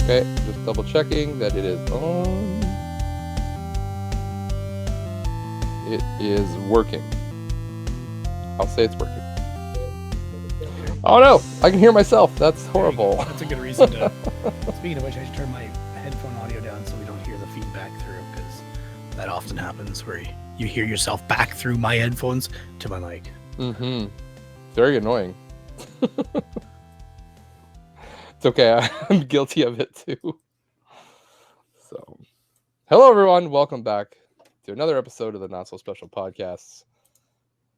Okay, just double checking that it is on. It is working. I'll say it's working. Oh no, I can hear myself. That's horrible. That's a good reason to. Speaking of which, I should turn my headphone audio down so we don't hear the feedback through, because that often happens where you hear yourself back through my headphones to my mic. Mm-hmm. Very annoying. It's okay. I'm guilty of it too. So, hello everyone. Welcome back to another episode of the Not So Special Podcasts,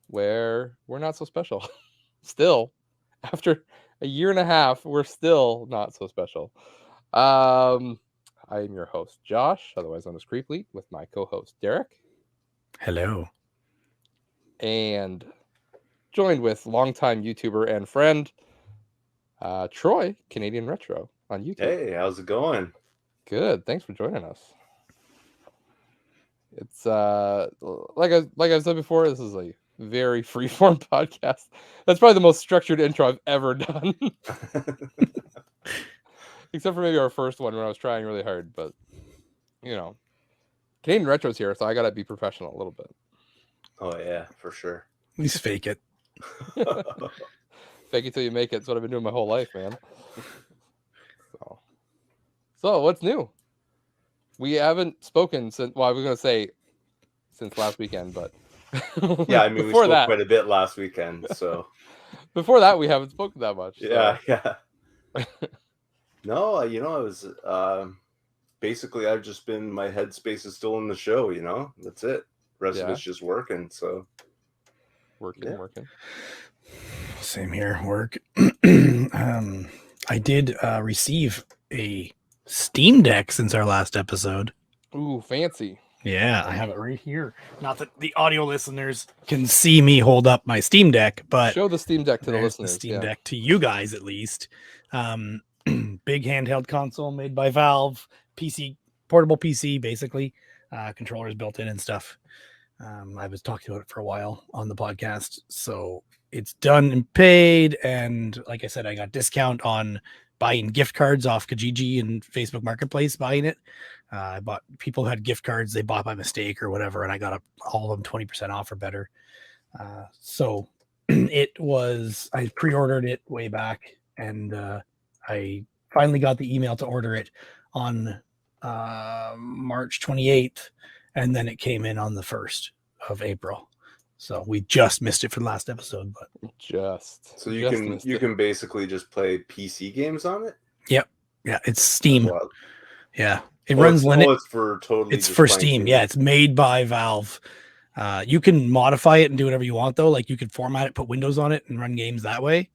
where we're not so special. Still, after a year and a half, we're still not so special. I am your host, Josh, otherwise known as Creeply, with my co-host, Derek. Hello. And joined with longtime YouTuber and friend, Troy, Canadian Retro, on YouTube. Hey, how's it going? Good. Thanks for joining us. It's like I said before, this is a very freeform podcast. That's probably the most structured intro I've ever done. Except for maybe our first one when I was trying really hard, but you know, Canadian Retro's here, so I gotta be professional a little bit. Oh yeah, for sure. At least fake it. Fake it till you make it. That's what I've been doing my whole life, man. So what's new? We haven't spoken since. Well, I was gonna say since last weekend, but yeah, I mean, we spoke quite a bit last weekend. So before that, we haven't spoken that much. Yeah, so. Yeah. No, I was basically I've just been, my headspace is still in the show. That's it. The rest of it's just working. So working. Same here. Work. I did receive a Steam Deck since our last episode. Ooh, fancy. Yeah, I have it right here. Not that the audio listeners can see me hold up my Steam Deck, but show the Steam Deck to the listeners. The Steam Deck to you guys, at least. Big handheld console made by Valve, PC, portable PC, basically. Controllers built in and stuff. I was talking about it for a while on the podcast, so it's done and paid. And like I said, I got discount on buying gift cards off Kijiji and Facebook Marketplace, buying it. I bought, people who had gift cards they bought by mistake or whatever, and I got all of them 20% off or better. So it was, I pre-ordered it way back, and I finally got the email to order it on March 28th, and then it came in on the 1st of April. So we just missed it for the last episode, but so you can basically just play PC games on it. Yep. Yeah, it's Steam. Yeah, it runs Linux. It's for Steam. Yeah, it's made by Valve. You can modify it and do whatever you want, though. Like you could format it, put Windows on it, and run games that way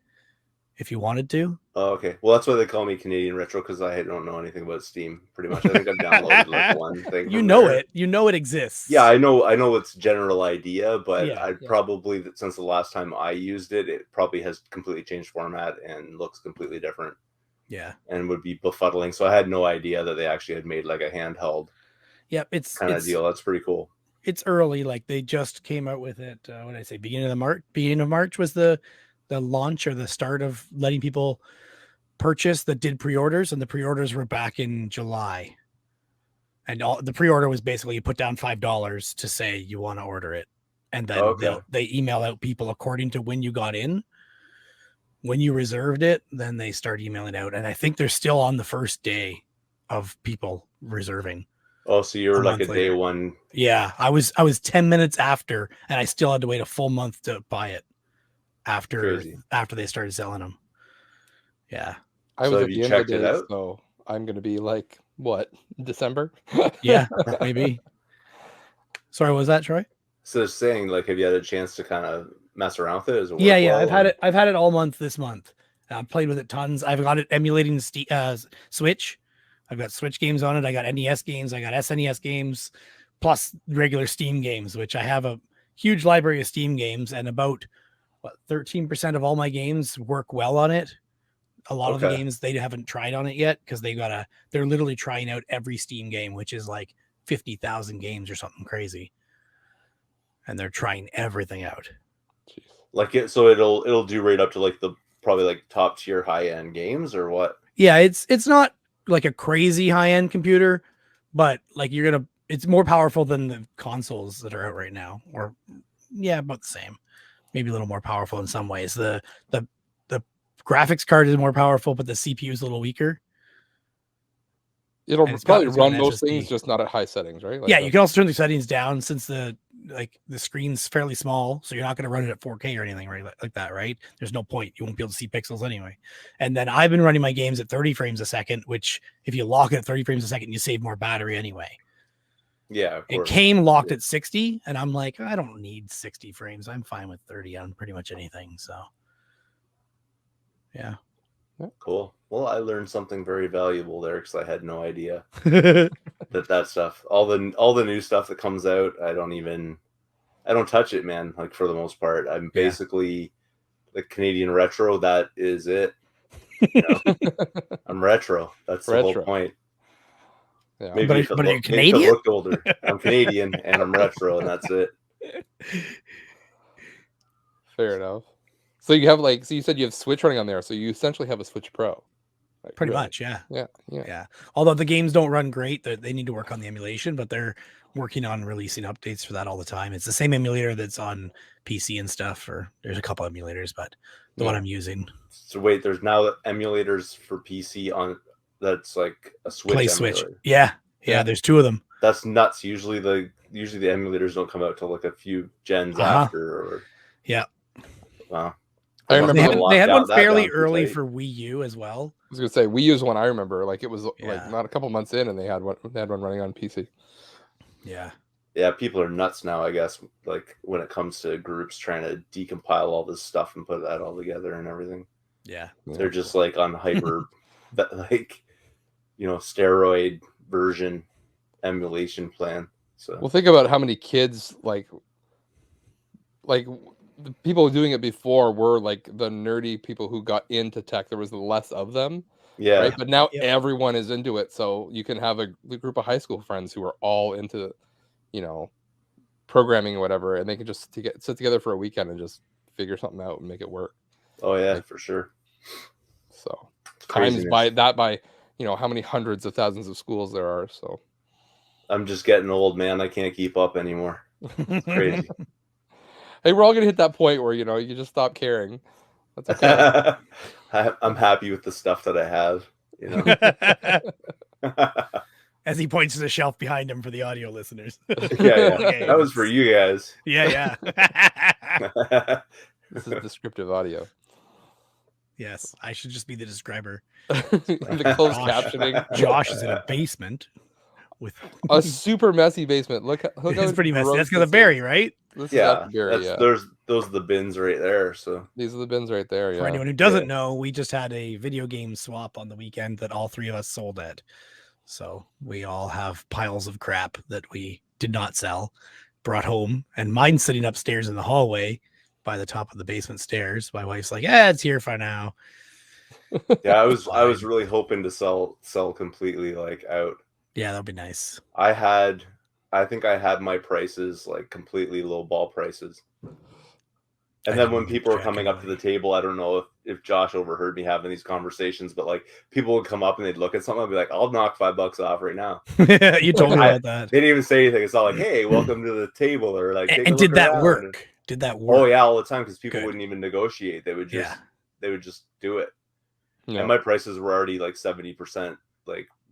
if you wanted to. Oh, okay. Well, that's why they call me Canadian Retro, because I don't know anything about Steam. Pretty much, I think I've downloaded like one thing. You know it exists. Yeah, I know its general idea, but probably since the last time I used it, it probably has completely changed format and looks completely different. Yeah, and would be befuddling. So I had no idea that they actually had made like a handheld. Yep, it's kind of deal. That's pretty cool. It's early, like they just came out with it. What did I say? Beginning of March was the launch or the start of letting people purchase that did pre-orders, and the pre-orders were back in July. And all the pre-order was basically you put down $5 to say you want to order it, and then they email out people according to when you got in. When you reserved it, then they start emailing out, and I think they're still on the first day of people reserving. Oh, so you were like a day one? Yeah, I was 10 minutes after, and I still had to wait a full month to buy it after they started selling them. Yeah, I was at the end of the day, so I'm gonna be like what, December? Yeah, maybe. Sorry, what was that, Troy? So saying, like, have you had a chance to kind of mess around with it? Yeah. I've had it all month this month. I've played with it tons. I've got it emulating Switch. I've got Switch games on it. I got NES games. I got SNES games, plus regular Steam games, which I have a huge library of Steam games, and about 13% of all my games work well on it. A lot of the games they haven't tried on it yet because they're literally trying out every Steam game, which is like 50,000 games or something crazy. And they're trying everything out. Like it, so it'll do right up to like the probably like top tier high end games or what? Yeah, it's not like a crazy high-end computer, but like it's more powerful than the consoles that are out right now, or about the same, maybe a little more powerful in some ways. The graphics card is more powerful, but the CPU is a little weaker. It'll probably run those things, just not at high settings, right? Like you can also turn the settings down since the screen's fairly small, so you're not going to run it at 4K or anything like that, right? There's no point. You won't be able to see pixels anyway. And then I've been running my games at 30 frames a second, which if you lock it at 30 frames a second, you save more battery anyway. Yeah, of course. It came locked at 60, and I'm like, I don't need 60 frames. I'm fine with 30 on pretty much anything. So, yeah. Cool. Well, I learned something very valuable there because I had no idea that stuff, all the new stuff that comes out, I don't touch it, man. Like for the most part, I'm basically the Canadian retro. That is it. You know? I'm retro. That's the whole point. Yeah. Maybe but are you Canadian? Look older. I'm Canadian and I'm retro, and that's it. Fair enough. So you have so you said you have Switch running on there, so you essentially have a Switch Pro. Like, pretty much, yeah. Yeah. Although the games don't run great, they need to work on the emulation, but they're working on releasing updates for that all the time. It's the same emulator that's on PC and stuff, or there's a couple emulators, but the one I'm using. So wait, there's now emulators for PC on that's like a Switch Play emulator. Switch. Yeah, there's two of them. That's nuts. Usually the emulators don't come out till like a few gens after. Or wow. I remember they had one fairly early for Wii U as well. I was gonna say Wii U's one I remember. Like it was like not a couple months in, and they had one running on PC. Yeah, people are nuts now, I guess. Like when it comes to groups trying to decompile all this stuff and put that all together and everything. Yeah, they're just like on hyper, steroid version emulation plan. So well, think about how many kids like the people doing it before were like the nerdy people who got into tech. There was less of them. Yeah. Right? But now everyone is into it. So you can have a group of high school friends who are all into, programming or whatever, and they can just sit together for a weekend and just figure something out and make it work. Oh yeah, for sure. So times by how many hundreds of thousands of schools there are. So I'm just getting old, man. I can't keep up anymore. It's crazy. Hey, we're all gonna hit that point where you just stop caring. That's okay. I'm happy with the stuff that I have. As he points to the shelf behind him for the audio listeners. Yeah. That was for you guys. Yeah. This is descriptive audio. Yes, I should just be the describer. The closed captioning. Josh is in a basement with a super messy basement. Look it's pretty messy. That's because of Barrie, right? Those are the bins right there. So these are the bins right there. Yeah. For anyone who doesn't know, we just had a video game swap on the weekend that all three of us sold at. So we all have piles of crap that we did not sell, brought home, and mine's sitting upstairs in the hallway by the top of the basement stairs. My wife's like, it's here for now. Yeah, I was really hoping to sell completely out. Yeah, that'd be nice. I think I had my prices like completely low ball prices. And then when people were coming up to the table, I don't know if Josh overheard me having these conversations, but people would come up and they'd look at something and be like, I'll knock $5 off right now. You told me about that. They didn't even say anything. It's not like, hey, welcome to the table, or and did that work? Did that work? Oh yeah, all the time, because people wouldn't even negotiate. They would just do it. Yeah. And my prices were already 70%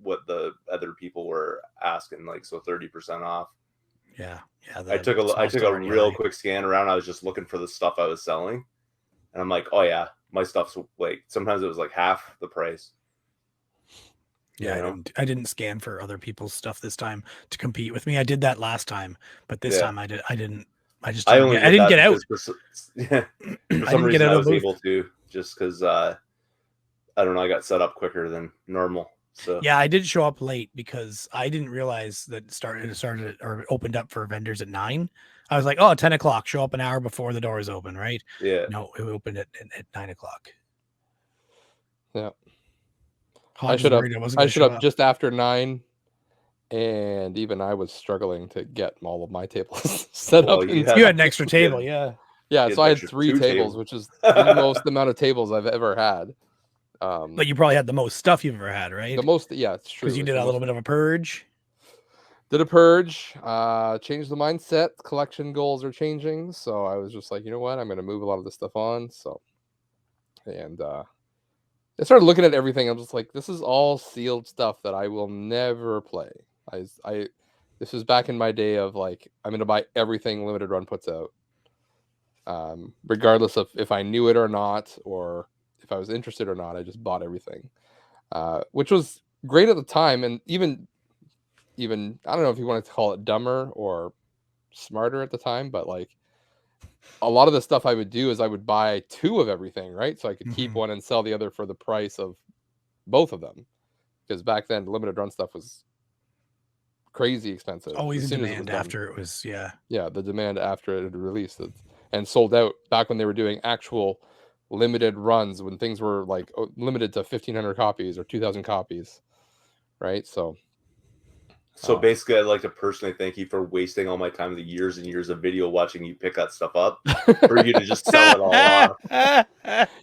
what the other people were asking, so 30% off. Yeah. I took a real quick scan around. I was just looking for the stuff I was selling, and I'm like, oh yeah, my stuff's sometimes it was half the price. Yeah, I didn't scan for other people's stuff this time to compete with me. I did that last time, but this time I didn't. I didn't get out. For some reason, I was able to, just because I don't know. I got set up quicker than normal. So yeah, I did show up late because I didn't realize that it started or opened up for vendors at 9. I was like, 10 o'clock, show up an hour before the doors open, right? Yeah. No, it opened at 9 o'clock. Yeah. I should have just after 9, and even I was struggling to get all of my tables set up. You had an extra table, yeah. Yeah, so I had 3 tables, which is the most amount of tables I've ever had. But you probably had the most stuff you've ever had, right? The most, yeah, it's true. Because you It's did the a little most- bit of a purge. Did a purge, changed the mindset. Collection goals are changing, so I was just like, you know what, I'm going to move a lot of this stuff on. So, and I started looking at everything. I'm just like, this is all sealed stuff that I will never play. This was back in my day of like, I'm going to buy everything Limited Run puts out, regardless of if I knew it or not, or if I was interested or not. I just bought everything, which was great at the time, and even I don't know if you wanted to call it dumber or smarter at the time, but like a lot of the stuff I would do is I would buy 2 of everything, right? So I could keep one and sell the other for the price of both of them. Because back then Limited Run stuff was crazy expensive. Always as in soon as it was demand done. after it was, yeah. Yeah, the demand after it had released it and sold out back when they were doing actual limited runs, when things were like limited to 1,500 copies or 2,000 copies, right? So basically, I'd like to personally thank you for wasting all my time, the years and years of video watching you pick that stuff up, for you to just sell it all off.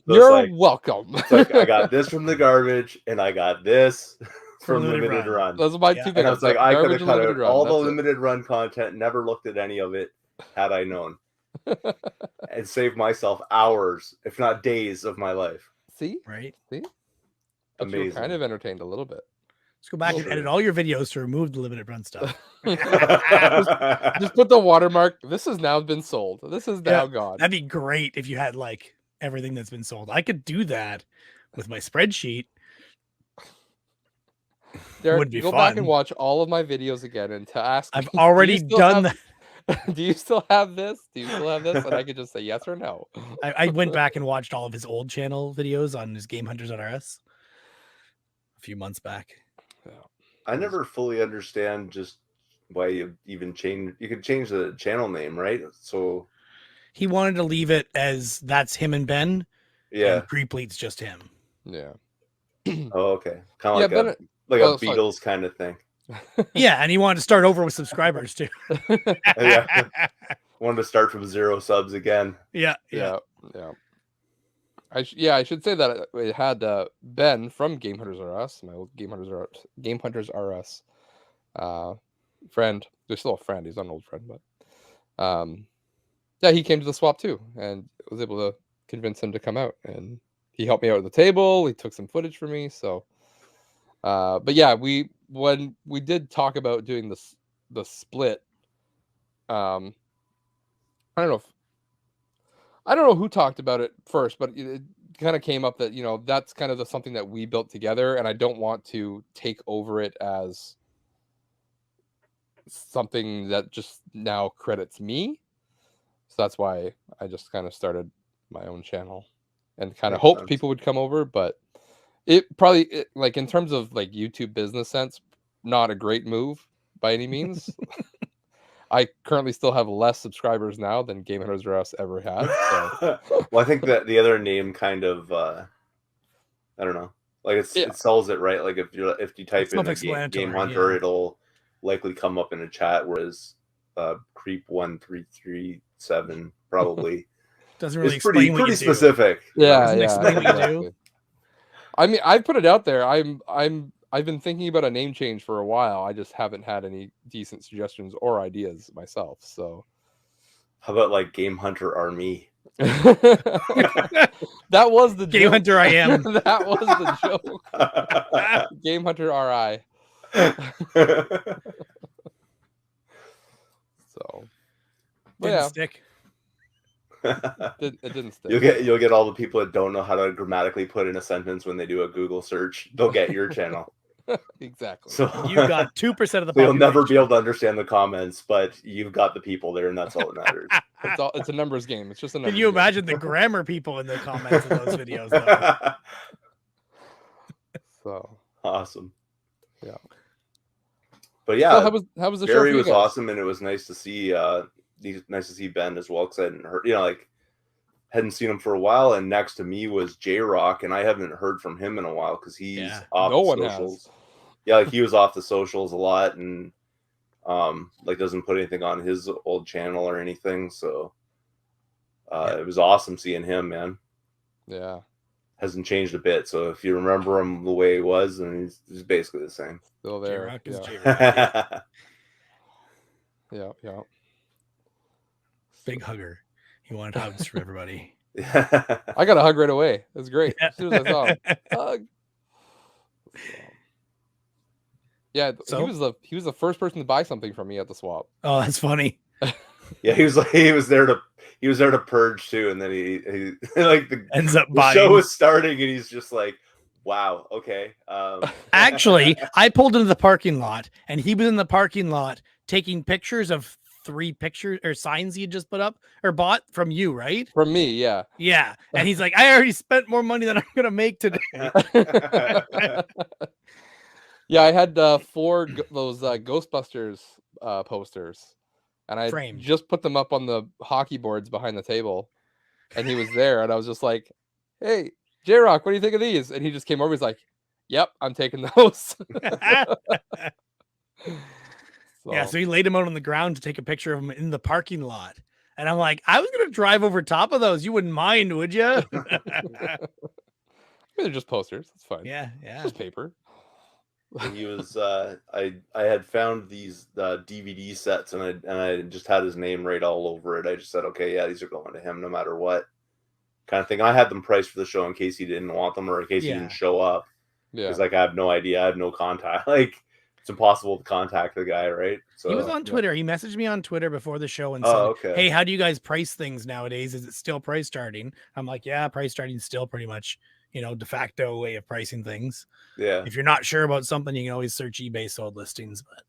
So you're welcome. It's like, I got this from the garbage, and I got this from Limited Limited Run. Those are my Yeah. two And I was pickups. like, I could Garbage have and cut Limited out Run. all the That's it. Limited Run content, never looked at any of it, had I known, and saved myself hours, if not days, of my life. See? Right. See? But you were kind Amazing. of entertained a little bit. Let's go back and Sure. edit all your videos to remove the Limited Run stuff. Just put the watermark. This has now been sold. This is now gone. That'd be great if you had like everything that's been sold. I could do that with my spreadsheet. Derek, would be go back and fun. watch all of my videos again and to ask. I've me, already done that. Do you still have this? Do you still have this? And I could just say yes or no. I went back and watched all of his old channel videos on his Game Hunters on RS a few months back. I never fully understand just why you even change. You could change the channel name, right? So He wanted to leave it as that's him and Ben. yeah. And Creepleet's just him. Yeah. Oh, okay. Kind of Yeah, like oh, a sorry. Beatles kind of thing. Yeah, and he wanted to start over with subscribers too. Yeah. Wanted to start from 0 subs again. Yeah. I should say that it had Ben from Game Hunters RS, my old Game Hunters RS friend. He's still a friend. He's not an old friend, but yeah, he came to the swap too, and was able to convince him to come out. And he helped me out at the table. He took some footage for me. So, but yeah, when we did talk about doing the split, I don't know who talked about it first, but it kind of came up that, you know, that's kind of something that we built together, and I don't want to take over it as something that just now credits me. So that's why I just kind of started my own channel and kind of hoped people would come over, but it probably, like in terms of like YouTube business sense, not a great move by any means. I currently still have less subscribers now than Game Hunters RS ever had. So. Well, I think that the other name kind of, I don't know, like it sells it, right? Like if you type in a Game Hunter, it'll likely come up in a chat, whereas Creep 1337 probably doesn't really is pretty specific. Yeah, doesn't explain what you do. I mean, I put it out there. I've been thinking about a name change for a while. I just haven't had any decent suggestions or ideas myself. So, how about like Game Hunter Army? That was the Game joke. Hunter I am. That was the joke. Game Hunter RI. So, Didn't stick. It didn't stick. You'll get all the people that don't know how to grammatically put in a sentence when they do a Google search. They'll get your channel. Exactly. So you got 2% of the population. You'll never be able to understand the comments, but you've got the people there, and that's all that matters. It's a numbers game. It's just a numbers Can you game. imagine the grammar people in the comments of those videos, though? So awesome. Yeah. But yeah, so how was the show? Barrie was awesome, and it was nice to see Ben as well, because I hadn't heard, hadn't seen him for a while. And next to me was J-Rock, and I haven't heard from him in a while because he's off the socials. Yeah, like he was off the socials a lot, and doesn't put anything on his old channel or anything. So it was awesome seeing him, man. Yeah. hasn't changed a bit. So if you remember him the way he was, then he's basically the same. Still there. J-Rock is Yeah. J-Rock. Yeah. Big hugger. He wanted hugs from everybody. I got a hug right away. It was great. Yeah. As soon as I saw him, hug. Yeah, So? he was the first person to buy something from me at the swap. Oh, that's funny. Yeah, he was there to purge too, and then he like the Ends up the buying. show was starting, and he's just like, "Wow, okay." Actually, I pulled into the parking lot, and he was in the parking lot taking pictures of 3 pictures or signs he had just put up or bought from you, right? From me, yeah. Yeah, and he's like, "I already spent more money than I'm gonna make today." Yeah, I had 4 those Ghostbusters posters, and I Framed. just put them up on the hockey boards behind the table, and he was there, and I was just like, "Hey, J-Rock, what do you think of these?" And he just came over. He's like, "Yep, I'm taking those." Yeah, so he laid him out on the ground to take a picture of him in the parking lot, and I'm like, "I was gonna drive over top of those. You wouldn't mind, would you?" They're just posters. It's fine. Yeah. It's just paper. He was I had found these DVD sets, and I just had his name right all over it. I just said, okay, yeah, these are going to him no matter what, kind of thing. I had them priced for the show in case he didn't want them or in case he didn't show up. Yeah, because like I have no idea, I have no contact. Like it's impossible to contact the guy, right? So he was on Twitter. He messaged me on Twitter before the show and said, okay. "Hey, how do you guys price things nowadays? Is it still price starting?" I'm like, "Yeah, price starting is still pretty much, de facto way of pricing things. Yeah. If you're not sure about something, you can always search eBay sold listings." But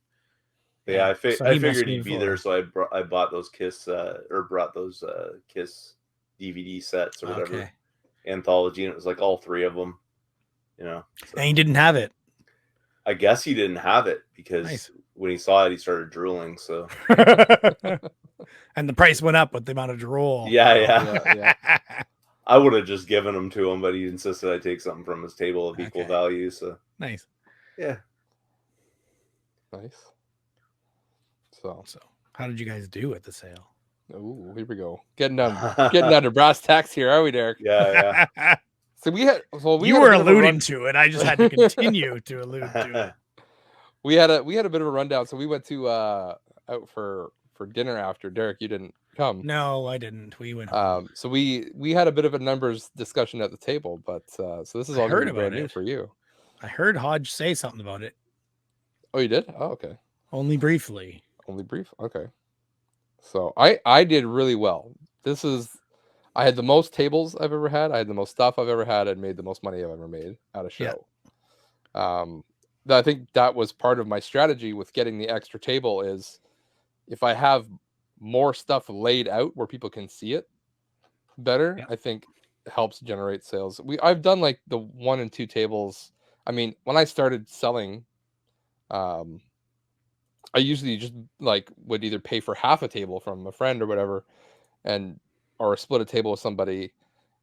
yeah, I figured he'd be before. there, so I bought those Kiss brought those Kiss DVD sets or whatever anthology, and it was like all 3 of them. So. And he didn't have it. I guess he didn't have it because when he saw it, he started drooling. So, and the price went up with the amount of drool. Yeah. I would have just given them to him, but he insisted I take something from his table of equal value. So nice. Yeah. Nice. So how did you guys do at the sale? Oh, here we go. Getting down to brass tacks here, are we, Derek? Yeah. So you were alluding to it. I just had to continue to allude to it. We had a bit of a rundown. So we went to out for dinner after. Derek, you didn't come. No, I didn't. We went. So we had a bit of a numbers discussion at the table, but so this is all brand new for you. I heard Hodge say something about it. Oh, you did? Oh, okay. Only briefly. Only brief. Okay. So I did really well. I had the most tables I've ever had. I had the most stuff I've ever had, and made the most money I've ever made at a show. Yeah. I think that was part of my strategy with getting the extra table is if I have more stuff laid out where people can see it better, I think it helps generate sales. I've done like the 1 and 2 tables. I mean, when I started selling, I usually just like would either pay for half a table from a friend or whatever, or split a table with somebody.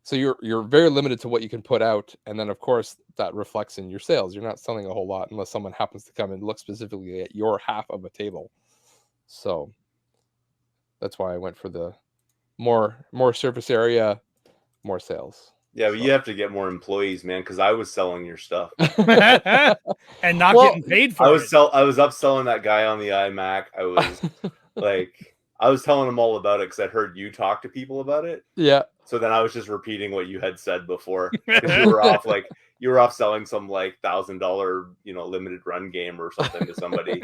So you're very limited to what you can put out, and then of course that reflects in your sales. You're not selling a whole lot unless someone happens to come and look specifically at your half of a table. So that's why I went for the more surface area, more sales. Yeah, but you have to get more employees, man, because I was selling your stuff and not getting paid for it. I was upselling that guy on the iMac. I was I was telling him all about it because I'd heard you talk to people about it. Yeah. So then I was just repeating what you had said before. You were off selling some like $1,000, limited run game or something to somebody.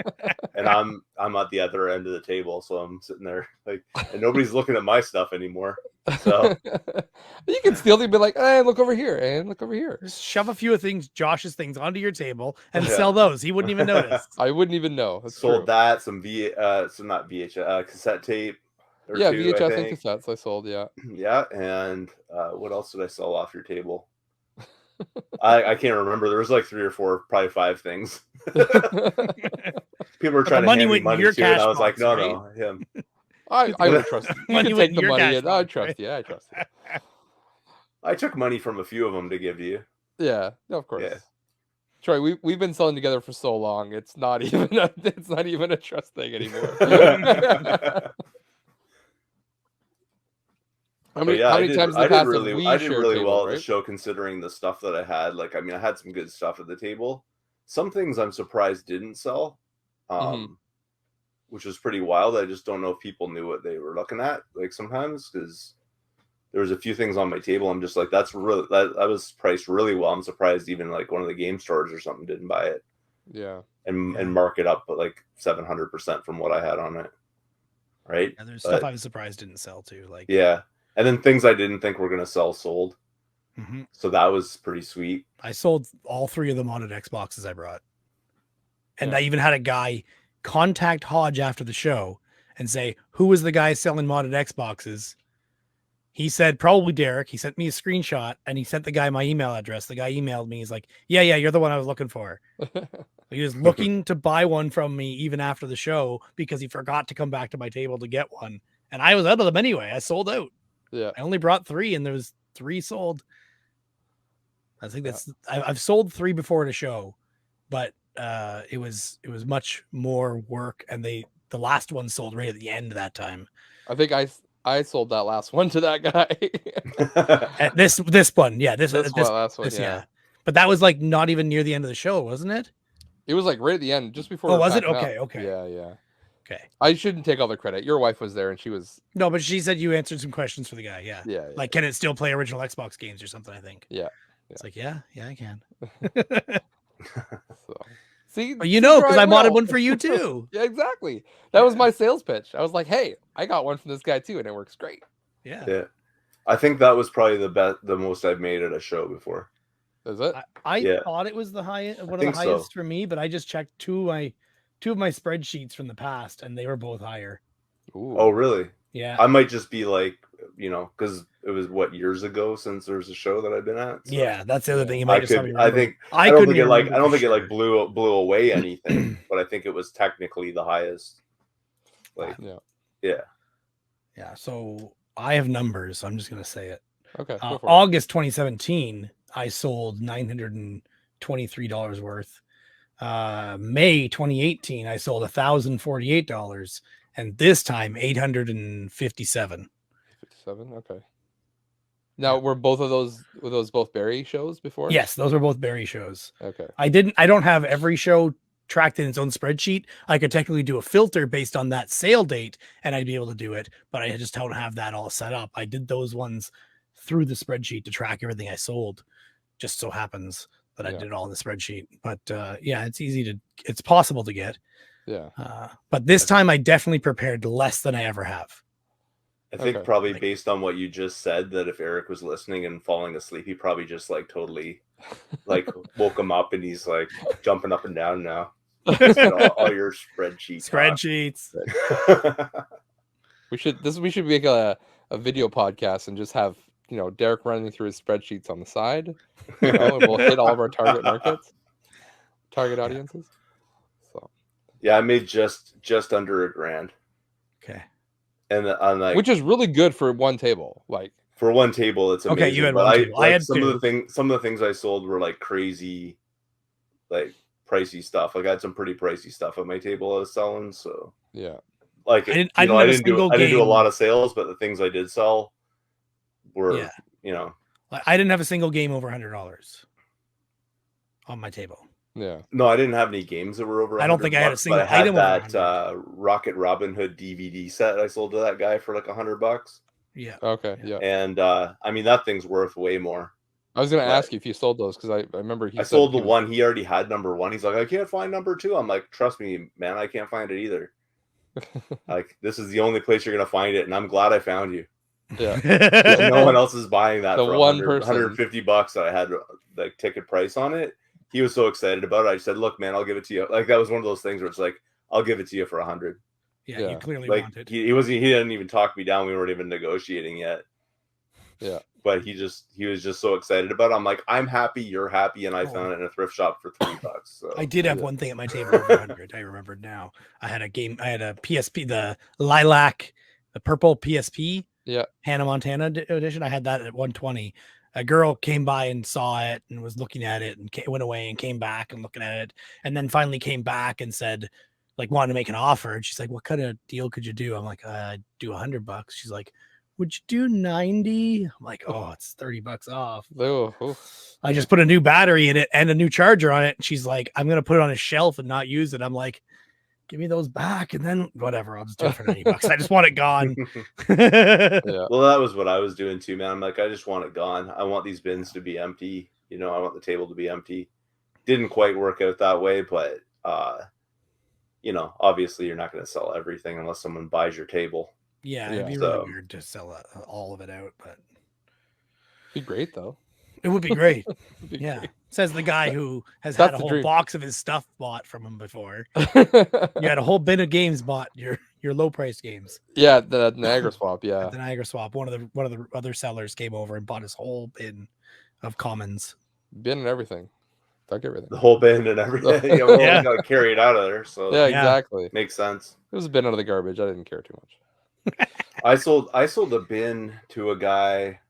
And I'm at the other end of the table. So I'm sitting there and nobody's looking at my stuff anymore. So you can still be like, hey, look over here and look over here. Just shove a few of Josh's things onto your table and sell those. He wouldn't even notice. I wouldn't even know. That's sold true. That, some not VHS, cassette tape. VHS and cassettes I sold, Yeah, and what else did I sell off your table? I can't remember. There was like 3 or 4, probably 5 things. People were trying to hand me money too, and I was like, no, him. I would trust you. You can take the money, and I trust you. I trust you. I took money from a few of them to give to you. Yeah, of course. Yeah. Troy, we've been selling together for so long. It's not even a trust thing anymore. How But many, yeah, how many times in the past have we I did shared really tables, well at right? the show considering the stuff that I had. Like, I mean, I had some good stuff at the table. Some things I'm surprised didn't sell, Mhm. which was pretty wild. I just don't know if people knew what they were looking at. Like sometimes, because there was a few things on my table. I'm just like, that's really that was priced really well. I'm surprised even like one of the game stores or something didn't buy it Yeah. and mark it up like 700% from what I had on it. Right. And there's But, stuff I was surprised didn't sell too. Like yeah. And then things I didn't think were going to sell sold. Mhm. So that was pretty sweet. I sold all 3 of the modded Xboxes I brought. And Yeah. I even had a guy contact Hodge after the show and say, who was the guy selling modded Xboxes? He said, probably Derek. He sent me a screenshot and he sent the guy my email address. The guy emailed me. He's like, yeah, you're the one I was looking for. He was looking to buy one from me even after the show because he forgot to come back to my table to get one. And I was out of them anyway. I sold out. Yeah. I only brought 3 and there was 3 sold. I think I've sold 3 before the show, but it was much more work, and the last one sold right at the end of that time. I think I sold that last one to that guy. At this one, yeah, last one, yeah. But that was like not even near the end of the show, wasn't it? It was like right at the end, just before. Oh, was it? packing up. Okay. Yeah. Okay. I shouldn't take all the credit. Your wife was there, and she was. No, but she said you answered some questions for the guy. Yeah. Yeah. Like, can it still play original Xbox games or something? I think. Yeah. It's like, yeah, I can. So, see, Well, because I modded one for you too. Yeah, exactly. That was my sales pitch. I was like, "Hey, I got one from this guy too, and it works great." Yeah. I think that was probably the most I've made at a show before. Is it? I thought it was the highest, one of the highest for me, but I just checked two of my spreadsheets from the past, and they were both higher. Ooh. Oh, really? Yeah. I might just be like, because it was years ago since there was a show that I've been at. So. Yeah, that's the other thing. You I might just don't think it blew away anything, but I think it was technically the highest. Like, yeah. So I have numbers. I'm just gonna say it. Okay. August 2017, I sold $923 worth. May 2018, I sold $1,048, and this time $857. 57. Okay. Now, were those both Barrie shows before? Yes, those were both Barrie shows. Okay. I don't have every show tracked in its own spreadsheet. I could technically do a filter based on that sale date, and I'd be able to do it, but I just don't have that all set up. I did those ones through the spreadsheet to track everything I sold. Just so happens that I did it all in the spreadsheet. But it's possible to get. Yeah. But this time I definitely prepared less than I ever have. I think probably based on what you just said, that if Eric was listening and falling asleep, he probably just like totally like woke him up and he's like jumping up and down now. all your spreadsheets. We should make a video podcast and just have Derek running through his spreadsheets on the side. And we'll hit all of our target markets, target audiences. So yeah, I made just under $1,000. Okay. And I'm like, which is really good for one table. Like for one table, it's amazing. Okay, you had but one table. I had some two. of the things I sold were like crazy, like pricey stuff. Like I had some pretty pricey stuff at my table I was selling. So yeah, like I didn't do a lot of sales, but the things I did sell were I didn't have a single game over $100 on my table. Yeah. No, I didn't have any games that were over. I don't think I had a single item. I had that Rocket Robin Hood DVD set I sold to that guy for like $100. Yeah. Okay. Yeah. And I mean that thing's worth way more. I was going to ask you if you sold those because I remember I sold the one. He already had number 1. He's like, I can't find number 2. I'm like, trust me, man, I can't find it either. Like this is the only place you're gonna find it, and I'm glad I found you. Yeah. No one else is buying that for $150 that I had like ticket price on it. He was so excited about it. I said, look, man, I'll give it to you. Like that was one of those things where it's like, I'll give it to you for $100. Yeah. You clearly like, wanted. He didn't even talk me down. We weren't even negotiating yet. Yeah. But he was just so excited about it. I'm like, I'm happy, you're happy, and I found it in a thrift shop for $3. So I did have one thing at my table over 100. I remembered now. I had a PSP, the Lilac, the purple PSP. Yeah. Hannah Montana edition. I had that at 120. A girl came by and saw it and was looking at it and went away and came back and looking at it. And then finally came back and said, like, wanted to make an offer. And she's like, what kind of deal could you do? I'm like, I'd do $100. She's like, would you do 90? I'm like, oh, it's $30 off. Oh, I just put a new battery in it and a new charger on it. And she's like, I'm going to put it on a shelf and not use it. I'm like, give me those back. And then whatever, I'll just do it for $90. I just want it gone. yeah. Well, that was what I was doing too, man. I'm like, I just want it gone. I want these bins to be empty. You know, I want the table to be empty. Didn't quite work out that way, but you know, obviously you're not going to sell everything unless someone buys your table. Yeah, it'd be really weird to sell all of it out, but be great though. It would be great. Be Yeah. great. Says the guy who has That's had a the whole dream. box of his stuff bought from him before. You had a whole bin of games bought, your low price games. Yeah, the Niagara swap. Yeah, At the Niagara swap. One of the other sellers came over and bought his whole bin of commons. bin and everything. Took everything. The whole bin and everything. You know, Yeah. got to carry it out of there. So Yeah, exactly. makes sense. It was a bin out of the garbage. I didn't care too much. I sold a bin to a guy,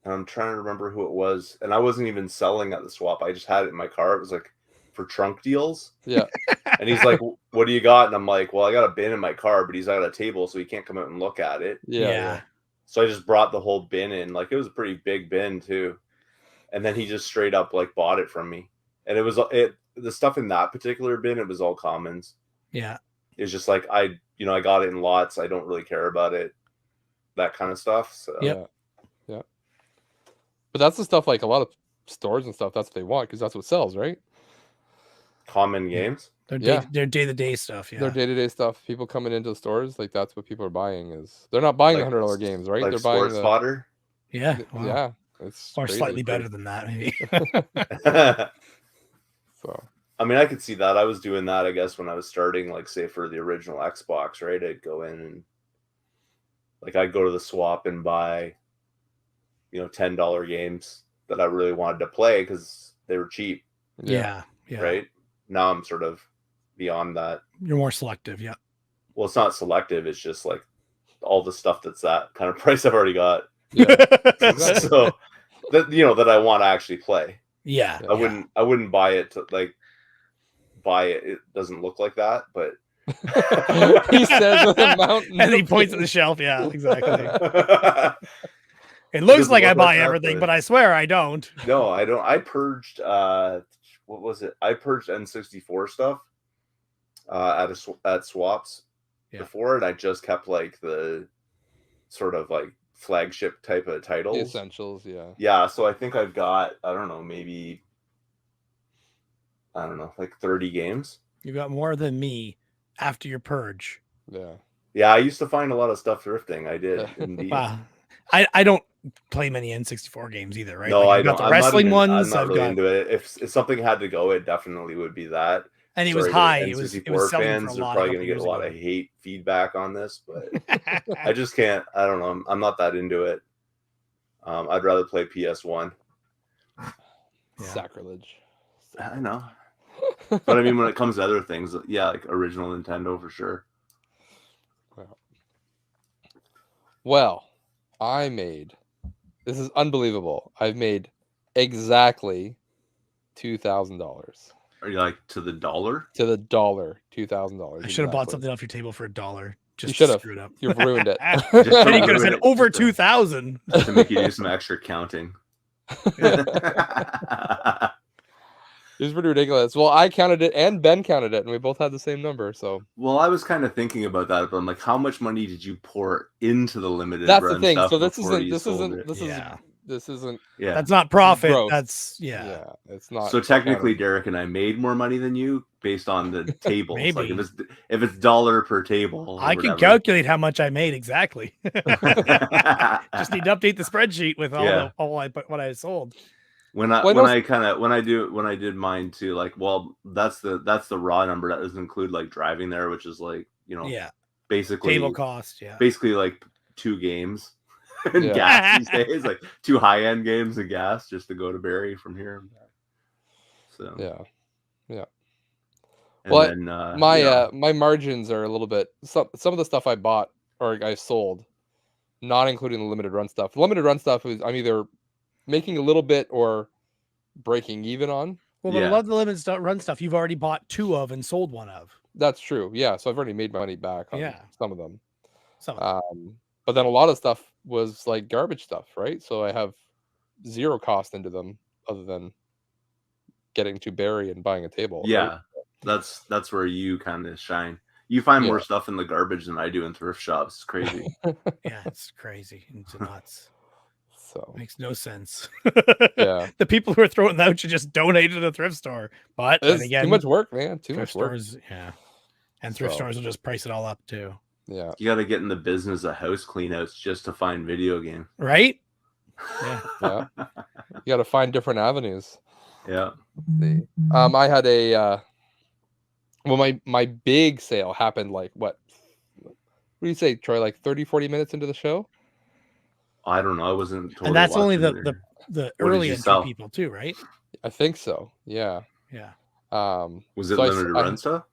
and I'm trying to remember who it was. And I wasn't even selling at the swap. I just had it in my car. It was like for trunk deals. Yeah. And he's like, "What do you got?" And I'm like, "Well, I got a bin in my car, but he's got a table, so he can't come out and look at it." Yeah. So I just brought the whole bin in. Like, it was a pretty big bin too. And then he just straight up like bought it from me. And it was the stuff in that particular bin, it was all commons. Yeah. It's just like I got it in lots. I don't really care about it. That kind of stuff. So Yep. Yeah. But that's the stuff like a lot of stores and stuff, that's what they want because that's what sells, right? Common games. Their Yeah. their day-to-day stuff. Yeah. Their day-to-day stuff. People coming into the stores, like that's what people are buying. Is they're not buying Like- the $100 games, right? Like They're buying sports the fodder. Yeah. Wow. yeah. It's Or crazy. slightly better than that, maybe. So I mean, I could see that. I was doing that, I guess, when I was starting, like, say, for the original Xbox, right? I'd go in and, like, I'd go to the swap and buy, $10 games that I really wanted to play because they were cheap, Yeah. Yeah. right? Now I'm sort of beyond that. You're more selective. Yeah. Well, it's not selective. It's just, like, all the stuff that's that kind of price I've already got. yeah. So, that I want to actually play. Yeah. I wouldn't buy it to, like, buy it. It doesn't look like that, but He says with a mountain. And he of points at the games. shelf. Yeah, exactly. It looks doesn't like I look buy like that, everything, but- but I swear I don't. No, I don't. I purged what was it? I purged N64 stuff at swaps before, and I just kept like the sort of like flagship type of titles. The essentials, yeah. Yeah, so I think I've got, I don't know, maybe like 30 games. You got more than me after your purge. Yeah. Yeah, I used to find a lot of stuff thrifting. I did indeed. Wow. I don't play many N64 games either, right? No, Like, I I've don't. got the I'm wrestling not even, ones. I'm not I've really got, into it. If something had to go, it definitely would be that. and it was Sorry, high. the It was N64 selling fans for a are lot. probably going to get a lot of hate feedback on this, but I just can't. I don't know. I'm not that into it. I'd rather play PS1. Yeah. Sacrilege. I know, but I mean, when it comes to other things, yeah, like original Nintendo for sure. Well, I made, this is unbelievable. I've made exactly $2,000 Are you like to the dollar? to the dollar. $2,000. I should have bought exactly. something off your table for $1. Just You should to have. screw it up. You've ruined it. Just Then you could have ruined said it over just to- 2,000. to make you do some extra counting. It was pretty ridiculous. Well, I counted it and Ben counted it, and we both had the same number. So Well, I was kind of thinking about that, but I'm like, how much money did you pour into the limited that's the run thing. stuff So this before isn't. you This sold isn't. it? This isn't. Yeah. That's not profit. Gross. That's Yeah. It's not. So technically, Derek and I made more money than you based on the tables. Like Maybe. if it's dollar per table, or I can whatever. calculate how much I made exactly. Just need to update the spreadsheet with what I sold. When I did mine too, like, well, that's the raw number. That doesn't include like driving there, which is like, Yeah, basically table cost. Yeah, basically like 2 games and Yeah. gas these days, like 2 high-end games and gas just to go to Barrie from here and back. So Yeah. and Well, then, my margins are a little bit. Some of the stuff I bought or I sold, not including the limited run stuff. The limited run stuff is I'm either making a little bit or breaking even on. well, but Yeah. a lot of the limited run stuff you've already bought 2 of and sold 1 of. That's true. Yeah. So I've already made my money back on Yeah. some of them. So Um, but then a lot of stuff was like garbage stuff, right? So I have zero cost into them other than getting to Barrie and buying a table. Yeah, right? that's where you kind of shine. You find more Yeah. stuff in the garbage than I do in thrift shops. It's crazy. Yeah, it's crazy. It's nuts. So Makes no sense. Yeah. The people who are throwing it out should just donate to the thrift store. But then it's again, too much work, man. Too thrift much work. stores, yeah. And thrift So, stores will just price it all up too. yeah. You got to get in the business of house cleanouts just to find video games. Right? Yeah. Yeah. You got to find different avenues. Yeah. I had a well, my big sale happened like what do you say, Troy, like 30-40 minutes into the show? I don't know. I wasn't totally And that's only watching the What did early you entry sell? people too, right? I think so. Yeah. Yeah. Was it so limited run stuff?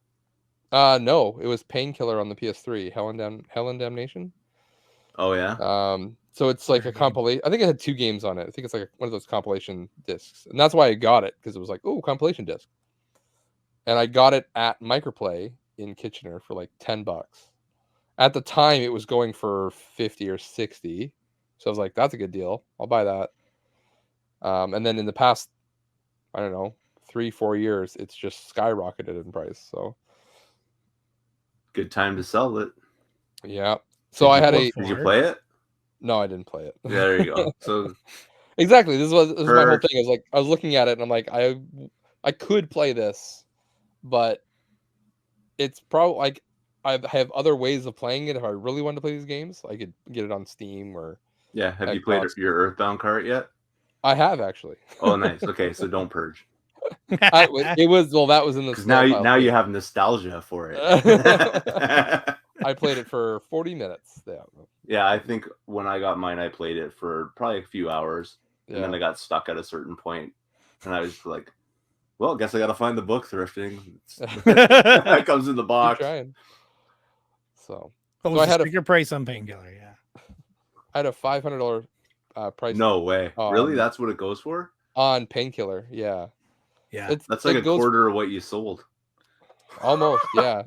No, it was Painkiller on the PS3, Hell and Damnation. Oh yeah. So it's like Very a good. compilation. I think it had 2 games on it. I think it's like one of those compilation discs, and that's why I got it, because it was like, oh, compilation disc. And I got it at Microplay in Kitchener for like $10. At the time, it was going for 50 or 60, so I was like, that's a good deal. I'll buy that. And then in the past, I don't know, 3-4 years, it's just skyrocketed in price. So Good time to sell it. yeah. So I had Did you play it? No, I didn't play it. Yeah, there you go. So exactly. This was my whole Heard. thing. I was looking at it and I'm like, I could play this, but it's probably like I have other ways of playing it. If I really wanted to play these games, I could get it on Steam or yeah, have you played Xbox. your Earthbound cart yet? I have actually. Oh, nice. Okay, so don't purge. That was in the Because now pile. you have nostalgia for it. I played it for 40 minutes. Yeah. Yeah, I think when I got mine, I played it for probably a few hours, and then I got stuck at a certain point, and I was like, "Well, I guess I got to find the book thrifting." That comes in the Keep box. trying. So What So was I the had a- sticker price on Painkiller? Yeah. I had a $500 price No way! Really? That's what it goes for? on Painkiller. Yeah. Yeah. That's like it a goes quarter of what you sold. almost, yeah.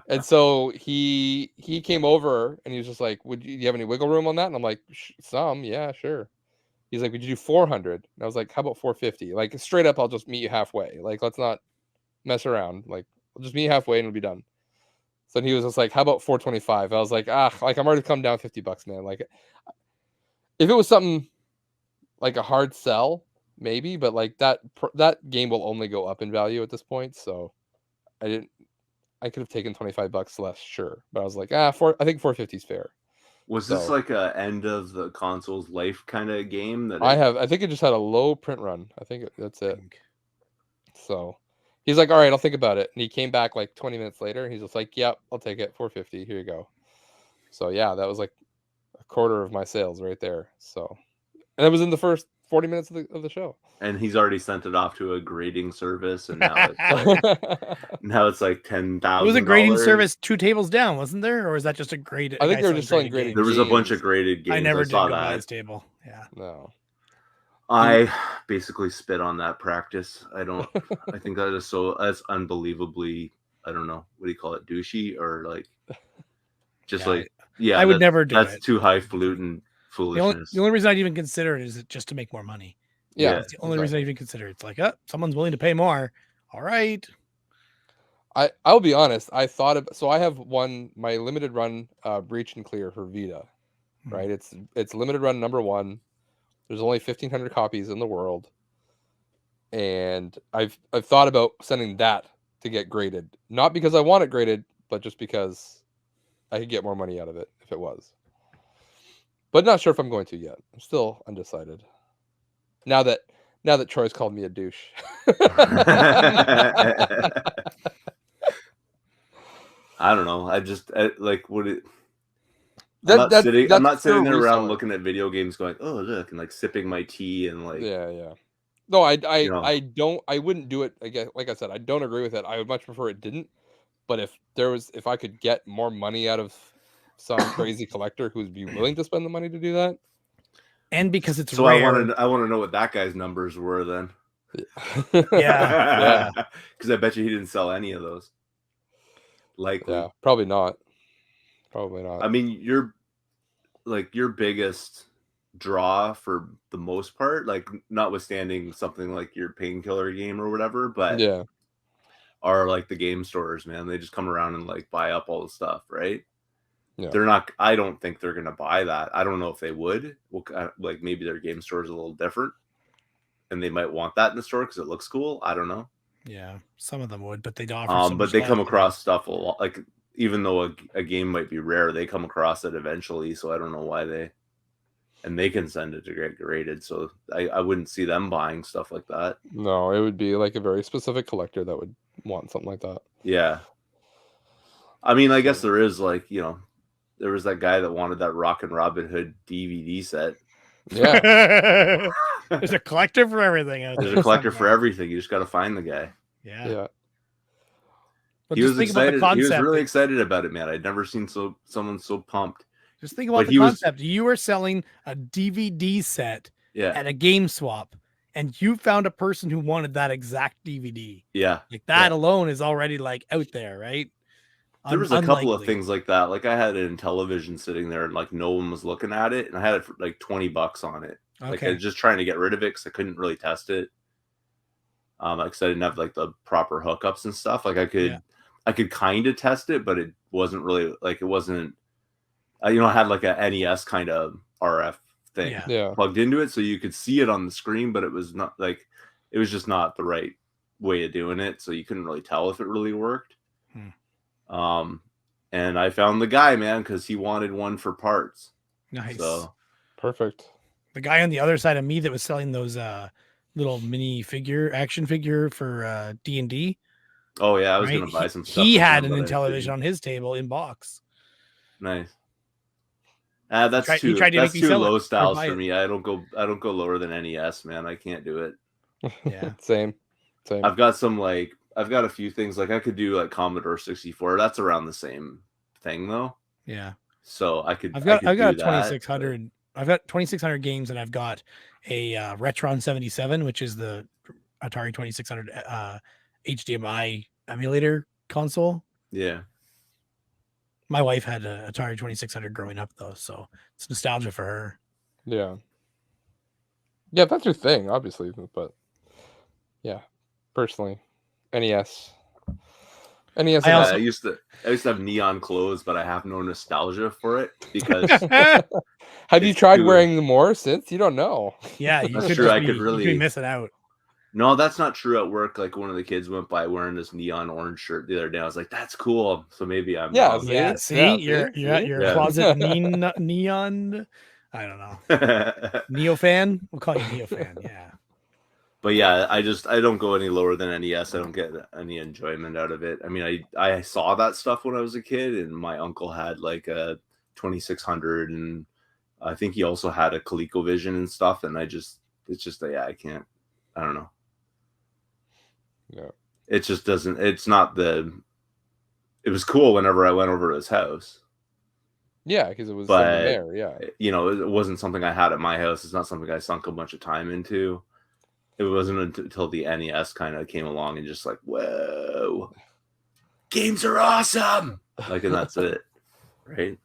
And so he came over and he was just like, do you have any wiggle room on that? And I'm like, some, yeah, sure. He's like, would you do 400? And I was like, how about 450? Like straight up, I'll just meet you halfway. Like, let's not mess around. Like, I'll just meet you halfway and we'll be done. So he was just like, how about 425? I was like, like I'm already come down $50, man. Like, if it was something like a hard sell, maybe, but like that game will only go up in value at this point. So I could have taken $25 less, sure, but I was like, I think 450 is fair. Was this like a end of the console's life kind of game? I think it just had a low print run. I think that's it. So he's like, all right, I'll think about it. And he came back like 20 minutes later. He's just like, yep, I'll take it. 450. Here you go. So yeah, that was like a quarter of my sales right there. So, and it was in the first 40 minutes of the show. And he's already sent it off to a grading service, and now it's like $10,000. It was a grading service 2 tables down, wasn't there? Or is that just a graded? I think they were just selling graded. There was a bunch of graded games. I never did go that. to his table. Yeah. No. I basically spit on that practice. I think that's unbelievably, I don't know, what do you call it, douchey, or like just I would never do it. That's too highfalutin foolishness. The only reason I'd even consider it is just to make more money. Yeah, that's the only reason I even consider it. It's like, someone's willing to pay more. All right. I'll be honest. I thought so I have my limited run Breach and Clear for Vita, right? It's limited run number 1. There's only 1,500 copies in the world, and I've thought about sending that to get graded, not because I want it graded, but just because I could get more money out of it if it was. But not sure if I'm going to yet. I'm still undecided. Now that Troy's called me a douche. I don't know. I'm not sitting there around looking at video games going, oh look, and like sipping my tea and like yeah. No, I wouldn't do it again. Like I said, I don't agree with it. I would much prefer it didn't. But if I could get more money out of some crazy collector who'd be willing to spend the money to do that. And because it's so rare. I want to know what that guy's numbers were then. Yeah. Because I bet you he didn't sell any of those. Likely. Yeah, probably not. I mean, like your biggest draw for the most part, like notwithstanding something like your painkiller game or whatever, but Yeah. are like the game stores, man. They just come around and like buy up all the stuff, right? Yeah. They're not. I don't think they're gonna buy that. I don't know if they would. Well, like maybe their game store is a little different, and they might want that in the store because it looks cool. I don't know. Yeah, some of them would, but they'd offer so But much they less, come you know. across stuff a lot. Like even though a game might be rare, they come across it eventually. So I don't know why they can send it to get graded. So I wouldn't see them buying stuff like that. No, it would be like a very specific collector that would want something like that. Yeah. I mean, I guess there is like, you know, there was that guy that wanted that Rockin' Robin Hood DVD set. Yeah. There's a collector for everything. There's a collector for everything. You just got to find the guy. Yeah. Yeah. But He just was think about the excited. concept. He was really excited about it, man. I'd never seen someone so pumped. Just think about But the he was- concept. You were selling a DVD set Yeah. at a game swap, and you found a person who wanted that exact DVD. Yeah. Like that alone is already like out there, right? There was a couple of Unlikely. things like that. Like I had it in television sitting there and like no one was looking at it. And I had it for like $20 on it. Like I Okay. was just trying to get rid of it because I couldn't really test it. Like 'cause I didn't have like the proper hookups and stuff. Like I could kind of test it, but it wasn't really like it wasn't. You know, I had like a NES kind of RF thing Yeah. plugged into it, so you could see it on the screen, but it was not like it was just not the right way of doing it, so you couldn't really tell if it really worked. And I found the guy, man, because he wanted one for parts. Nice. So Perfect. The guy on the other side of me that was selling those little mini action figure for D&D. oh yeah, I was right? gonna buy some stuff. He with had him, an but I Intellivision didn't. on his table in box. Nice. That's He too tried to make that's me too sell it low or styles buy for it. me. I don't go lower than NES, man. I can't do it. Yeah. Same. I've got a few things like I could do like Commodore 64. That's around the same thing though. Yeah. So I've I've got do a that, 2600. I've got 2600 games, and I've got a Retron 77, which is the Atari 2600 HDMI emulator console. Yeah. My wife had a Atari 2600 growing up, though, so it's nostalgia for her. Yeah. Yeah, that's your thing, obviously, but yeah, personally, NES. NES. I used to have neon clothes, but I have no nostalgia for it because Have you it's tried too- wearing more since? You don't know. Yeah, you That's could true, just I be, could you could really- be missing out. No, that's not true at work. Like one of the kids went by wearing this neon orange shirt the other day. I was like, that's cool. So maybe I'm Yeah, wrong. see? Yeah, see, Yeah, you're at your Yeah. closet neon. I don't know. Neo fan? We'll call you Neo fan. Yeah. But yeah, I don't go any lower than NES. I don't get any enjoyment out of it. I mean, I saw that stuff when I was a kid, and my uncle had like a 2600, and I think he also had a ColecoVision and stuff. And it's just yeah, I can't. I don't know. Yeah. It just doesn't. It's not the. It was cool whenever I went over to his house. Yeah, because it was But- something there. Yeah. You know, it wasn't something I had at my house. It's not something I sunk a bunch of time into. It wasn't until the NES kind of came along and just like, whoa, games are awesome. Like, and that's it, right?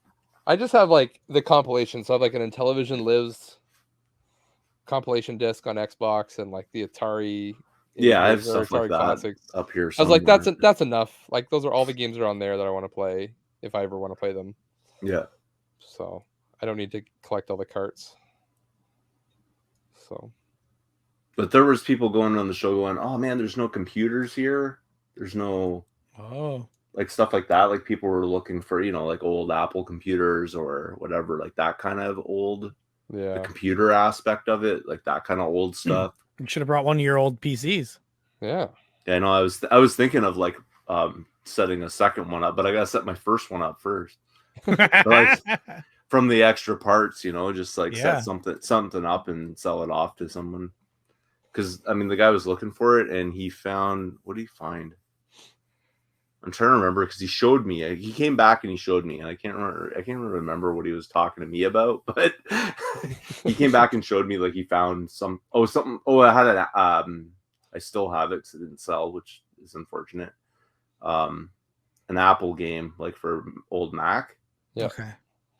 I just have like the compilation. So I have like an Intellivision Lives compilation disc on Xbox and like the Atari. Yeah, I have Indies or stuff like Atari that Classics. up here. I was like, somewhere. that's enough. Like those are all the games that are on there that I want to play if I ever want to play them. Yeah. So I don't need to collect all the carts. So But there was people going on the show going, oh man, there's no computers here. There's no like stuff like that. Like people were looking for, you know, like old Apple computers or whatever, like that kind of old, the yeah, computer aspect of it, like that kind of old stuff. You should have brought one of your old PCs. yeah. Yeah, no, I was thinking of like setting a second one up, but I gotta set my first one up first. Like, from the extra parts, you know, just like Yeah. set something up and sell it off to someone. Because I mean, the guy was looking for it, and he found, what did he find? I'm trying to remember because he showed me. He came back and he showed me, and I can't remember what he was talking to me about, but he came back and showed me like he found something. I had an I still have it because it didn't sell, which is unfortunate. An Apple game like for old Mac. Yeah. Okay.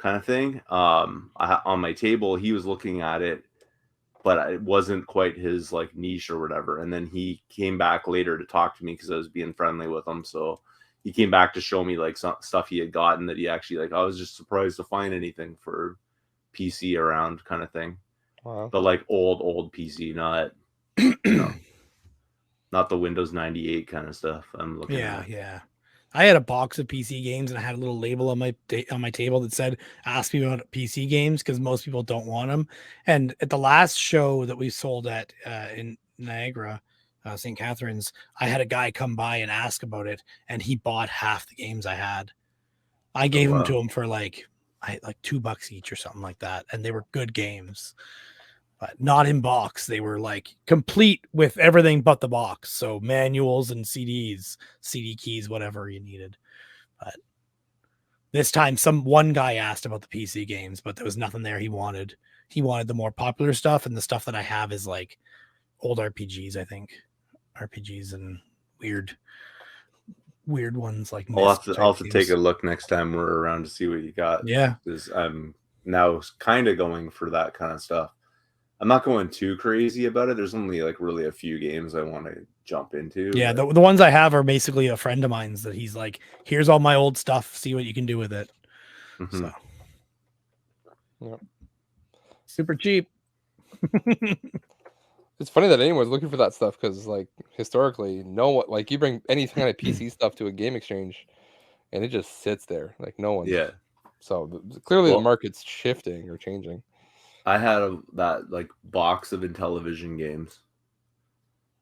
kind of thing. On my table, he was looking at it, but it wasn't quite his like niche or whatever. And then he came back later to talk to me because I was being friendly with him. So he came back to show me like some stuff he had gotten that he actually like. I was just surprised to find anything for PC around, kind of thing. Wow. But like old PC, not not the Windows 98 kind of stuff. I'm looking at. Yeah. I had a box of PC games and I had a little label on my table that said, ask me about PC games, because most people don't want them. And at the last show that we sold at in Niagara, St. Catharines, I had a guy come by and ask about it, and he bought half the games I had. I gave them to him for like $2 each or something like that. And they were good games, but not in box. They were like complete with everything but the box. So manuals and CDs, CD keys, whatever you needed. But this time, one guy asked about the PC games, but there was nothing there he wanted. He wanted the more popular stuff, and the stuff that I have is like old RPGs, I think. RPGs and weird ones like I'll have to take a look next time we're around to see what you got. Yeah. Because I'm now kind of going for that kind of stuff. I'm not going too crazy about it. There's only like really a few games I want to jump into. Yeah, the ones I have are basically a friend of mine's that he's like, here's all my old stuff. See what you can do with it. Mm-hmm. So, yeah. Super cheap. It's funny that anyone's looking for that stuff, because like historically, no one, like you bring any kind of PC stuff to a game exchange, and it just sits there, like no one. Yeah. So clearly the market's shifting or changing. I had that like box of Intellivision games,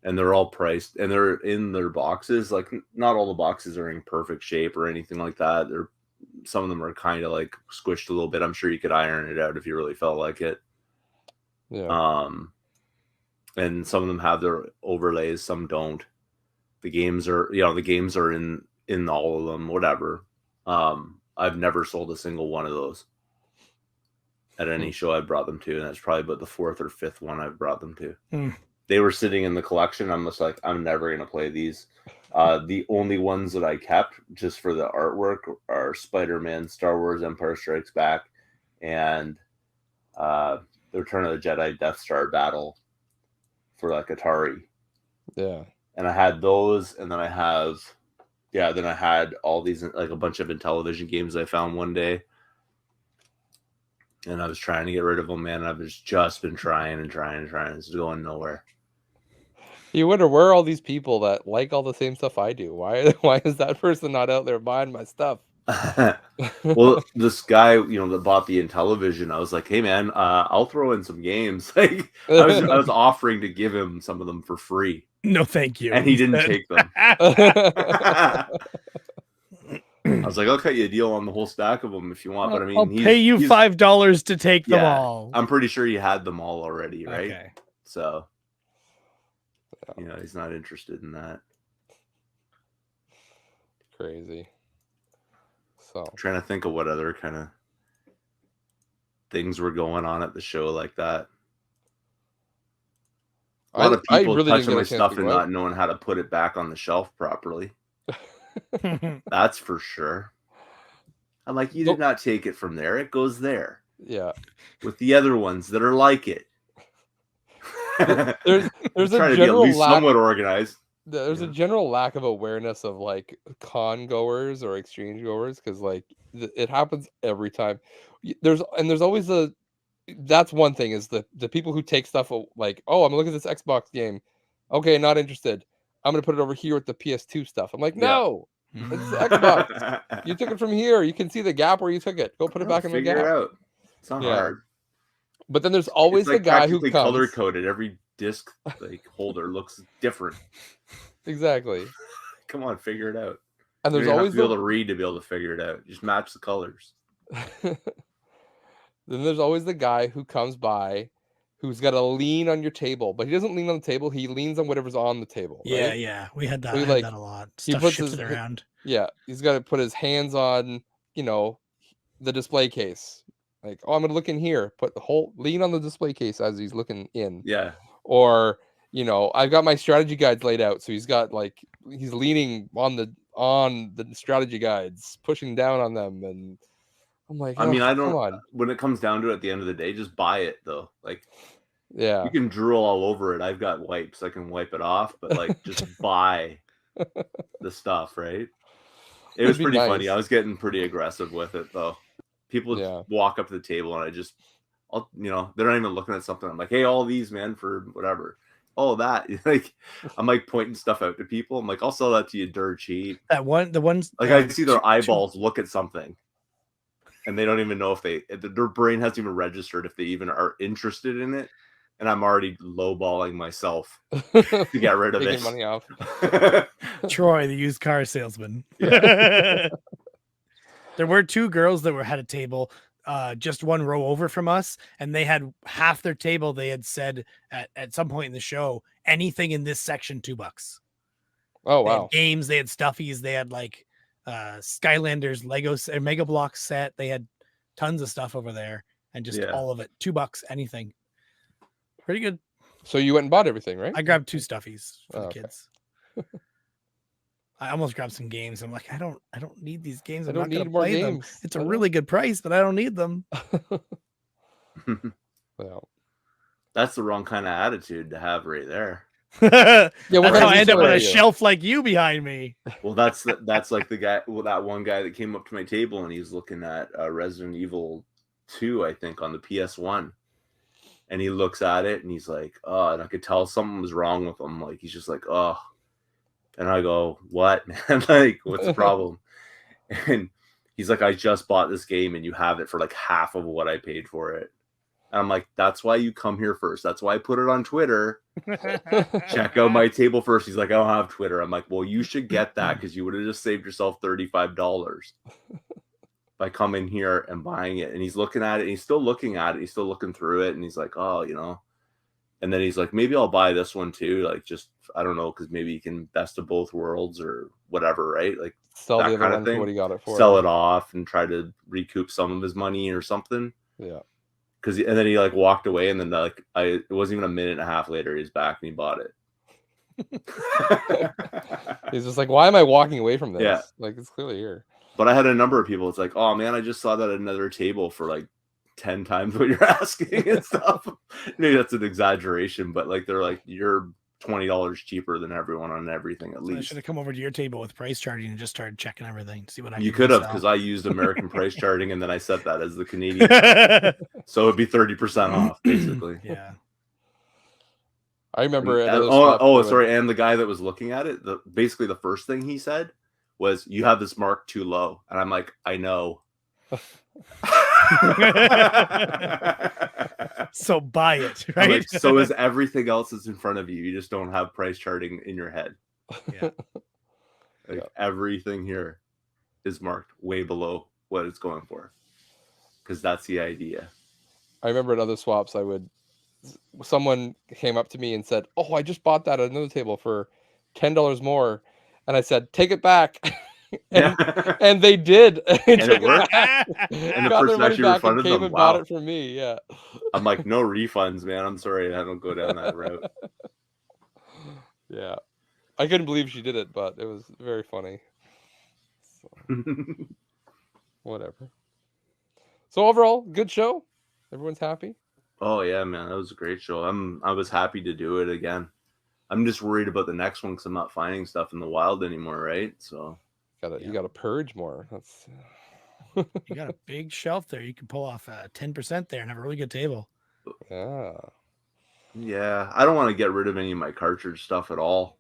and they're all priced, and they're in their boxes. Like not all the boxes are in perfect shape or anything like that. Some of them are kind of like squished a little bit. I'm sure you could iron it out if you really felt like it. Yeah. And some of them have their overlays, some don't. The games are in all of them, whatever. I've never sold a single one of those at any show I brought them to, and that's probably about the 4th or 5th one I've brought them to. They were sitting in the collection. I'm just like, I'm never going to play these. The only ones that I kept just for the artwork are Spider-Man, Star Wars, Empire Strikes Back, and the Return of the Jedi Death Star battle for like Atari. Yeah. And I had those, and then I had all these, like a bunch of Intellivision games I found one day. And I was trying to get rid of them, man. I've just been trying. It's going nowhere. You wonder where are all these people that like all the same stuff I do? Why is that person not out there buying my stuff? Well, this guy, that bought the Intellivision, I was like, hey man, I'll throw in some games. Like I was offering to give him some of them for free. No, thank you. And he didn't take them. I was like, I'll cut you a deal on the whole stack of them if you want. But I mean, I'll pay you $5 to take them all. I'm pretty sure he had them all already, right? Okay. So, he's not interested in that. Crazy. So I'm trying to think of what other kind of things were going on at the show like that. A lot of people really touching my stuff and not knowing how to put it back on the shelf properly. That's for sure. I'm like, you did not take it from there. It goes there. Yeah. With the other ones that are like it. There's trying to be at least somewhat organized. There's a general lack of awareness of like con goers or exchange goers, because like it happens every time. There's always that's one thing, is the people who take stuff like, oh, I'm looking at this Xbox game. Okay, not interested. I'm going to put it over here with the PS2 stuff. I'm like, no, it's the Xbox. You took it from here. You can see the gap where you took it. Go put it back in the gap. Figure it out. It's not hard. But then there's always the guy who comes color coded. Every disc holder looks different. Exactly. Come on, figure it out. And there's always be able to read to be able to figure it out. Just match the colors. Then there's always the guy who comes by, who's got to lean on your table, but he doesn't lean on the table. He leans on whatever's on the table. Yeah, right? Yeah. We had that. So that a lot. Stuff puts shifted around. Yeah, he's got to put his hands on, the display case. Like, oh, I'm gonna look in here. Lean on the display case as he's looking in. Yeah. Or I've got my strategy guides laid out, so he's leaning on the strategy guides, pushing down on them, and I'm like, I mean, I come don't. on. When it comes down to it, at the end of the day, just buy it though. Like, Yeah. you can drool all over it. I've got wipes. I can wipe it off, but like, just buy the stuff, right? It was It'd be pretty funny. nice. I was getting pretty aggressive with it though. People would Yeah. walk up to the table and they're not even looking at something. I'm like, hey, all these, man, for whatever. All of that. Like, I'm like pointing stuff out to people. I'm like, I'll sell that to you dirt cheap. The ones Like, I see their eyeballs look at something and they don't even know if their brain hasn't even registered if they even are interested in it. And I'm already lowballing myself to get rid of Taking it. money off. Troy, the used car salesman. Yeah. There were two girls that had a table just one row over from us, and they had half their table. They had said at some point in the show, anything in this section, $2. Oh, They had wow. games, they had stuffies, they had like Skylanders, Legos, or Mega Bloks set. They had tons of stuff over there, and just all of it, $2, anything. Pretty good. So you went and bought everything, right? I grabbed 2 stuffies for the okay. kids. I almost grabbed some games. I'm like, I don't need these games. I I'm don't not going need to more play them. games. It's a really good price, but I don't need them. Well, that's the wrong kind of attitude to have right there. Yeah, what that's how I kind end of up on are a you? shelf like you behind me. Well, that's like the guy. Well, that one guy that came up to my table and he's looking at Resident Evil 2, I think, on the PS1. And he looks at it and he's like, "Oh," and I could tell something was wrong with him. Like, he's just like, "Oh," and I go, "What, man? Like, what's the problem?" And he's like, "I just bought this game and you have it for like half of what I paid for it." And I'm like, "That's why you come here first. That's why I put it on Twitter. Check out my table first." He's like, "I don't have Twitter." I'm like, "Well, you should get that because you would have just saved yourself $35 by coming here and buying it." And he's looking at it. And he's still looking at it. He's still looking through it. And he's like, "Oh, you know." And then he's like, "Maybe I'll buy this one too. Like, just, I don't know, because maybe you can best of both worlds or whatever, right? Like, sell that the kind other of one thing. for what he got it for. Sell it off and try to recoup some of his money or something." Yeah. And then he like walked away, and then like it wasn't even a minute and a half later, he's back and he bought it. He's just like, why am I walking away from this? Yeah. Like, it's clearly here. But I had a number of people. It's like, "Oh man, I just saw that at another table for like 10 times what you're asking," and stuff. Maybe that's an exaggeration, but like they're like, "You're $20 cheaper than everyone on everything at I least." should have come over to your table with price charting and just started checking everything to see what I You could have, because I used American price charting and then I set that as the Canadian. So it'd be 30% off, basically. Yeah. I remember. Sorry. And the guy that was looking at it, basically the first thing he said was, "You have this mark too low." And I'm like, "I know." So buy it, I'm right? like, so is everything else that's in front of you. You just don't have price charting in your head. Yeah. Like, everything here is marked way below what it's going for, because that's the idea. I remember at other swaps, someone came up to me and said, "Oh, I just bought that at another table for $10 more," and I said, "Take it back." and they did. And it worked. And the person actually refunded came them. and Wow. bought it from me. Yeah. I'm like, "No refunds, man. I'm sorry, I don't go down that route." Yeah. I couldn't believe she did it, but it was very funny. So, whatever. So overall, good show. Everyone's happy. Oh yeah, man, that was a great show. I was happy to do it again. I'm just worried about the next one because I'm not finding stuff in the wild anymore, right? So you gotta purge more. That's You got a big shelf there. You can pull off 10% there and have a really good table. Yeah, I don't want to get rid of any of my cartridge stuff at all.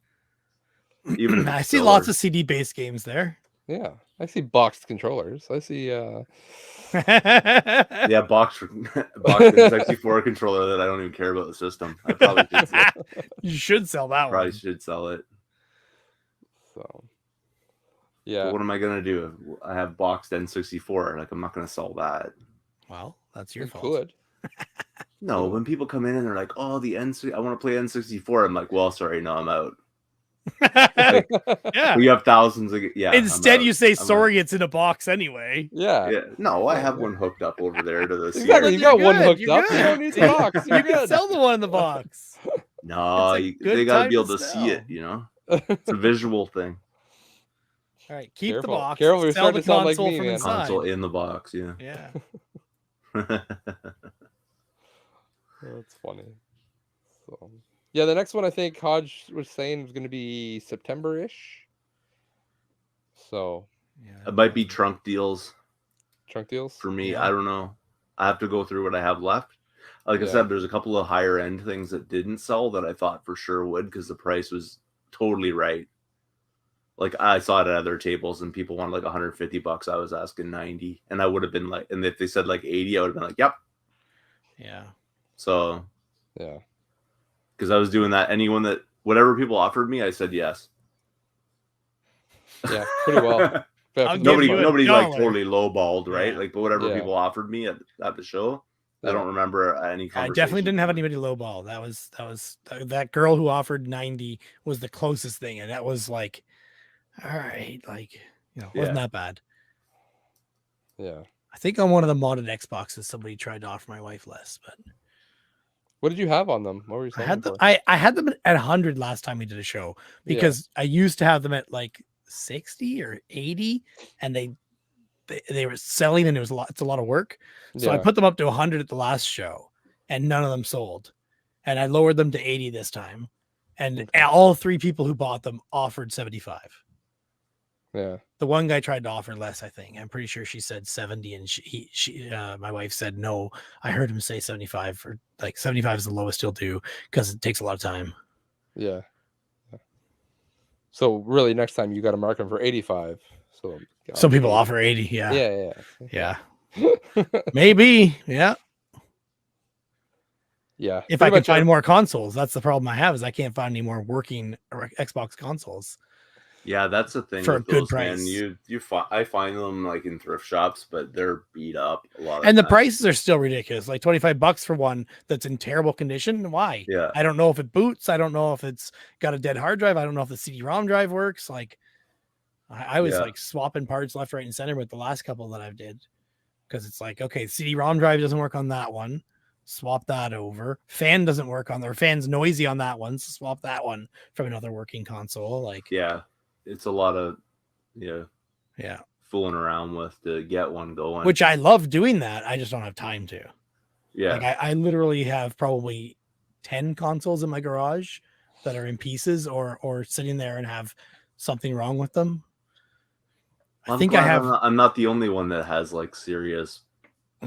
Even if I see lots of CD-based games there. Yeah, I see boxed controllers. I see. Yeah, boxed 64 controller that I don't even care about the system. I probably should sell. You should sell that Probably one. should sell it. So, yeah. But what am I gonna do? I have boxed N64. Like, I'm not gonna sell that. Well, that's your fault. Could. No, when people come in and they're like, "Oh, I want to play N64," I'm like, "Well, sorry, no, I'm out." Yeah. We have thousands of Instead, you say, "Sorry, it's in a box anyway." Yeah. No, I have one hooked up over there to the Exactly. You got one hooked up. Good. You don't need the box. You can sell the one in the box. No, they got to be able to see it. You know, it's a visual thing. All right, keep the Careful. box. Careful, you're Sell starting the to sound like console me, from man. inside. Console in the box, yeah. Yeah. That's funny. So, yeah, the next one I think Hodge was saying was going to be September-ish. So, It might be trunk deals trunk deals for me. Yeah. I don't know. I have to go through what I have left. Like I said, there's a couple of higher end things that didn't sell that I thought for sure would because the price was totally right. Like I saw it at other tables and people wanted like $150. I was asking 90, and I would have been like, and if they said like 80, I would have been like, yep. Yeah. So yeah, because I was doing that. Anyone that whatever people offered me, I said yes. Yeah, pretty well. nobody like $1. totally lowballed, right? Yeah. Like, but whatever Yeah. people offered me at the show, I don't remember any conversation. I definitely didn't have anybody lowball. That girl who offered 90 was the closest thing, and that was like, all right, like, you know, wasn't that bad. Yeah. I think on one of the modded Xboxes, somebody tried to offer my wife less, but What did you have on them? What were you I selling had them them. for? I had them at 100 last time we did a show because I used to have them at like 60 or 80, and they were selling, and it was it's a lot of work. So I put them up to 100 at the last show, and none of them sold. And I lowered them to 80 this time, and all three people who bought them offered 75. Yeah. The one guy tried to offer less, I think. I'm pretty sure she said 70, and she my wife said no. I heard him say 75, or like 75 is the lowest he'll do because it takes a lot of time. Yeah. So really, next time you got to mark them for 85. So some people offer 80. Yeah. Yeah. Maybe. Yeah. Yeah. If I can find more consoles, that's the problem I have is I can't find any more working Xbox consoles. Yeah, that's the thing for with a good those, price. Man. I find them like in thrift shops, but they're beat up a lot. And the prices are still ridiculous, like $25 for one that's in terrible condition. Why? Yeah, I don't know if it boots. I don't know if it's got a dead hard drive. I don't know if the CD-ROM drive works. Like, I was like swapping parts left, right, and center with the last couple that I've did because it's like, okay, CD-ROM drive doesn't work on that one. Swap that over. Fan doesn't work on there. Fan's noisy on that one. So swap that one from another working console. Like, yeah. It's a lot of fooling around with to get one going. Which I love doing that. I just don't have time to. Yeah. Like I literally have probably 10 consoles in my garage that are in pieces or sitting there and have something wrong with them. I'm not the only one that has like serious.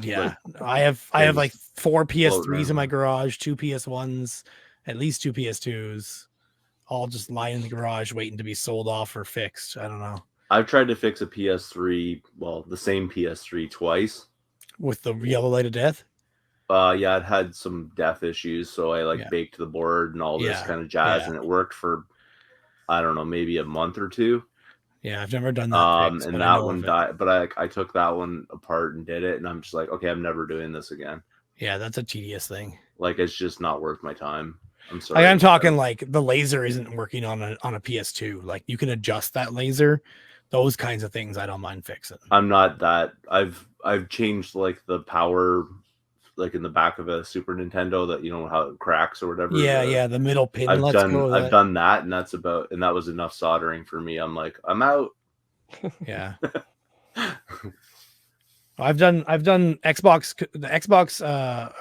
Yeah. I have like 4 PS3s in my garage, 2 PS1s, at least 2 PS2s. All just lying in the garage waiting to be sold off or fixed. I don't know. I've tried to fix a PS3, the same PS3 twice. With the yellow light of death? Yeah, it had some death issues, so I baked the board and all this kind of jazz, and it worked for, I don't know, maybe a month or two. Yeah, I've never done that. And that one died, but I took that one apart and did it, and I'm just like, okay, I'm never doing this again. Yeah, that's a tedious thing. Like, it's just not worth my time. I'm sorry. I'm talking like the laser isn't working on a PS2. Like you can adjust that laser. Those kinds of things I don't mind fixing. I'm not that. I've changed like the power, like in the back of a Super Nintendo that how it cracks or whatever. Yeah, the middle pin. I've done that, and that was enough soldering for me. I'm like, I'm out. Yeah. I've done Xbox, the Xbox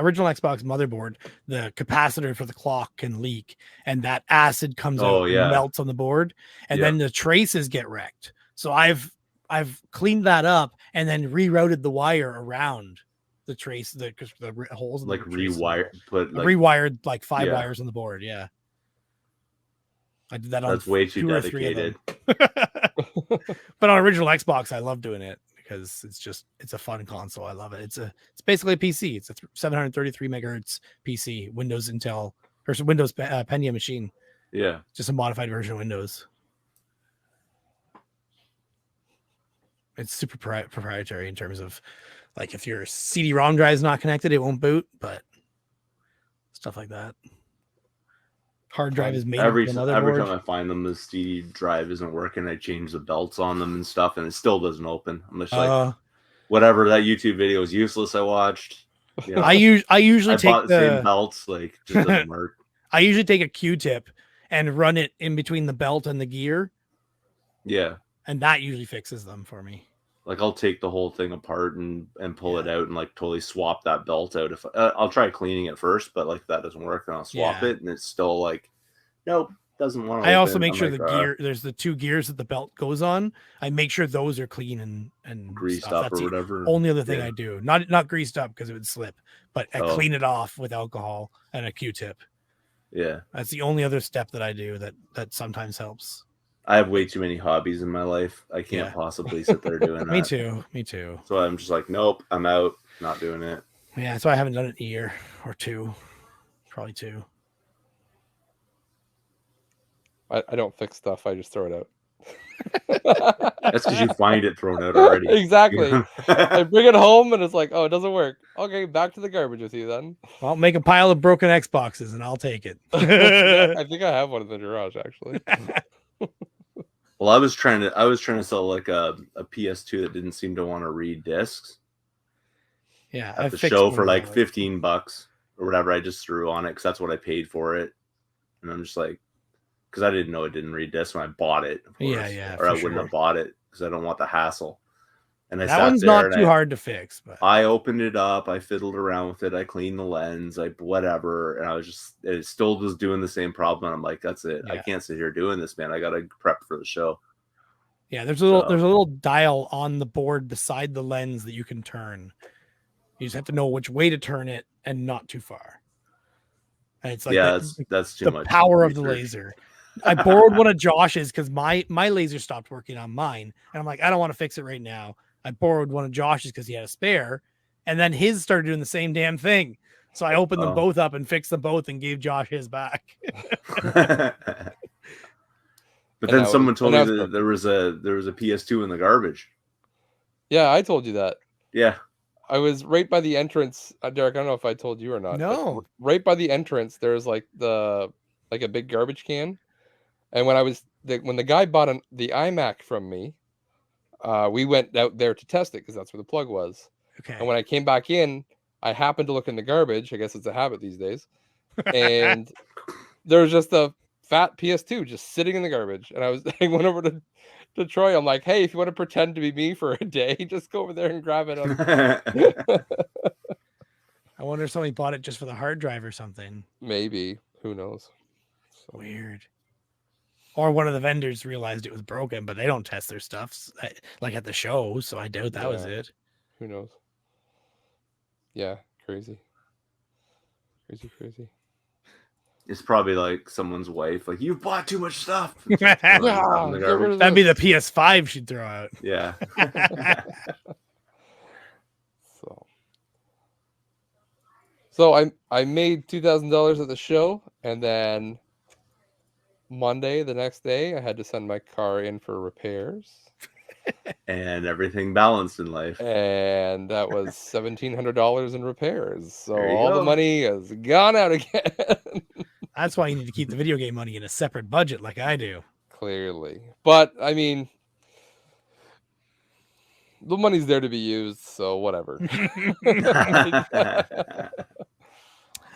original Xbox motherboard. The capacitor for the clock can leak, and that acid comes out and melts on the board, and then the traces get wrecked. So I've cleaned that up and then rerouted the wire around the trace, the holes. Like rewired like 5 wires on the board. Yeah, I did that. That's way too dedicated. But on original Xbox, I love doing it. Because it's a fun console. I love it. It's basically a PC. It's a 733 megahertz PC, Windows Intel or Windows Pentium machine. Yeah, just a modified version of Windows. It's super proprietary in terms of like if your CD-ROM drive is not connected, it won't boot, but stuff like that. Hard drive is made every time I find them, the CD drive isn't working. I change the belts on them and stuff, and it still doesn't open. I'm just like, whatever. That YouTube video is useless. I watched. I usually take the same belts. Like, just doesn't work. I usually take a Q-tip and run it in between the belt and the gear. Yeah, and that usually fixes them for me. Like I'll take the whole thing apart and pull it Yeah. out and like totally swap that belt out. If I'll try cleaning it first, but like if that doesn't work, then I'll swap Yeah. it, and it's still like, nope, doesn't want to. I also make sure the gear, there's the 2 gears that the belt goes on. I make sure those are clean and greased stuff. up That's or the whatever. only other thing Yeah. I do. Not greased up because it would slip, but I clean it off with alcohol and a Q-tip. Yeah. That's the only other step that I do that sometimes helps. I have way too many hobbies in my life. I can't possibly sit there doing that. Me too. So I'm just like, nope, I'm out. Not doing it. Yeah, that's why I haven't done it in a year or 2. Probably 2. I don't fix stuff. I just throw it out. That's because you find it thrown out already. Exactly. I bring it home and it's like, oh, it doesn't work. Okay, back to the garbage with you then. Well, make a pile of broken Xboxes and I'll take it. I think I have one in the garage actually. Well, I was trying to sell like a PS2 that didn't seem to want to read discs. Yeah, at the show for like $15 or whatever. I just threw on it because that's what I paid for it, and I'm just like, because I didn't know it didn't read discs when I bought it. Of course, yeah, or I wouldn't have bought it because I don't want the hassle. And that one's not too hard to fix. But I opened it up, I fiddled around with it, I cleaned the lens, I whatever, and I was just, it still was doing the same problem. And I'm like, that's it. Yeah. I can't sit here doing this, man. I gotta prep for the show. Yeah, there's a little dial on the board beside the lens that you can turn. You just have to know which way to turn it and not too far. And it's like that's too much. The power of the laser. I borrowed one of Josh's because my laser stopped working on mine, and I'm like, I don't want to fix it right now. I borrowed one of Josh's because he had a spare, and then his started doing the same damn thing. So I opened them both up and fixed them both and gave Josh his back. But then someone told me that there was a PS2 in the garbage. Yeah, I told you that. Yeah. I was right by the entrance. Derek, I don't know if I told you or not. No. Right by the entrance, there's like a big garbage can. And when the guy bought the iMac from me, we went out there to test it because that's where the plug was. Okay. And when I came back in, I happened to look in the garbage. I guess it's a habit these days. And there was just a fat PS2 just sitting in the garbage. And I went over to Troy. I'm like, hey, if you want to pretend to be me for a day, just go over there and grab it. I wonder if somebody bought it just for the hard drive or something. Maybe. Who knows? So weird. Or one of the vendors realized it was broken, but they don't test their stuff like at the show, so I doubt that was it. Who knows? Yeah, crazy. Crazy. It's probably like someone's wife, like, you bought too much stuff. That'd be the PS5 she'd throw out. Yeah. So I made $2,000 at the show, and then Monday, the next day, I had to send my car in for repairs. And everything balanced in life. And that was $1,700 in repairs. So all the money has gone out again. That's why you need to keep the video game money in a separate budget like I do. Clearly. But, I mean, the money's there to be used, so whatever.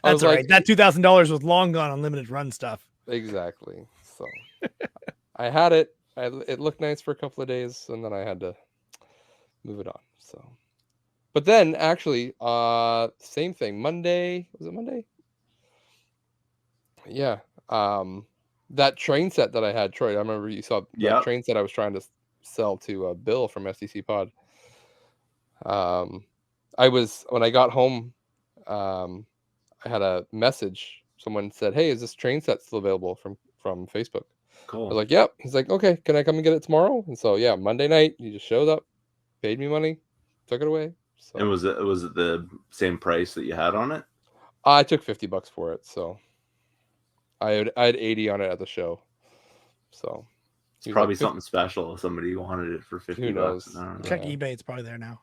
That's all right. That $2,000 was long gone on limited run stuff. Exactly. So I had it. It looked nice for a couple of days, and then I had to move it on. So, but then actually, same thing. Monday, was it Monday? Yeah. That train set that I had, Troy. I remember you saw that train set I was trying to sell to Bill from STC Pod. When I got home, I had a message. Someone said, "Hey, is this train set still available from Facebook?" Cool. I was like, "Yep." He's like, "Okay, can I come and get it tomorrow?" And so yeah, Monday night he just showed up, paid me money, took it away. So. And was it the same price that you had on it? I took $50 for it, so I had 80 on it at the show. So it's probably something special if somebody wanted it for $50. Who knows? I don't know. Check eBay; it's probably there now.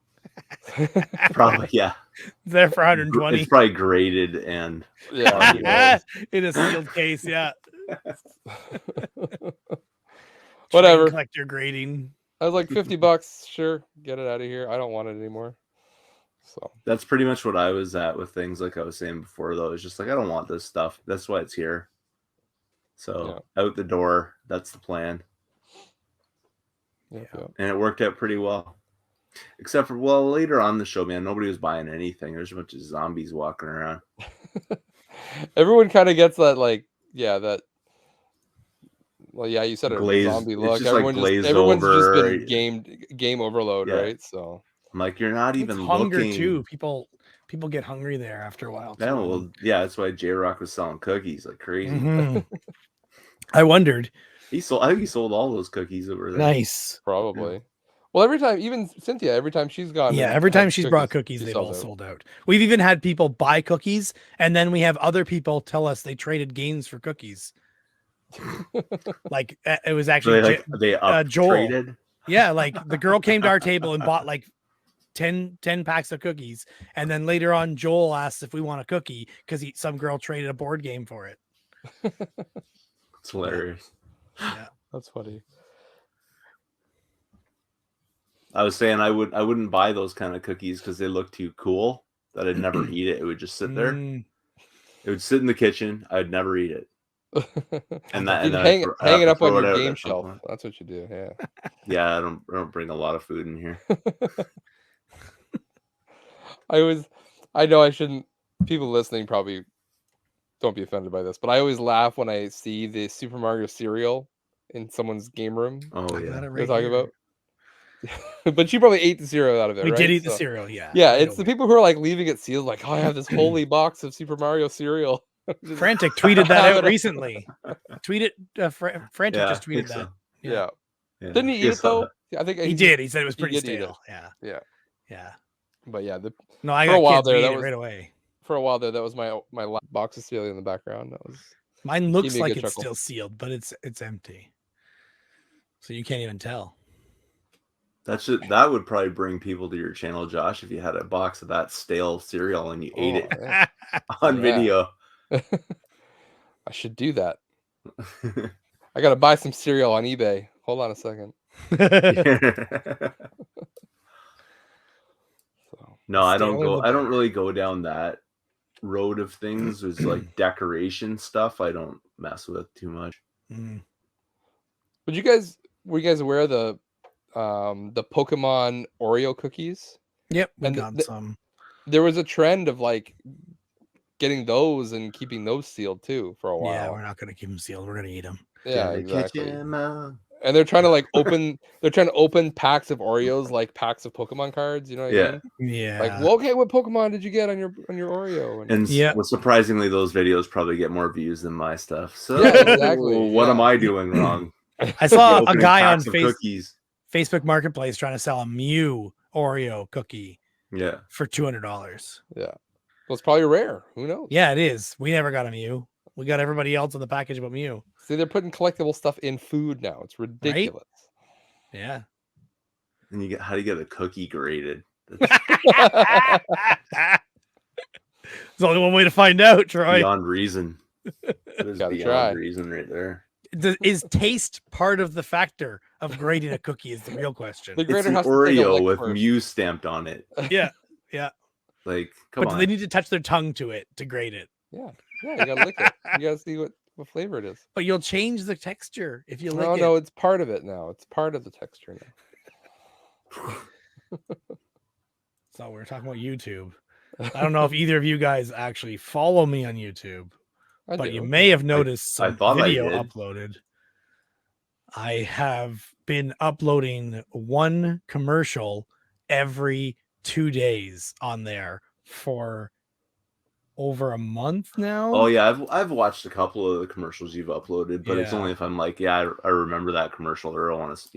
Probably, yeah. It's there for 120. It's probably graded and in a sealed case. Yeah. Whatever. Collect your grading. I was like $50. Sure, get it out of here. I don't want it anymore. So that's pretty much what I was at with things. Like I was saying before, though, it's just like I don't want this stuff. That's why it's here. So out the door. That's the plan. Yep, Yeah. yep. And it worked out pretty well. Except for, well, later on in the show, man, nobody was buying anything. There's a bunch of zombies walking around. Everyone kind of gets that, like, yeah, that. Well, yeah, you said a Glazed, zombie it's look. just like Everyone's glazed just over. been game overload, Yeah. right? So I'm like, you're not It's even hunger looking. too. People get hungry there after a while. Too. Yeah, well, yeah, that's why J-Rock was selling cookies like crazy. Mhm. I wondered. I think he sold all those cookies over there. Nice. probably. Well, every time, even Cynthia, every time she's gone, Yeah, and every time had she's brought cookies, she they've sells all out. sold out. We've even had people buy cookies, and then we have other people tell us they traded games for cookies. Like it was So actually they up Joel. traded. Yeah, like the girl came to our table and bought like 10 packs of cookies, and then later on Joel asked if we want a cookie because some girl traded a board game for it. It's hilarious. Yeah, That's funny. I was saying I wouldn't buy those kind of cookies because they look too cool that I'd never eat it. It would just sit there. Mm. It would sit in the kitchen. I'd never eat it. And You'd then hang it up on your game at some shelf. point. That's what you do. Yeah. Yeah, I don't bring a lot of food in here. I know I shouldn't. People listening probably don't be offended by this, but I always laugh when I see the Super Mario cereal in someone's game room. Oh I got yeah, it You're right talking here. about. But you probably ate the cereal out of it. We right? did eat the So- cereal. Yeah. Yeah, right it's the away. people who are like leaving it sealed, like, oh, I have this holy box of Super Mario cereal. Just- Frantic tweeted that Have out it- recently. Frantic yeah, just I tweeted think that. so. yeah. Yeah. Didn't he eat Yes, it though? I think He did. He said it was he pretty did eat it. stale. Yeah. Yeah. Yeah. But yeah, No, I For a got while kids. there, We that ate it was- right away. for a while there, that was my last box of cereal in the background. That was Mine looks me a like good it's chuckle. still sealed, but it's empty. So you can't even tell. That would probably bring people to your channel, Josh, if you had a box of that stale cereal and you ate it yeah. on Yeah. video. I should do that. I gotta buy some cereal on eBay. Hold on a second. So No, I Stale don't or go. the I don't better? really go down that road of things. Is like decoration stuff. I don't mess with too much. Mm. were you guys aware of the Pokemon Oreo cookies? Yep, we And got some. There was a trend of like getting those and keeping those sealed too for a while. Yeah, we're not gonna keep them sealed. We're gonna eat them. Yeah, Gotta catch exactly. 'em out. And they're trying to like open. They're trying to open packs of Oreos like packs of Pokemon cards. You know what I Yeah. mean? Yeah. Like, well, okay, what Pokemon did you get on your Oreo? And Yeah. well, surprisingly, those videos probably get more views than my stuff. So Yeah, exactly, what am yeah. I doing wrong? I saw a Opening guy on packs of cookies. Facebook Marketplace trying to sell a Mew Oreo cookie Yeah. for $200. Yeah. Well, it's probably rare. Who knows? Yeah, it is. We never got a Mew. We got everybody else on the package but Mew. See, they're putting collectible stuff in food now. It's ridiculous. Yeah. And how do you get a cookie graded? There's only one way to find out, Troy. Beyond reason. That is Gotta beyond try. reason right there. Is taste part of the factor of grading a cookie is the real question. The It's grader an has to take a Oreo lick with first. Mew stamped on it. Yeah. Like, come But on. they need to touch their tongue to it to grade it. Yeah, you gotta lick it. You gotta see what flavor it is. But you'll change the texture if you lick it. No, it's part of it now. It's part of the texture now. So we're talking about YouTube. I don't know if either of you guys actually follow me on YouTube, I but do. you may have noticed I some thought I video did. uploaded. I have been uploading one commercial every 2 days on there for over a month now. Oh yeah, I've watched a couple of the commercials you've uploaded, but it's Yeah. only if I'm like, yeah, I remember that commercial, or I want to,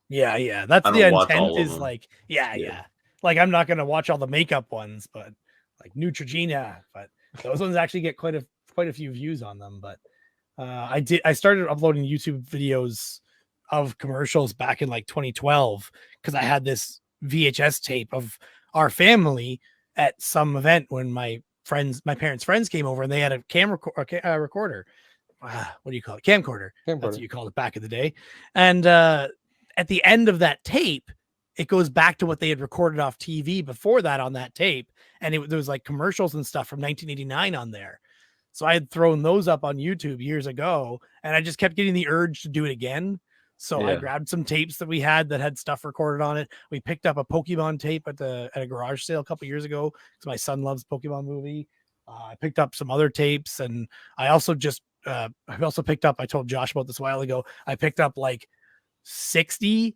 Yeah. That's I the don't watch intent. all of Is them. like, Yeah. yeah. Like I'm not gonna watch all the makeup ones, but like Neutrogena. But those ones actually get quite a few views on them. But I started uploading YouTube videos of commercials back in like 2012 because I had this VHS tape of our family at some event when my parents' friends came over and they had a recorder. What do you call it? Camcorder. That's what you called it back in the day. And at the end of that tape, it goes back to what they had recorded off TV before that on that tape. And there was like commercials and stuff from 1989 on there. So I had thrown those up on YouTube years ago and I just kept getting the urge to do it again. So I grabbed some tapes that we had stuff recorded on it. We picked up a Pokemon tape at a garage sale a couple years ago because my son loves Pokemon movie. I picked up some other tapes, and I also picked up, I told Josh about this a while ago, I picked up like 60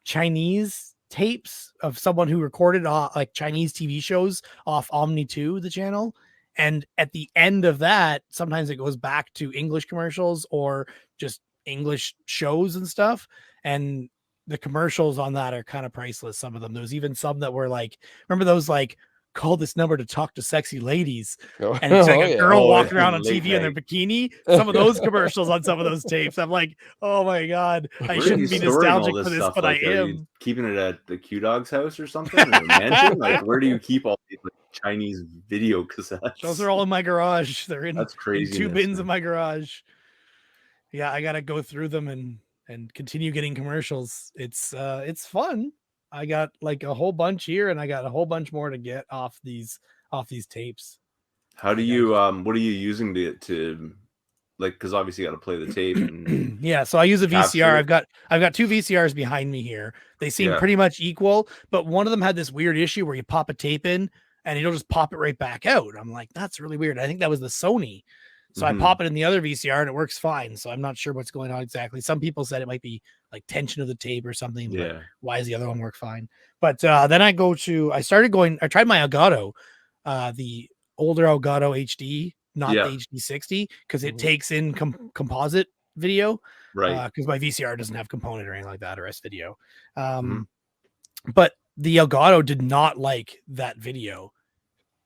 Chinese tapes of someone who recorded like Chinese TV shows off Omni 2, the channel. And at the end of that, sometimes it goes back to English commercials or just English shows and stuff. And the commercials on that are kind of priceless. Some of them, there was even some that were like, remember those like, call this number to talk to sexy ladies, and it's like a girl walking around on TV in their bikini. Some of those commercials on some of those tapes, I'm like, oh my god, I shouldn't be nostalgic for this, but like, I am. Keeping it at the Q Dog's house or something, or a mansion? Like, where do you keep all these like, Chinese video cassettes? Those are all in my garage. They're in, that's crazy. 2 bins in my garage. Yeah, I gotta go through them and continue getting commercials. It's fun. I got like a whole bunch here, and I got a whole bunch more to get off these tapes. How do you what are you using to like, because obviously you got to play the tape and yeah, so I use a VCR. I've got 2 VCRs behind me here. They seem pretty much equal, but one of them had this weird issue where you pop a tape in and it'll just pop it right back out. I'm like, that's really weird. I think that was the Sony. So I pop it in the other VCR and it works fine. So I'm not sure what's going on exactly. Some people said it might be like tension of the tape or something. Yeah. But why does the other one work fine? But then I tried my Elgato, the older Elgato HD, not the HD 60, because it takes in composite video. Right. Because my VCR doesn't have component or anything like that, or S video. But the Elgato did not like that video.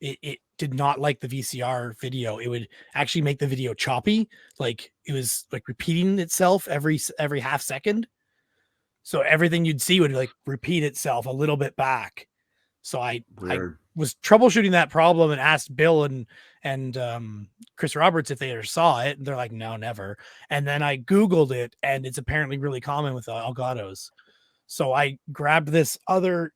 It did not like the VCR video. It would actually make the video choppy. Like it was like repeating itself every half second. So everything you'd see would like repeat itself a little bit back. So I was troubleshooting that problem and asked Bill and Chris Roberts if they ever saw it. And they're like, no, never. And then I Googled it, and it's apparently really common with Elgatos. So I grabbed this other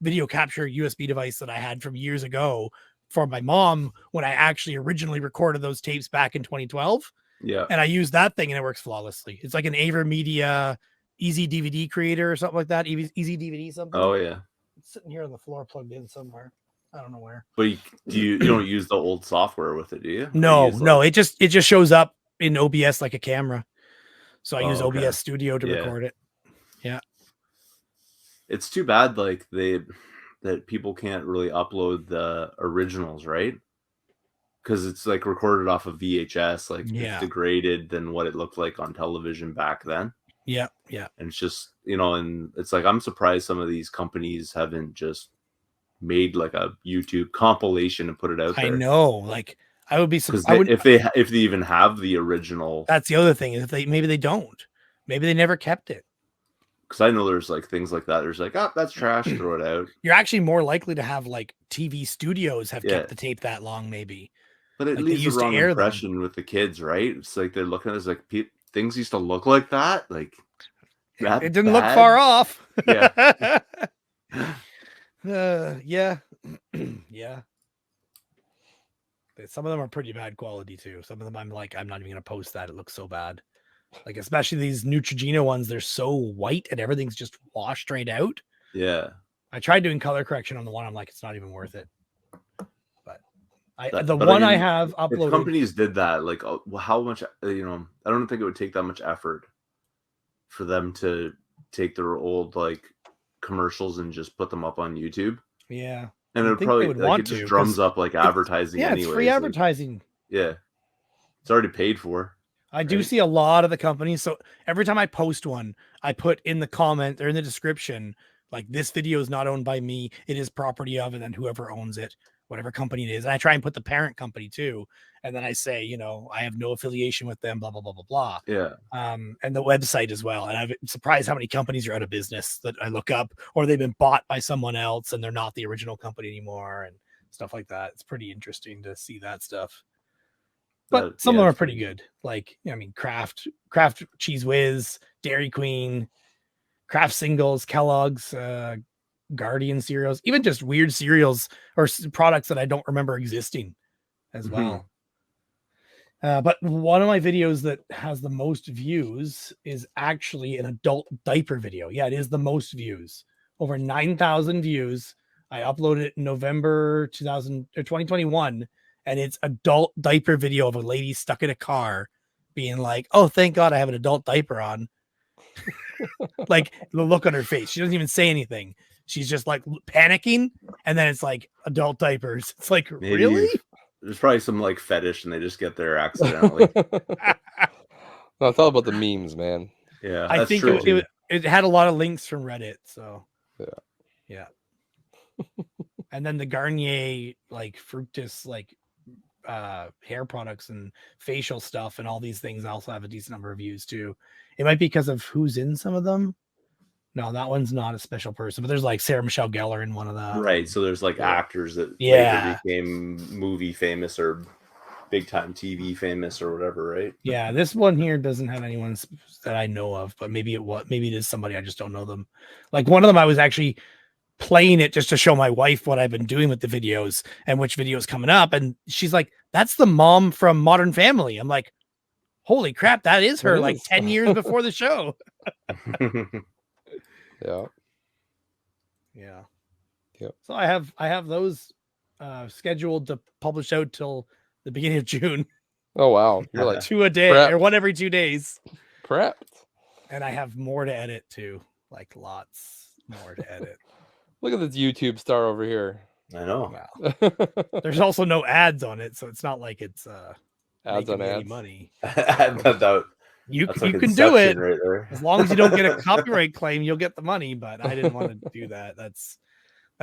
video capture USB device that I had from years ago for my mom when I actually originally recorded those tapes back in 2012. Yeah. And I used that thing and it works flawlessly. It's like an AverMedia Easy DVD creator or something like that. Easy DVD something. Oh yeah. It's sitting here on the floor plugged in somewhere. I don't know where. But you don't use the old software with it, do you? No. It just shows up in OBS like a camera. So I use OBS Studio to record it. Yeah. It's too bad like that people can't really upload the originals, right? Because it's like recorded off of VHS, like it's degraded than what it looked like on television back then. Yeah. And it's just, and it's like I'm surprised some of these companies haven't just made like a YouTube compilation and put it out there. I know, like I would be surprised if they even have the original. That's the other thing, is maybe they don't. Maybe they never kept it. Because I know there's like things like that. There's like, that's trash, throw it out. You're actually more likely to have like TV studios have kept the tape that long, maybe. But it leaves the wrong impression with the kids, right? It's like they're looking at it as like things used to look like that. Like it didn't look far off. Yeah. Yeah. Some of them are pretty bad quality too. Some of them I'm like, I'm not even gonna post that. It looks so bad. Like especially these Neutrogena ones, they're so white and everything's just washed right out. Yeah. I tried doing color correction on the one. I'm like, it's not even worth it. But I have uploaded. If companies did that, like how much, I don't think it would take that much effort for them to take their old like commercials and just put them up on YouTube. Yeah. And it probably just drums up like advertising. Yeah, it's free advertising. Yeah. It's already paid for. I do see a lot of the companies. So every time I post one, I put in the comment or in the description, like this video is not owned by me. It is property of, and then whoever owns it, whatever company it is. And I try and put the parent company too. And then I say, I have no affiliation with them, blah, blah, blah, blah, blah. Yeah. And the website as well. And I'm surprised how many companies are out of business that I look up, or they've been bought by someone else and they're not the original company anymore and stuff like that. It's pretty interesting to see that stuff. But some of them are pretty good. Like, Kraft Cheese Whiz, Dairy Queen, Kraft Singles, Kellogg's, Guardian cereals, even just weird cereals or products that I don't remember existing as well. But one of my videos that has the most views is actually an adult diaper video. Yeah, it is the most views. Over 9,000 views. I uploaded it in November 2021, and it's adult diaper video of a lady stuck in a car being like, "Oh, thank God I have an adult diaper on." Like the look on her face. She doesn't even say anything. She's just like panicking, and then it's like adult diapers. It's like, Maybe really? there's probably some like fetish and they just get there accidentally. No, it's all about the memes, man. Yeah, I that's think true. it had a lot of links from Reddit. So Yeah. And then the Garnier like Fructis like hair products and facial stuff and all these things also have a decent number of views too. It might be because of who's in some of them. No, that one's not a special person, but there's like Sarah Michelle Gellar in one of them. Right. So there's like actors that Yeah. later became movie famous or big time TV famous or whatever, right? Yeah, this one here doesn't have anyone that I know of, but maybe it is somebody I just don't know them. Like one of them, I was actually playing it just to show my wife what I've been doing with the videos and which videos coming up, and she's like, "That's the mom from Modern Family." I'm like, "Holy crap, that is her!" Like 10 years before the show. Yeah. Yeah. Yep. So I have those scheduled to publish out till the beginning of June. Oh wow, you're like 2 a day prepped. or one every 2 days. Prepped. And I have more to edit too, like lots more to edit. Look at this YouTube star over here. I know. Wow. There's also no ads on it, so it's not like it's ads on ads. any money. You can do it right there. as long as you don't get a copyright claim. You'll get the money, but I didn't want to do that. That's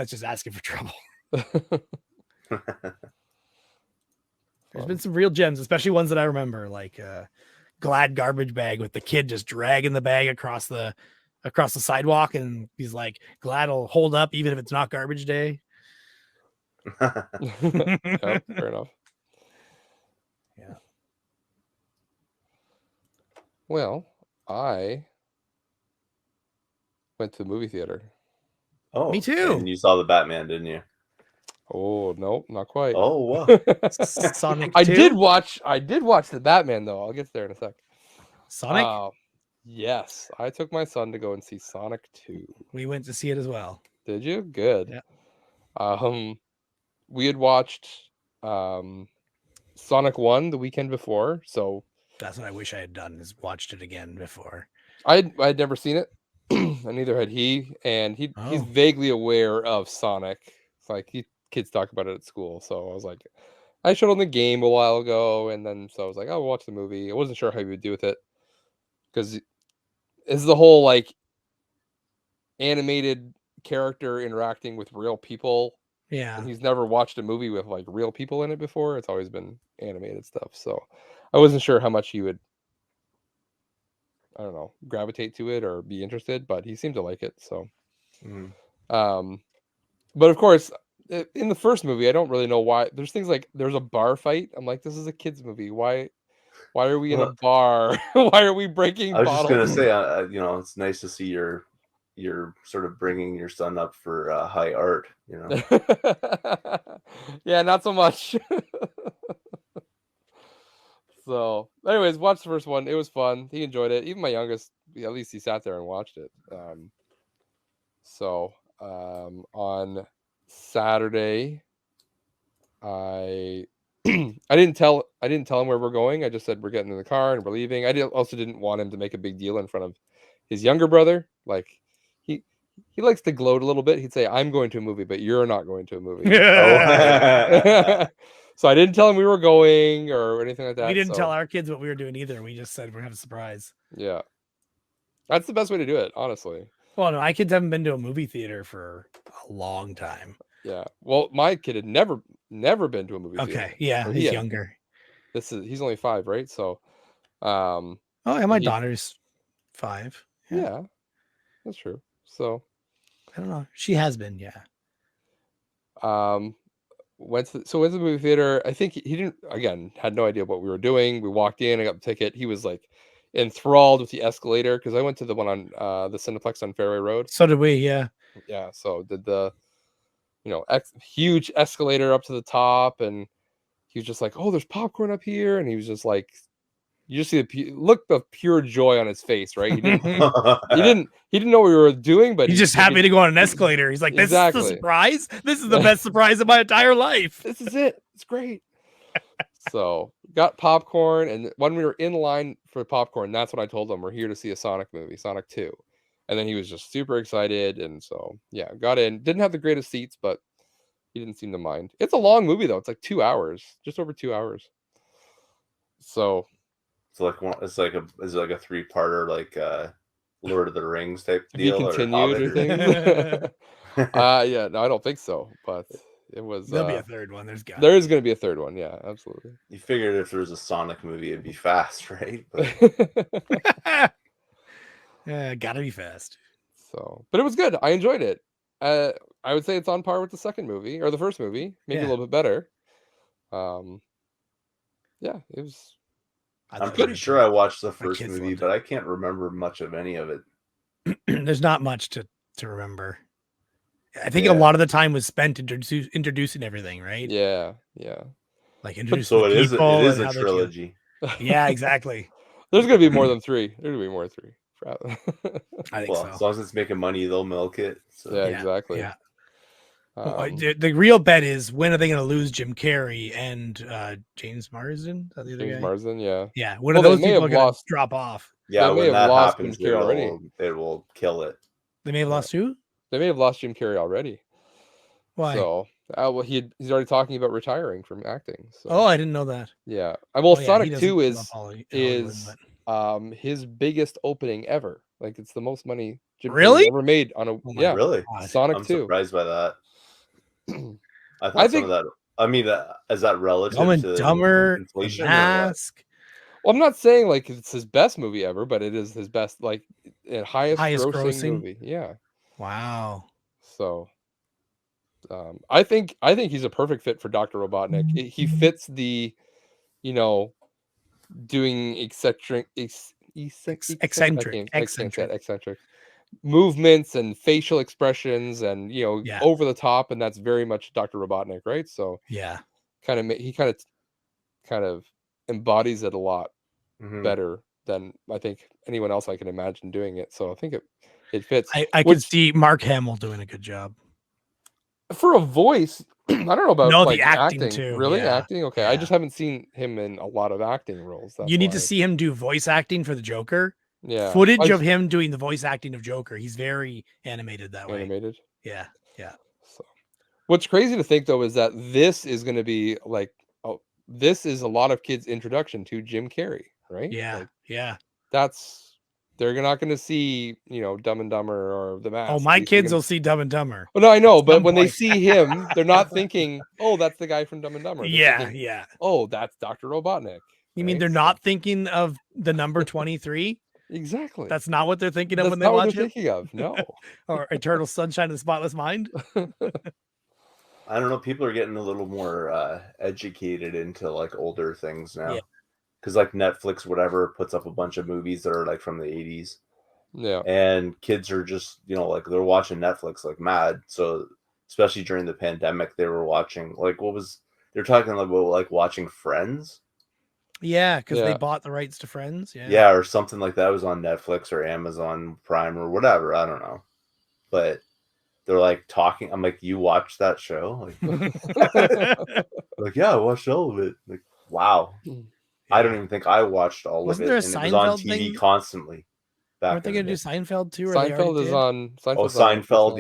just asking for trouble. There's been some real gems, especially ones that I remember, like Glad garbage bag with the kid just dragging the bag across the sidewalk, and he's like, "Glad will hold up even if it's not garbage day." Yep, fair enough. Yeah. Well, I went to the movie theater. Oh, me too. And you saw the Batman, didn't you? Oh no, not quite. Oh, wow. Sonic 2? I did watch the Batman though. I'll get there in a sec. Sonic? Yes, I took my son to go and see Sonic 2. We went to see it as well. Did you? Good. Yeah. We had watched Sonic 1 the weekend before, so that's what I wish I had done, is watched it again before. I'd never seen it, and neither had he, and he's vaguely aware of Sonic. It's like kids talk about it at school, so I was like, I showed him the game a while ago, and then so I was like, I'll watch the movie. I wasn't sure how he would do with it, because it's the whole like animated character interacting with real people. Yeah. And he's never watched a movie with like real people in it before. It's always been animated stuff. So I wasn't sure how much he would, I don't know, gravitate to it or be interested, but he seemed to like it. So, but of course, in the first movie, I don't really know why. There's things like there's a bar fight. I'm like, this is a kids movie. Why are we in a bar? Why are we breaking bottles? I was just gonna say, it's nice to see you're sort of bringing your son up for high art, Yeah, not so much. So anyways, watched the first one. It was fun. He enjoyed it. Even my youngest, at least he sat there and watched it. On Saturday, I didn't tell him where we're going. I just said we're getting in the car and we're leaving. I also didn't want him to make a big deal in front of his younger brother. Like he likes to gloat a little bit. He'd say, "I'm going to a movie, but you're not going to a movie." So I didn't tell him we were going or anything like that. We didn't tell our kids what we were doing either. We just said we're having a surprise. Yeah, that's the best way to do it, honestly. Well, no, my kids haven't been to a movie theater for a long time. Yeah. Well, my kid had never been to a movie theater. Okay. Yeah, he's younger. He's only 5, right? So, oh, yeah, my daughter's 5. Yeah, that's true. So, I don't know. She has been, yeah. Went to the movie theater. I think he didn't, again, had no idea what we were doing. We walked in, I got the ticket. He was like enthralled with the escalator because I went to the one on the Cineplex on Fairway Road. So did we, yeah. Yeah, so did the huge escalator up to the top, and he was just like, "Oh, there's popcorn up here," and he was just like, you just see the look of pure joy on his face, right? He didn't know what we were doing, but he's just happy to go on an escalator. He's like, "This is the surprise. This is the best surprise of my entire life. This is it. It's great." So got popcorn, and when we were in line for popcorn, that's when I told him we're here to see a Sonic movie, Sonic 2. And then he was just super excited, and so yeah, got in. Didn't have the greatest seats, but he didn't seem to mind. It's a long movie though. It's like 2 hours, just over 2 hours. So it's like it's like a 3-parter, like Lord of the Rings type deal. Be continued or things. Yeah, no, I don't think so, but it was. There'll be a third one. There is going to be a third one. Yeah, absolutely. You figured if there was a Sonic movie, it'd be fast, right? But... gotta be fast. So, but it was good. I enjoyed it. I would say it's on par with the second movie or the first movie, maybe a little bit better. Yeah, it was. I'm pretty sure I watched the first movie, but I can't remember much of any of it. There's not much to remember. I think a lot of the time was spent introducing everything, right? Yeah. Like introducing so it is a trilogy. Yeah, exactly. There's gonna be more than 3. There's gonna be more than 3. I think so. As long as it's making money, they'll milk it. So. Yeah, exactly. Yeah. The real bet is, when are they going to lose Jim Carrey and James Marsden? James Marsden, yeah. Yeah. When are those people going to drop off? Yeah, when that happens, it will kill it. They may have lost who? They may have lost Jim Carrey already. Why? So, well, he's already talking about retiring from acting. So. Oh, I didn't know that. Yeah. Well, Sonic 2 is his biggest opening ever. Like, it's the most money Jim Carrey ever made on a really Sonic 2. I'm surprised by that. I think some of that. I mean, is that relative to Dumber, inflation? Mask. Well, I'm not saying like it's his best movie ever, but it is his best, like, highest grossing movie. Yeah. Wow. So, I think he's a perfect fit for Dr. Robotnik. He fits the, doing eccentric movements and facial expressions and over the top, and that's very much Dr. Robotnik, right? So yeah, he kind of embodies it a lot better than I think anyone else I can imagine doing it. So I think it fits. I could see Mark Hamill doing a good job for a voice. I don't know about the acting too. Really, acting? Okay, I just haven't seen him in a lot of acting roles. You need to see him do voice acting for the Joker. Yeah, footage of him doing the voice acting of Joker. He's very animated that way. Yeah. So, what's crazy to think though is that this is going to be like, this is a lot of kids' introduction to Jim Carrey, right? Yeah, they're not going to see Dumb and Dumber or The Mask. Oh, my kids will see Dumb and Dumber. Well, no, I know, but when they see him, they're not thinking, "Oh, that's the guy from Dumb and Dumber." They're thinking, "Oh, that's Dr. Robotnik." You mean they're not thinking of the number 23? Exactly. That's not what they're thinking of when they watch it. Thinking of no, or Eternal Sunshine of the Spotless Mind. I don't know. People are getting a little more educated into like older things now, because like Netflix, whatever, puts up a bunch of movies that are like from the 80s. Yeah, and kids are just like they're watching Netflix like mad. So especially during the pandemic, they were watching they're talking about like watching Friends. Yeah, because they bought the rights to Friends. Yeah, or something like that. It was on Netflix or Amazon Prime or whatever. I don't know. But they're like talking. I'm like, you watched that show? Like, yeah, I watched all of it. Like, wow. I don't even think I watched all of it. There a and Seinfeld it was on TV thing? Constantly. Aren't they going to do Seinfeld too? Seinfeld is on. Seinfeld,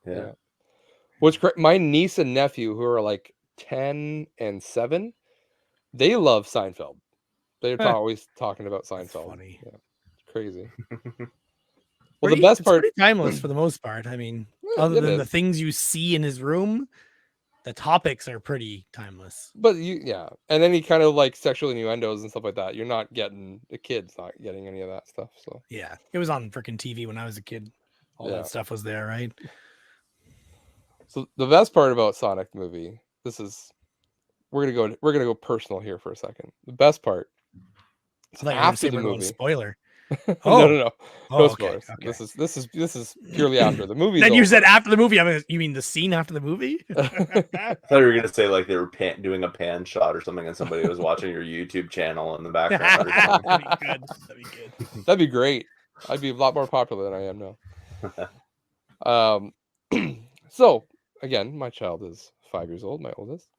yeah. Which my niece and nephew, who are like 10 and 7, they love Seinfeld. They're always talking about Seinfeld. Funny. Yeah. It's crazy. Well, the best part, pretty timeless for the most part. I mean, other than the things you see in his room, the topics are pretty timeless. But and any kind of like sexual innuendos and stuff like that, you're not getting, the kids not getting any of that stuff. So yeah, it was on freaking TV when I was a kid. All that stuff was there, right? So the best part about Sonic movie, we're gonna go personal here for a second. The best part, after the movie, spoiler. Oh. No Oh, okay, spoilers. okay. This is purely after the movie's Then you said over. after the movie. You mean the scene after the movie? I thought you were gonna say like they were doing a pan shot or something, and somebody was watching your YouTube channel in the background or something. That'd be good. That'd be good. That'd be great. I'd be a lot more popular than I am now. So again, my child is 5 years old, my oldest.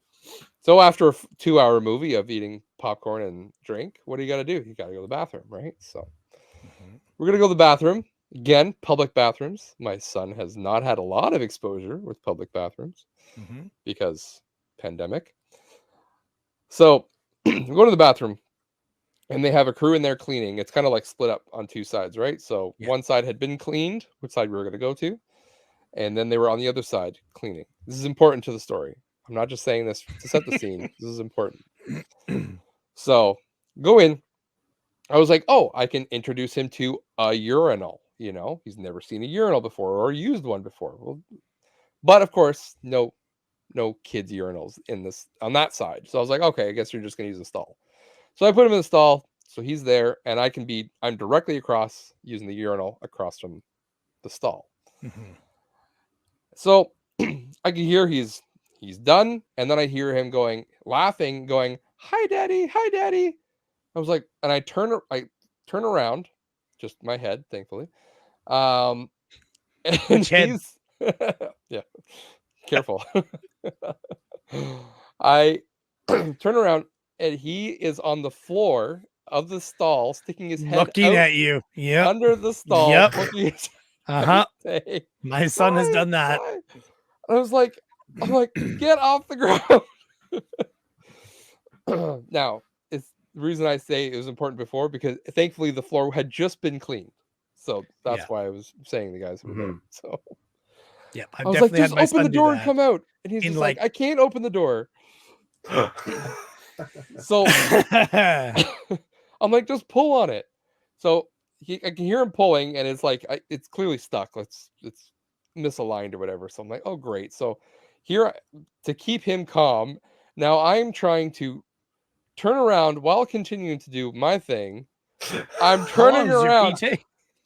So after a 2-hour movie of eating popcorn and drink, what do you got to do? You got to go to the bathroom, right? So we're going to go to the bathroom. Again, public bathrooms. My son has not had a lot of exposure with public bathrooms because pandemic. So we go to the bathroom and they have a crew in there cleaning. It's kind of like split up on two sides, right? So one side had been cleaned, which side we were going to go to. And then they were on the other side cleaning. This is important to the story. I'm not just saying this to set the scene. This is important. So go in. I was like, oh, I can introduce him to a urinal. You know, he's never seen a urinal before or used one before. Well, but of course, no kids urinals on that side. So I was like, okay, I guess you're just going to use the stall. So I put him in the stall. So he's there and I'm directly across using the urinal across from the stall. So I can hear he's done. And then I hear him laughing, going, hi, daddy. Hi, daddy. I was like, and I turn around, just my head, thankfully. And he's, yeah, careful. I turn around and he is on the floor of the stall, sticking his head looking at you. Yep. Under the stall. Yep. My son has done that. I was like, get off the ground. Now, it's the reason I say it was important before because thankfully the floor had just been cleaned. So that's why I was saying the guys were there. So yeah, I was like, just open the door and come out. And he's just like, I can't open the door. So I'm like, just pull on it. So I can hear him pulling, and it's like it's clearly stuck. It's misaligned or whatever. So I'm like, oh great. So here, to keep him calm, now I'm trying to turn around while continuing to do my thing. I'm turning around,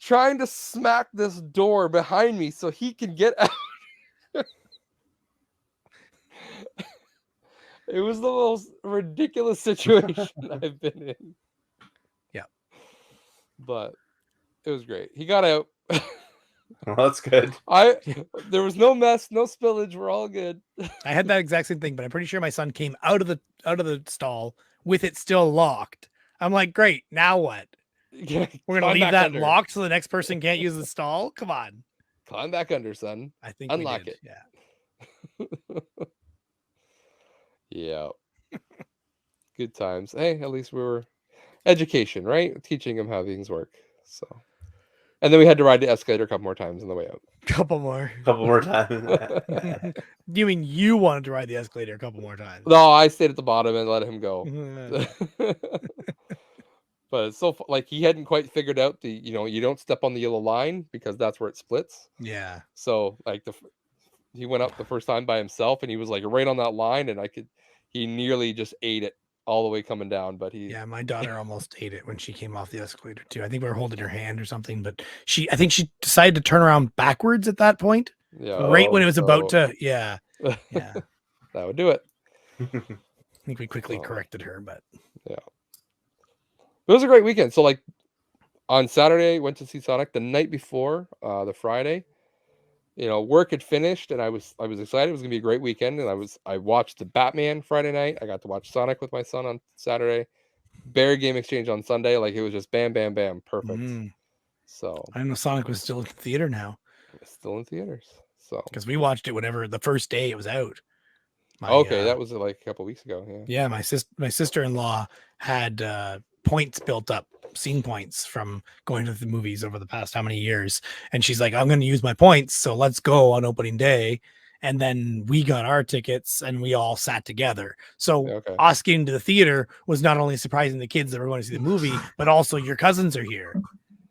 trying to smack this door behind me so he can get out. It was the most ridiculous situation I've been in. Yeah. But it was great. He got out. Well, that's good. There was no mess, no spillage. We're all good. I had that exact same thing, but I'm pretty sure my son came out of the stall with it still locked. I'm like, great. Now what? Yeah, we're gonna leave that locked so the next person can't use the stall. Come on, climb back under, son. I think unlock it. Yeah. Yeah. Good times. Hey, at least we were education, right? Teaching him how things work. So, and then we had to ride the escalator a couple more times on the way out. Couple more times. You mean you wanted to ride the escalator a couple more times? No, I stayed at the bottom and let him go. But it's so like he hadn't quite figured out you don't step on the yellow line because that's where it splits. Yeah. So like he went up the first time by himself and he was like right on that line and he nearly just ate it all the way coming down. But my daughter almost ate it when she came off the escalator too. I think we were holding her hand or something, but I think she decided to turn around backwards at that point. Yeah. Right when it was about to. Yeah. Yeah. That would do it. I think we quickly corrected her, but yeah. It was a great weekend. So like on Saturday, went to see Sonic. The night before, the Friday, work had finished and I was excited. It was gonna be a great weekend. And I watched the Batman Friday night. I got to watch Sonic with my son on Saturday. Barrie Game Exchange on Sunday. Like it was just bam, bam, bam. Perfect. So I didn't know Sonic was still in theater now. It's still in theaters. So because we watched it whenever the first day it was out. That was like a couple weeks ago. Yeah. My sister-in-law had points built up, scene points from going to the movies over the past how many years, and she's like, I'm going to use my points, so let's go on opening day. And then we got our tickets and we all sat together. So us getting to the theater was not only surprising the kids that were going to see the movie, but also your cousins are here.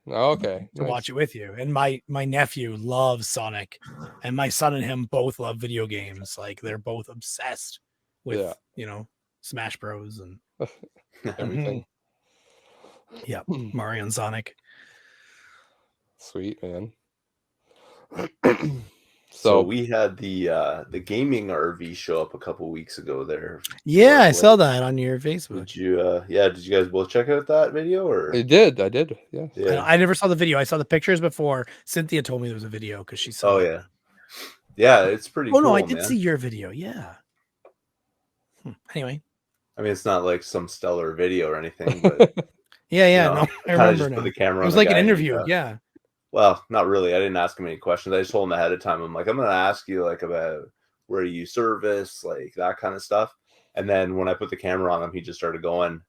To watch it with you. And my nephew loves Sonic, and my son and him both love video games. Like they're both obsessed with Smash Bros and everything. Yeah, Mario and Sonic. Sweet, man. So So we had the gaming RV show up a couple weeks ago there. Yeah, I Like, saw that on your Facebook. Did you did you guys both check out that video or I did, yeah. yeah. I never saw the video. I saw the pictures before. Cynthia told me there was a video because she saw Oh it. yeah. Yeah, it's pretty Oh cool. no, I did man. see your video. Yeah. Anyway. I mean, it's not like some stellar video or anything, but Yeah, no, no, I kinda remember just now. put the camera It on was the like guy an and he, interview. Yeah. Well, not really. I didn't ask him any questions. I just told him ahead of time. I'm like, I'm going to ask you like about where you service, like that kind of stuff. And then when I put the camera on him, he just started going,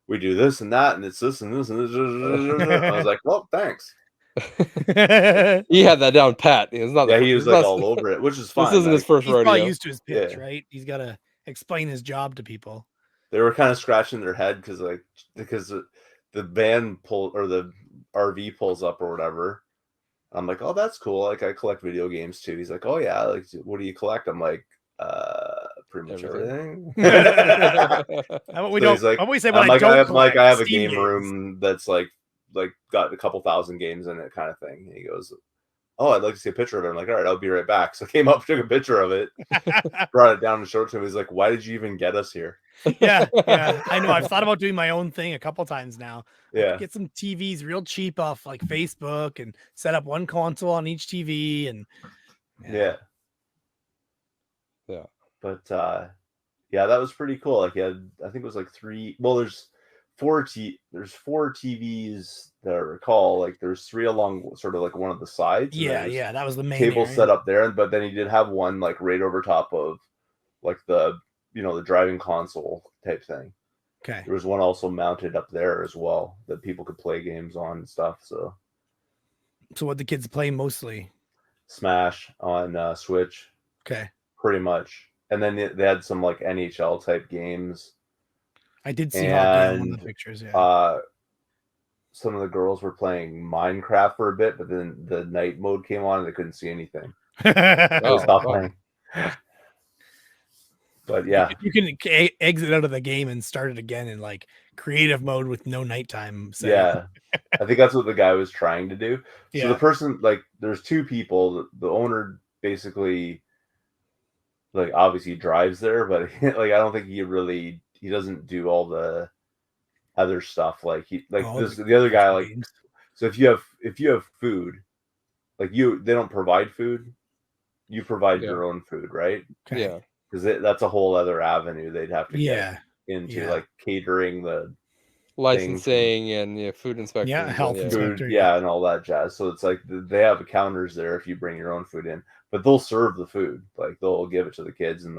we do this and that, and it's this and this and this. I was like, well, thanks. He had that down pat. It's not. Yeah, he was like all over it, which is fine. This isn't his first He's rodeo. probably used to his pitch, Yeah. right? He's got to explain his job to people. They were kind of scratching their head because the van or the RV pulls up or whatever. I'm like, oh, that's cool. Like, I collect video games too. He's like, oh yeah, like, what do you collect? I'm like, pretty much everything. How about we So don't? he's like, how about we say I'm what like, I don't collect? I have a Steam game games. room that's like got a couple thousand games in it, kind of thing. And he goes, oh, I'd like to see a picture of it. I'm like, all right, I'll be right back. So I came up, took a picture of it, brought it down and showed it to him. He's like, why did you even get us here? yeah, I know. I've thought about doing my own thing a couple times now. Yeah, Get some TVs real cheap off like Facebook and set up one console on each TV and yeah. But yeah, that was pretty cool. Like, he had, I think it was like three. Well, there's four TVs that I recall. Like, there's three along sort of like one of the sides. Yeah, that was the main table area. set up there. But then he did have one like right over top of like the the driving console type thing. Okay. There was one also mounted up there as well that people could play games on and stuff. So what the kids play mostly? Smash on Switch. Okay. Pretty much. And then they had some like NHL type games. I did see hockey in one of the pictures. Yeah. Some of the girls were playing Minecraft for a bit, but then the night mode came on and they couldn't see anything. Oh, Stopped playing. But yeah, you can exit out of the game and start it again in like creative mode with no nighttime. Yeah, I think that's what the guy was trying to do. So Yeah. the person, like, there's two people. The owner basically, like, obviously drives there, but like, I don't think he doesn't do all the other stuff. Like the other guy, like, so if you have food, like they don't provide food, you provide your own food, right? Okay. Yeah. Because that's a whole other avenue they'd have to get into, Yeah. like catering, the Licensing and food inspection. Yeah, health food, inspector. and all that jazz. So it's like they have counters there if you bring your own food in, but they'll serve the food. Like, they'll give it to the kids, and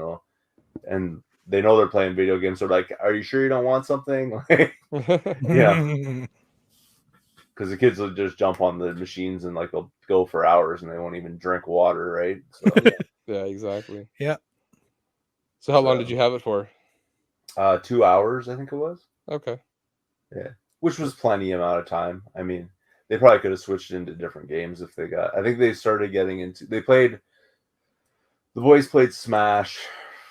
they know they're playing video games. So like, are you sure you don't want something? Yeah. Because the kids will just jump on the machines and like they'll go for hours and they won't even drink water, right? So Yeah, exactly. Yeah. So how long did you have it for? 2 hours, I think it was. Okay. Yeah, which was plenty amount of time. I mean, they probably could have switched into different games if they got. I think they started getting into. The boys played Smash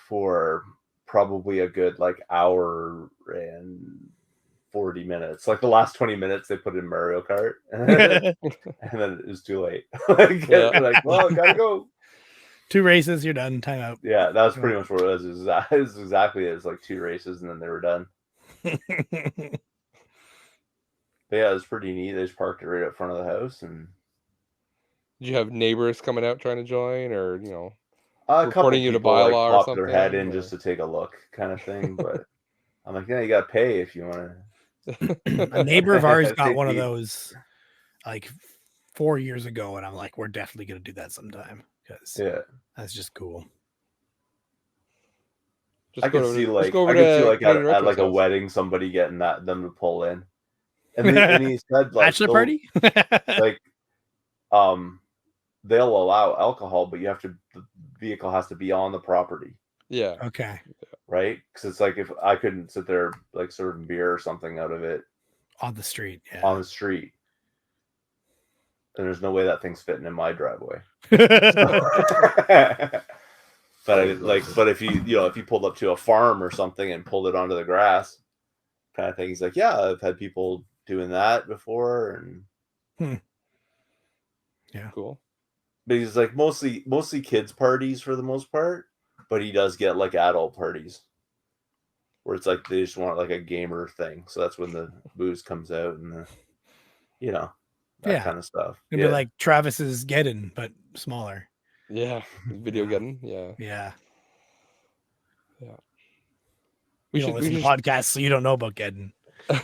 for probably a good like hour and 40 minutes. Like the last 20 minutes, they put in Mario Kart, and then it was too late. Like, well, gotta go. 2 races, you're done. Time out. Yeah, that was pretty much what it was. It was exactly it. It was like 2 races, and then they were done. But yeah, it was pretty neat. They just parked it right up front of the house, and did you have neighbors coming out trying to join, or reporting you to bylaw or popped something? their head in just to take a look, kind of thing. But I'm like, yeah, you got to pay if you want to. A neighbor of ours got one of those like 4 years ago, and I'm like, we're definitely gonna do that sometime because that's just cool. I could see like at like a wedding, somebody getting them to pull in. And he said like bachelor party, like they'll allow alcohol, but the vehicle has to be on the property. Yeah. Okay. Right? Because it's like if I couldn't sit there like serving beer or something out of it on the street. Yeah. On the street. And there's no way that thing's fitting in my driveway. But if you pulled up to a farm or something and pulled it onto the grass, kind of thing. He's like, yeah, I've had people doing that before, and Yeah. Cool. But he's like mostly kids parties for the most part, but he does get like adult parties where it's like they just want like a gamer thing. So that's when the booze comes out and the, you know, that kind of stuff. It'd be like Travis's Geddon, but smaller. Yeah. Video Yeah. Geddon. Yeah. Yeah. Yeah. You don't listen to podcasts, so you don't know about Geddon.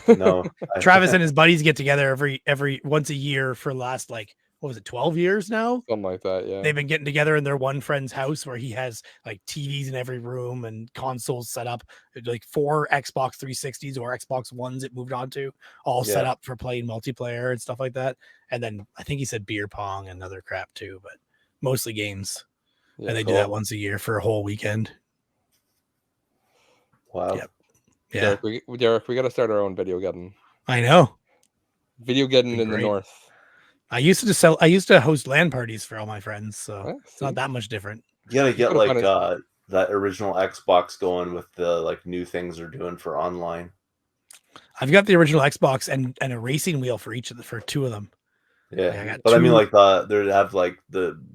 No. Travis and his buddies get together every once a year for the last, like, what was it, 12 years now? Something like that, yeah. They've been getting together in their one friend's house where he has like TVs in every room and consoles set up, like 4 Xbox 360s or Xbox Ones it moved on to, all set up for playing multiplayer and stuff like that. And then I think he said beer pong and other crap too, but mostly games. Yeah, and they do that once a year for a whole weekend. Wow. Yep. Yeah. Derek, we got to start our own Video Geddon. I know. Video Geddon in the north. I used to host LAN parties for all my friends, so it's not that much different. You gotta get like that original Xbox going with the like new things they're doing for online. I've got the original Xbox and a racing wheel for for 2 of them. Yeah, but I mean like they have like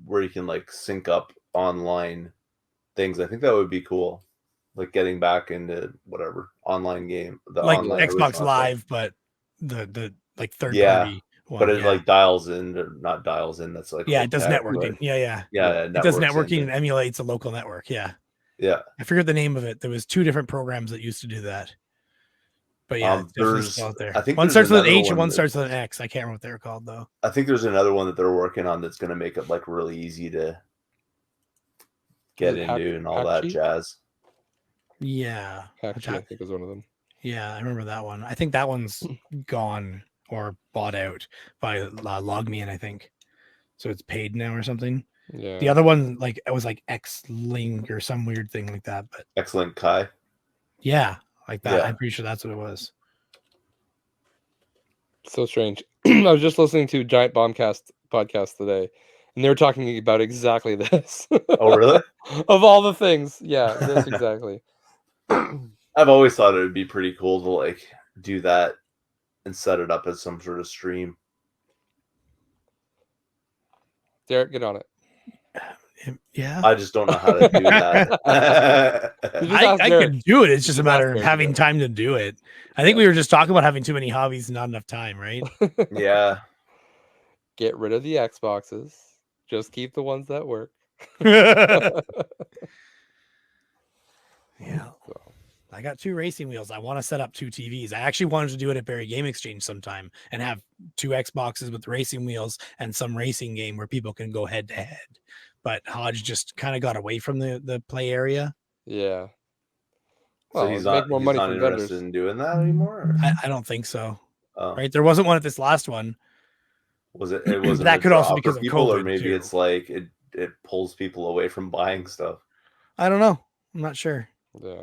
where you can like sync up online things. I think that would be cool. Like getting back into whatever online game, like online Xbox Live, but the like third party. But it like dials in, or not dials in. That's like it does networking. Yeah. It does networking and emulates a local network. Yeah. I forget the name of it. There was 2 different programs that used to do that. But yeah, it's definitely still out there. I think one starts with an H and one starts with an X. I can't remember what they're called though. I think there's another one that they're working on that's going to make it like really easy to get into and all that jazz. Yeah, Actually, I think is one of them. Yeah, I remember that one. I think that one's gone or bought out by LogMeIn, I think. So it's paid now or something. Yeah. The other one, like it was like X-Link or some weird thing like that. But X-Link Kai. Yeah, like that. Yeah. I'm pretty sure that's what it was. So strange. I was just listening to Giant Bombcast podcast today, and they were talking about exactly this. Oh, really? Of all the things, yeah, this exactly. I've always thought it would be pretty cool to like do that and set it up as some sort of stream. Derek, get on it. Yeah. I just don't know how to do that. I could do it. It's just a matter of having time to do it. I think we were just talking about having too many hobbies and not enough time, right? Yeah. Get rid of the Xboxes. Just keep the ones that work. Yeah. I got 2 racing wheels. I want to set up 2 TVs. I actually wanted to do it at Barrie Game Exchange sometime and have 2 Xboxes with racing wheels and some racing game where people can go head to head. But Hodge just kind of got away from the play area. Yeah. Well, so he's not interested in doing that anymore? I don't think so. Oh. Right. There wasn't one at this last one. Was it? It wasn't that could also be because of people, COVID, or maybe it's like it pulls people away from buying stuff. I don't know. I'm not sure. Yeah.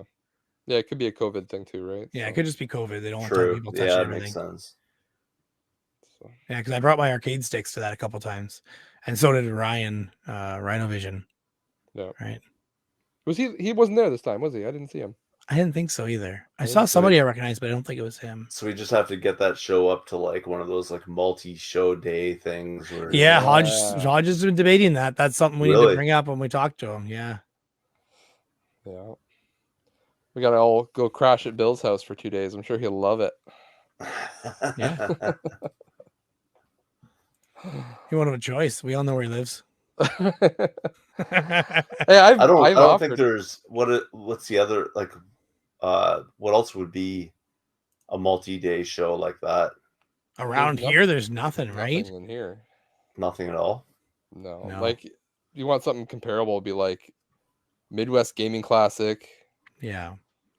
Yeah, it could be a COVID thing too, right? Yeah, it could just be COVID. They don't want people touching everything. That makes sense. So. Yeah, because I brought my arcade sticks to that a couple times, and so did Ryan, Rhinovision. Yeah. Right. Was he? He wasn't there this time, was he? I didn't see him. I didn't think so either. I saw somebody I recognized, but I don't think it was him. So we just have to get that show up to like one of those like multi-show day things. Where, yeah, Hodge has been debating that. That's something we need to bring up when we talk to him. Yeah. Yeah. We gotta all go crash at Bill's house for 2 days. I'm sure he'll love it. Yeah. He won't have a choice. We all know where he lives. Hey, I don't think there's what's the other like what else would be a multi-day show like that around here? There's nothing, right? In here, nothing at all. No. Like you want something comparable, it'd be like Midwest Gaming Classic. Yeah,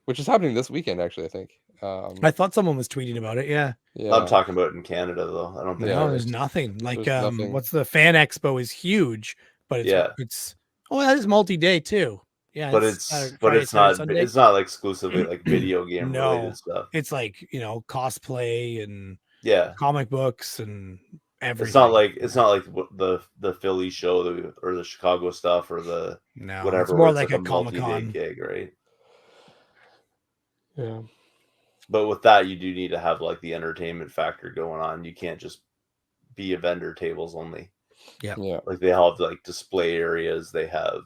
which is happening this weekend, actually. I think. I thought someone was tweeting about it. Yeah. I'm talking about it in Canada though. I don't think. No, there's nothing. Like nothing. What's the Fan Expo is huge, but it's that is multi-day too. Yeah, but it's not like exclusively like video game related stuff. It's like cosplay and comic books and everything. It's not like the Philly show or the Chicago stuff or the whatever. It's more like a Comic-Con gig, right? Yeah. But with that, you do need to have like the entertainment factor going on. You can't just be a vendor tables only. Yeah. Like they have like display areas, they have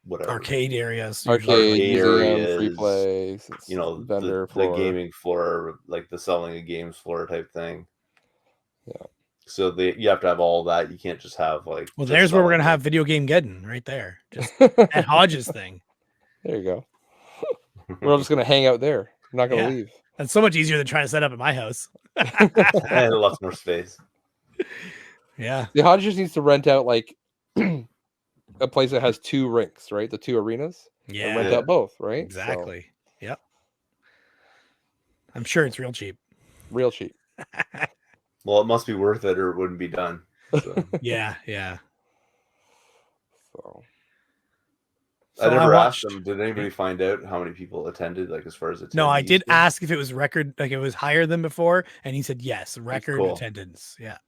whatever Arcade areas. Arcade, Arcade museum, free areas, play, you know, vendor the floor. gaming floor, like the selling of games floor type thing. Yeah. So you have to have all that. You can't just have like. Well, just there's where we're selling gonna it. have Video Game Geddon right there. Just at Hodges thing. There you go. We're all just gonna hang out there. We're not gonna Yeah. leave. That's so much easier than trying to set up at my house. And lots more space. Yeah. The Hodge just needs to rent out like a place that has 2 rinks, right? The 2 arenas. And rent Yeah. out both, right? Exactly. Yep. I'm sure it's real cheap. So, real cheap. Well, it must be worth it, or it wouldn't be done. So. Yeah. So I never asked them. Did anybody find out how many people attended? Like as far as attendees? No, I did ask if it was record, like it was higher than before, and he said yes, record cool. attendance. Yeah.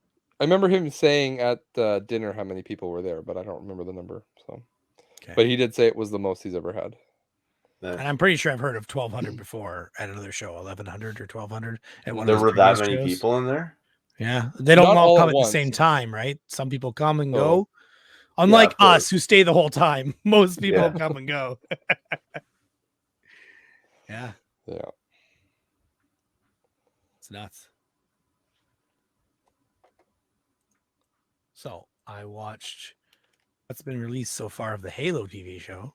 I remember him saying at dinner how many people were there, but I don't remember the number. So, Okay. but he did say it was the most he's ever had. And I'm pretty sure I've heard of 1,200 before at another show, 1,100 or 1,200. At one there of his were that previous many shows. people in there. Yeah, they don't Not all all come at at the once. same time, right? Some people come and Oh. go. Unlike of course. us, who stay the whole time. Most people Yeah. come and go. Yeah, Yeah. it's nuts. So I watched what's been released so far of the Halo TV show.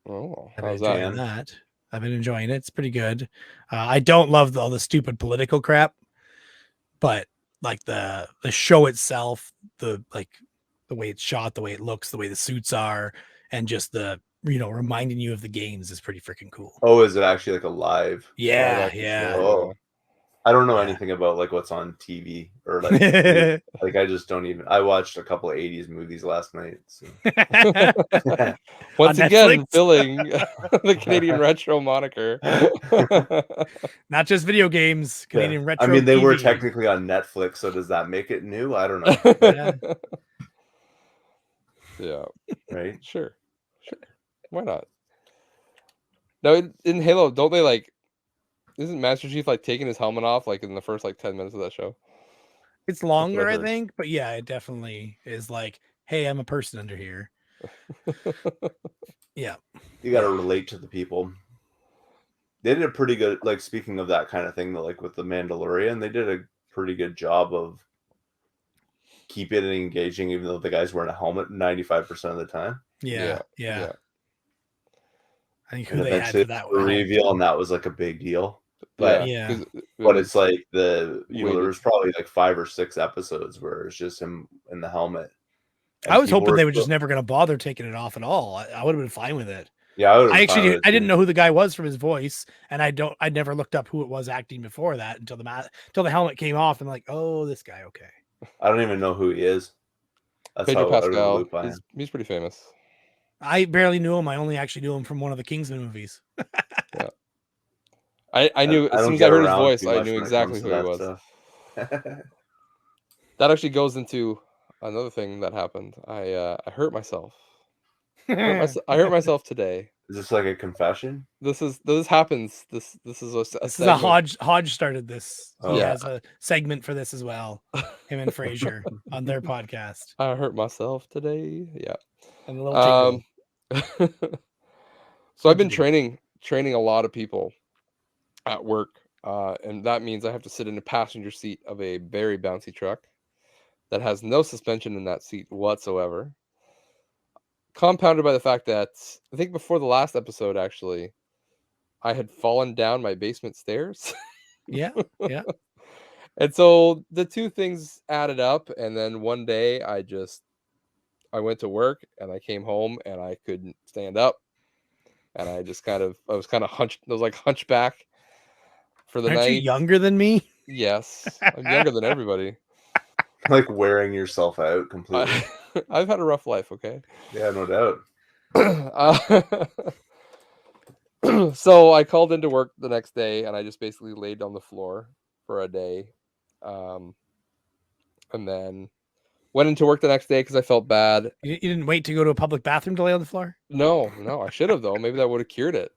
Oh, I've been how's that? enjoying that. I've been enjoying it. It's pretty good. I don't love all the stupid political crap, but like the show itself, the way it's shot, the way it looks, the way the suits are, and just the reminding you of the games is pretty freaking cool. Oh, is it actually like a live? Yeah, that's yeah. Oh, I don't know Yeah. anything about like what's on TV or like like I just don't even. I watched a couple of 80s movies last night. So. Once On again, Netflix? filling the Canadian retro moniker. Not just video games, Canadian retro. I mean, they were TV. technically on Netflix, so does that make it new? I don't know. Yeah. Right? Sure. Why not? Now in Halo, don't they like? Isn't Master Chief like taking his helmet off like in the first like 10 minutes of that show? It's longer, I heard. think, but yeah, it definitely is like, hey, I'm a person under here. Yeah. You got to relate to the people. They did a pretty good, like, speaking of that kind of thing, like with the Mandalorian, they did a pretty good job of keeping it engaging, even though the guy's wearing a helmet 95% of the time. Yeah. I think who And they had eventually for that the one. reveal, and that was like a big deal. But Yeah. but it's like there Weighted. was probably like 5 or 6 episodes where it's just him in the helmet. And I was people hoping were they were still- just never going to bother taking it off at all. I would have been fine with it. Yeah, I didn't know who the guy was from his voice, and I never looked up who it was acting before that until the helmet came off, and like, oh, this guy, okay. I don't even know who he is. That's Pedro how out of the Pascal. loop I am. He's pretty famous. I barely knew him. I only actually knew him from one of the Kingsman movies. I knew as soon as I heard his voice, I knew exactly who he was. That actually goes into another thing that happened. I hurt myself. I hurt myself today. Is this like a confession? This happens. This is a This is a Hodge started this. So Oh. he Yeah. has a segment for this as well. Him and Fraser on their podcast. I hurt myself today. Yeah. And a little jingle. So I've been training a lot of people at work, and that means I have to sit in the passenger seat of a very bouncy truck that has no suspension in that seat whatsoever. Compounded by the fact that I think before the last episode, actually, I had fallen down my basement stairs. Yeah. And so the two things added up, and then one day I went to work and I came home and I couldn't stand up, and I was kind of hunched. I was like hunchback for the Aren't night. you younger than me? Yes, I'm younger than everybody. Like wearing yourself out completely. I've had a rough life. Okay. Yeah, no doubt. So I called into work the next day and I just basically laid on the floor for a day, and then went into work the next day because I felt bad. You didn't wait to go to a public bathroom to lay on the floor? No, I should have though. Maybe that would have cured it.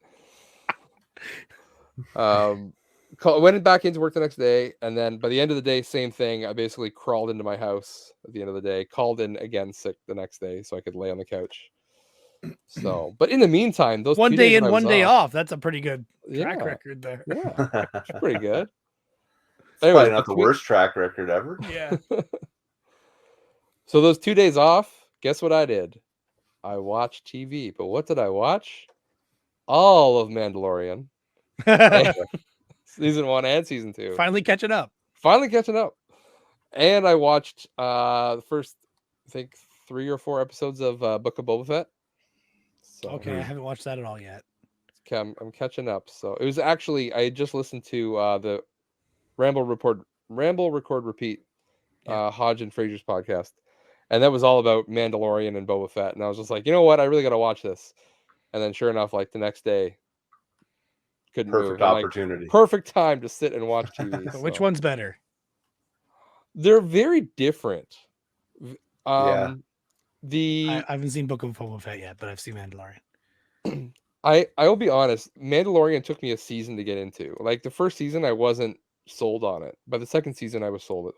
went back into work the next day, and then by the end of the day, same thing. I basically crawled into my house at the end of the day, called in again sick the next day so I could lay on the couch. So, but in the meantime, those 1 2 day days in, that I was 1 day off, off. That's a pretty good track yeah, record there. yeah, it's pretty good. It's Anyways, probably not the worst track record ever. Yeah. So those 2 days off, guess what I did? I watched TV, but what did I watch? All of Mandalorian, season 1 and season 2. Finally catching up. Finally catching up. And I watched the first, I think, 3 or 4 episodes of Book of Boba Fett. So, Okay, I haven't watched that at all yet. okay, I'm catching up. So it was actually, I had just listened to the Ramble, Record, Repeat, Yeah. Hodge and Fraser's podcast. And that was all about Mandalorian and Boba Fett. And I was just like, you know what? I really got to watch this. And then sure enough, like the next day, couldn't Perfect move. I'm like, opportunity. perfect time to sit and watch TV. So which so. one's better? They're very different. Yeah. The I haven't seen Book of Boba Fett yet, but I've seen Mandalorian. I will be honest, Mandalorian took me a season to get into. Like the first season, I wasn't sold on it. By the second season, I was sold.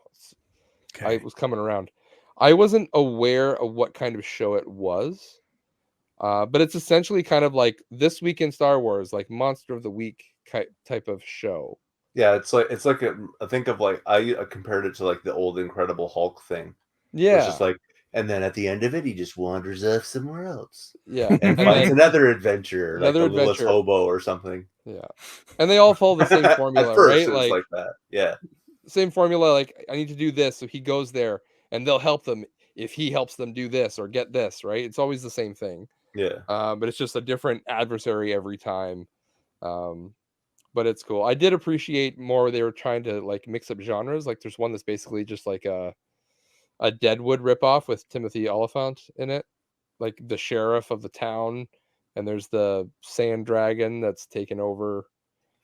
Okay. I was coming around. I wasn't aware of what kind of show it was, but it's essentially kind of like This Week in Star Wars, like Monster of the Week type of show. Yeah, it's like I think of like I compared it to like the old Incredible Hulk thing. Yeah, It's just like, and then at the end of it, he just wanders off somewhere else. yeah, And finds another adventure, like another the Littlest adventure. Hobo or something. Yeah, and they all follow the same formula, At first, right? it was like that. Yeah. Same formula. Like I need to do this, so he goes there, and they'll help them if he helps them do this or get this. Right? It's always the same thing. Yeah. But it's just a different adversary every time. But it's cool. I did appreciate more they were trying to like mix up genres. Like there's one that's basically just like a Deadwood ripoff with Timothy Oliphant in it, like the sheriff of the town, and there's the sand dragon that's taken over,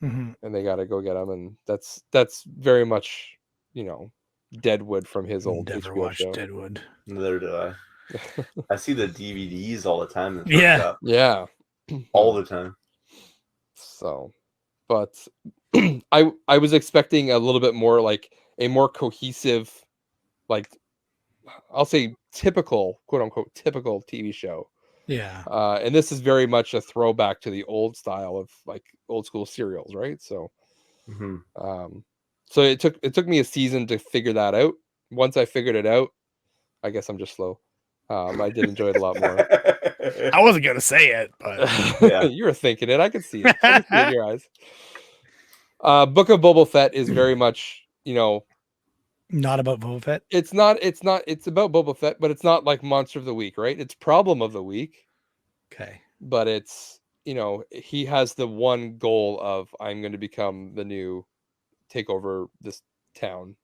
and they got to go get him, and that's very much, you know, Deadwood from his old Never HBO watched show. Deadwood. Neither did I. I see the DVDs all the time. Yeah. Yeah, all the time. So, but I was expecting a little bit more like a more cohesive, like I'll say typical, quote unquote, typical TV show. Yeah. And this is very much a throwback to the old style of like old school serials, right? So, so it took me a season to figure that out. Once I figured it out, I guess I'm just slow. I did enjoy it a lot more. I wasn't gonna say it, but Yeah. You were thinking it. I could see it. I could see it in your eyes. Book of Boba Fett is very much, you know, not about Boba Fett. it's about Boba Fett, but it's not like Monster of the Week, right? It's Problem of the Week. Okay. But it's, you know, he has the one goal of I'm going to become the new, take over this town.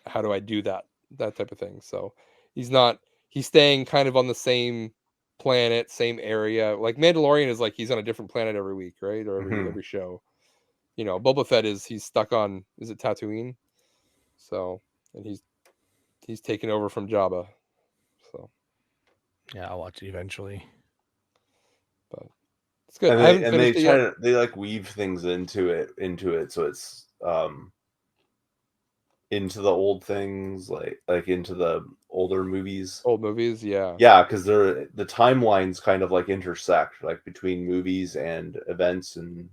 How do I do that? That type of thing. So he's staying kind of on the same planet, same area. Like Mandalorian is like he's on a different planet every week, right? Or every show. You know, Boba Fett he's stuck on, is it Tatooine? So, and he's taken over from Jabba. So yeah, I'll watch it eventually. But it's good. And they like weave things into it, so it's into the old things, like into the older movies. Old movies, yeah. Yeah, because the timelines kind of like intersect, like between movies and events and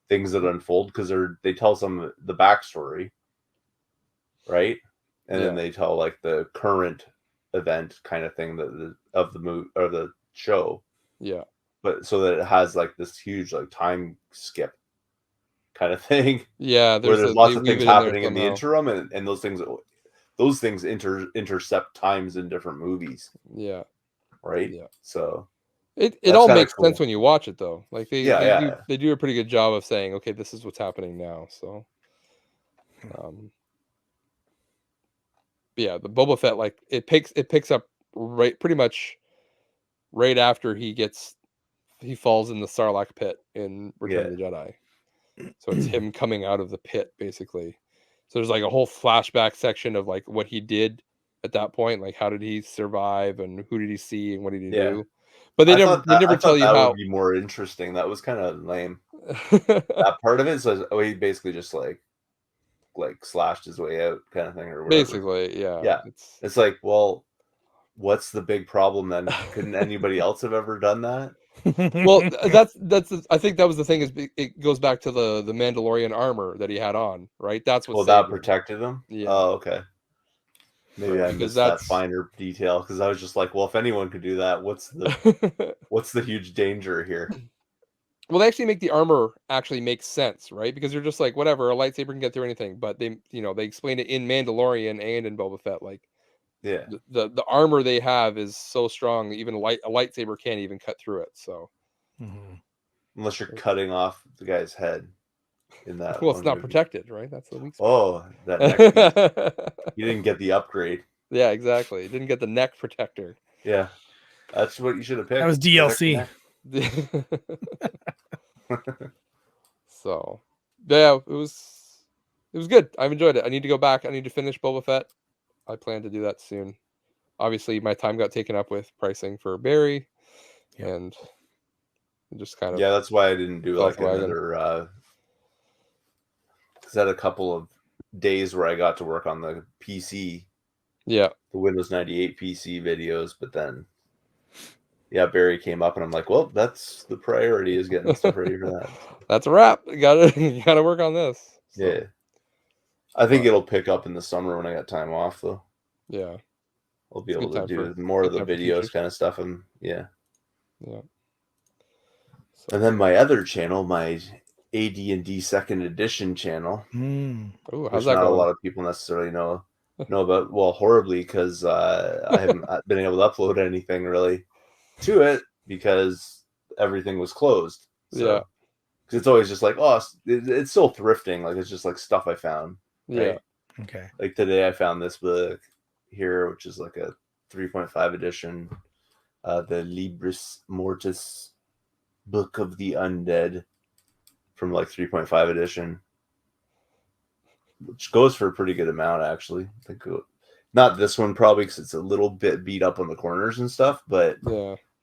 things that unfold, because they tell some of the backstory, right? And then they tell like the current event kind of thing of the movie or the show. Yeah. But so that it has like this huge like time skip kind of thing. Yeah, there's lots of things happening in the interim, and those things intercept times in different movies. Yeah. Right? Yeah. So it all makes sense when you watch it though. Like they do a pretty good job of saying, okay, this is what's happening now. So yeah, the Boba Fett, like it picks up pretty much right after he falls in the Sarlacc pit in Return of the Jedi. So it's him coming out of the pit, basically. So there's like a whole flashback section of like what he did at that point, like how did he survive and who did he see and what did he do. But they never tell you how. Would be more interesting. That was kind of lame. that part of it. So he basically just like slashed his way out, kind of thing, or whatever. Basically, yeah. Yeah. It's like, well, what's the big problem then? Couldn't anybody else have ever done that? Well, that's I think that was the thing, is it goes back to the Mandalorian armor that he had on, right? That's what that protected him. Yeah. Oh, okay. Maybe Right, I missed that finer detail, because I was just like, well, if anyone could do that, what's the huge danger here? Well, they actually make the armor actually make sense, right? Because you're just like, whatever, a lightsaber can get through anything. But they explain it in Mandalorian and in Boba Fett, like, yeah, the armor they have is so strong that even a lightsaber can't even cut through it. So, unless you're cutting off the guy's head in that. Well, it's not protected, right? That's the weak spot. Oh, that neck piece. You didn't get the upgrade. Yeah, exactly. You didn't get the neck protector. Yeah, that's what you should have picked. That was DLC. So, yeah, it was good. I've enjoyed it. I need to go back. I need to finish Boba Fett. I plan to do that soon. Obviously, my time got taken up with pricing for Barrie, and just kind of that's why I didn't do like another. Because I had a couple of days where I got to work on the PC. Yeah, the Windows 98 PC videos, but then Barrie came up, and I'm like, well, that's the priority, is getting stuff ready for that. That's a wrap. You gotta work on this. So. Yeah, I think it'll pick up in the summer when I got time off, though. Yeah, I'll be able to do more of the videos kind of stuff, and yeah. So. And then my other channel, my AD&D Second Edition channel, Ooh, how's which that not going? a lot of people necessarily know about. Well, horribly, because I haven't been able to upload anything really to it because everything was closed. So, because it's always just like, oh, it's still thrifting. Like, it's just like stuff I found. Right? Yeah. Okay. Like today, I found this book here, which is like a 3.5 edition, the Libris Mortis Book of the Undead, from like 3.5 edition, which goes for a pretty good amount, actually. I think not this one probably, because it's a little bit beat up on the corners and stuff, but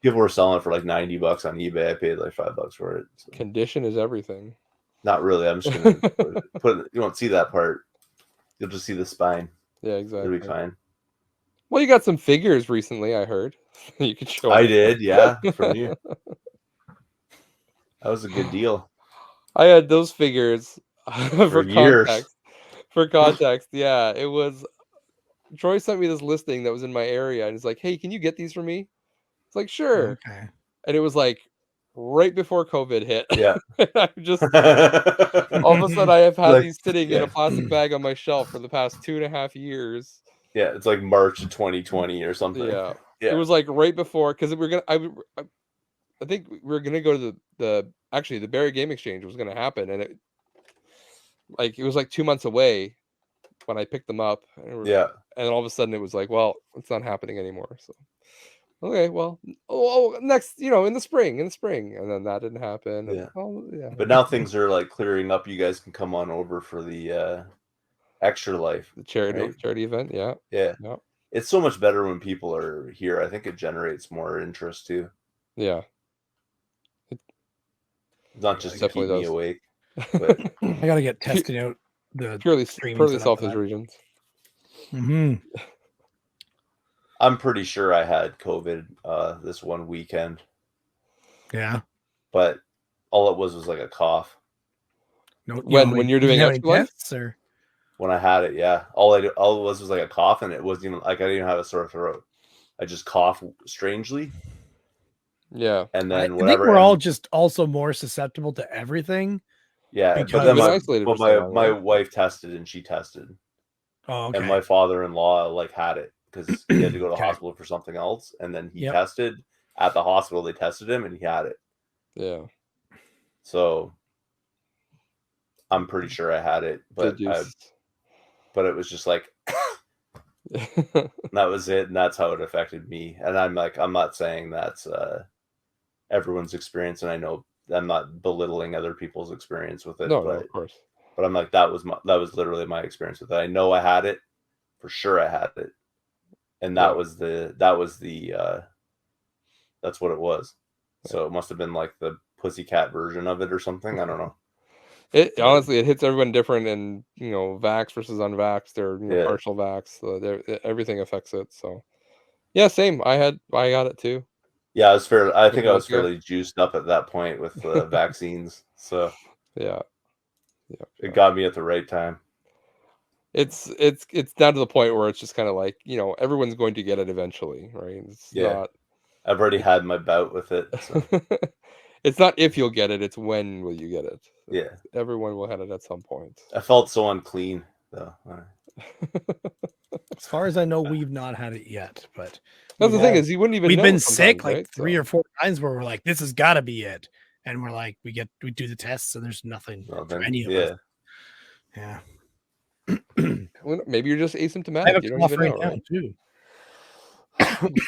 people were selling it for like $90 on eBay. I paid like $5 for it. So. Condition is everything. Not really. I'm just gonna put it, you won't see that part. You'll just see the spine. Yeah, exactly. It'll be fine. Well, you got some figures recently, I heard. You could show. I did, yeah, from you. That was a good deal. I had those figures for years. context. For context, yeah, it was. Troy sent me this listing that was in my area, and he's like, "Hey, can you get these for me?" It's like, "Sure." Okay. And it was like right before COVID hit. Yeah. I just all of a sudden I have had these sitting in a plastic bag on my shelf for the past 2.5 years. Yeah, it's like March of 2020 or something. Yeah. It was like right before, because we're gonna. I think we were gonna go to the Barrie Game Exchange was gonna happen, and it was like 2 months away when I picked them up. And and all of a sudden it was like, well, it's not happening anymore. So okay, well, next, in the spring, and then that didn't happen. And, but now things are like clearing up. You guys can come on over for the Extra Life, the charity event. Yeah. It's so much better when people are here. I think it generates more interest too. Yeah. It's not just to keep me awake. But I gotta get testing out the purely selfish reasons. I'm pretty sure I had COVID this one weekend. Yeah. But all it was like a cough. No, when you're doing Extra Life? Or? When I had it, yeah. All it was like a cough, and it wasn't even like I didn't even have a sore throat. I just coughed strangely. Yeah. And then I think we're all just also more susceptible to everything. Yeah. But then my wife tested, and she tested. Oh, okay. And my father-in-law had it because he had to go to the hospital for something else, and then he tested at the hospital. They tested him, and he had it. Yeah. So I'm pretty sure I had it, but it was just like that was it, and that's how it affected me. And I'm not saying that's everyone's experience, and I know I'm not belittling other people's experience with it. No, of course. But I'm like, that was literally my experience with it. I know I had it, for sure I had it. And that's what it was. So it must have been like the pussycat version of it or something. I don't know. It honestly, it hits everyone different, and vax versus unvaxxed, or Yeah. partial vax. So everything affects it. So yeah, same. I got it too. Yeah, I was fair. I Like think a I was month ago. fairly juiced up at that point with vaccines, so Yeah. it got me at the right time. It's down to the point where it's just kind of like, everyone's going to get it eventually, right? It's not. I've already had my bout with it. So. It's not if you'll get it; it's when will you get it. Yeah, everyone will have it at some point. I felt so unclean though. As far as I know, we've not had it yet. But that's the thing is, you wouldn't even. We've know been sick like right? 3 or 4 times where we're like, this has got to be it, and we're like, we do the tests, and there's nothing for any of us. Yeah. Maybe you're just asymptomatic. I have a you don't cough even right know, now right? too.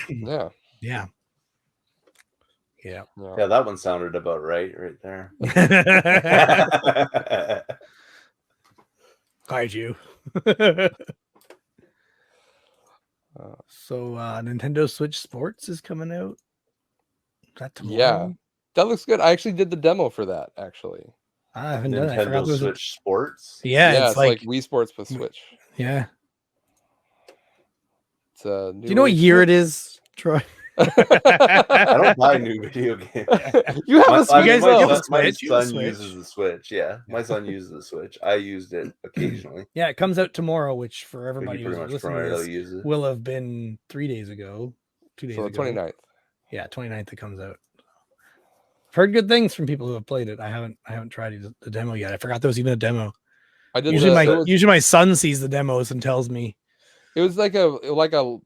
Yeah. Yeah. Yeah. Yeah, that one sounded about right there. Hide you. So Nintendo Switch Sports is coming out. Is that tomorrow? Yeah, that looks good. I actually did the demo for that. Actually, I haven't done it. I forgot Nintendo Switch Sports. Yeah, it's like Wii Sports with Switch. Yeah. It's a Do you know what year it is, Troy? I don't buy new video games. You have a Switch. My son uses the Switch. Yeah, my son uses the Switch. I used it occasionally. Yeah, it comes out tomorrow, which for everybody who's pretty much listening to this use it. will have been 3 days ago, 2 days So ago. 29th. Yeah, 29th it comes out. I've heard good things from people who have played it. I haven't tried the demo yet. I forgot there was even a demo. I did. Usually my son sees the demos and tells me. It was like a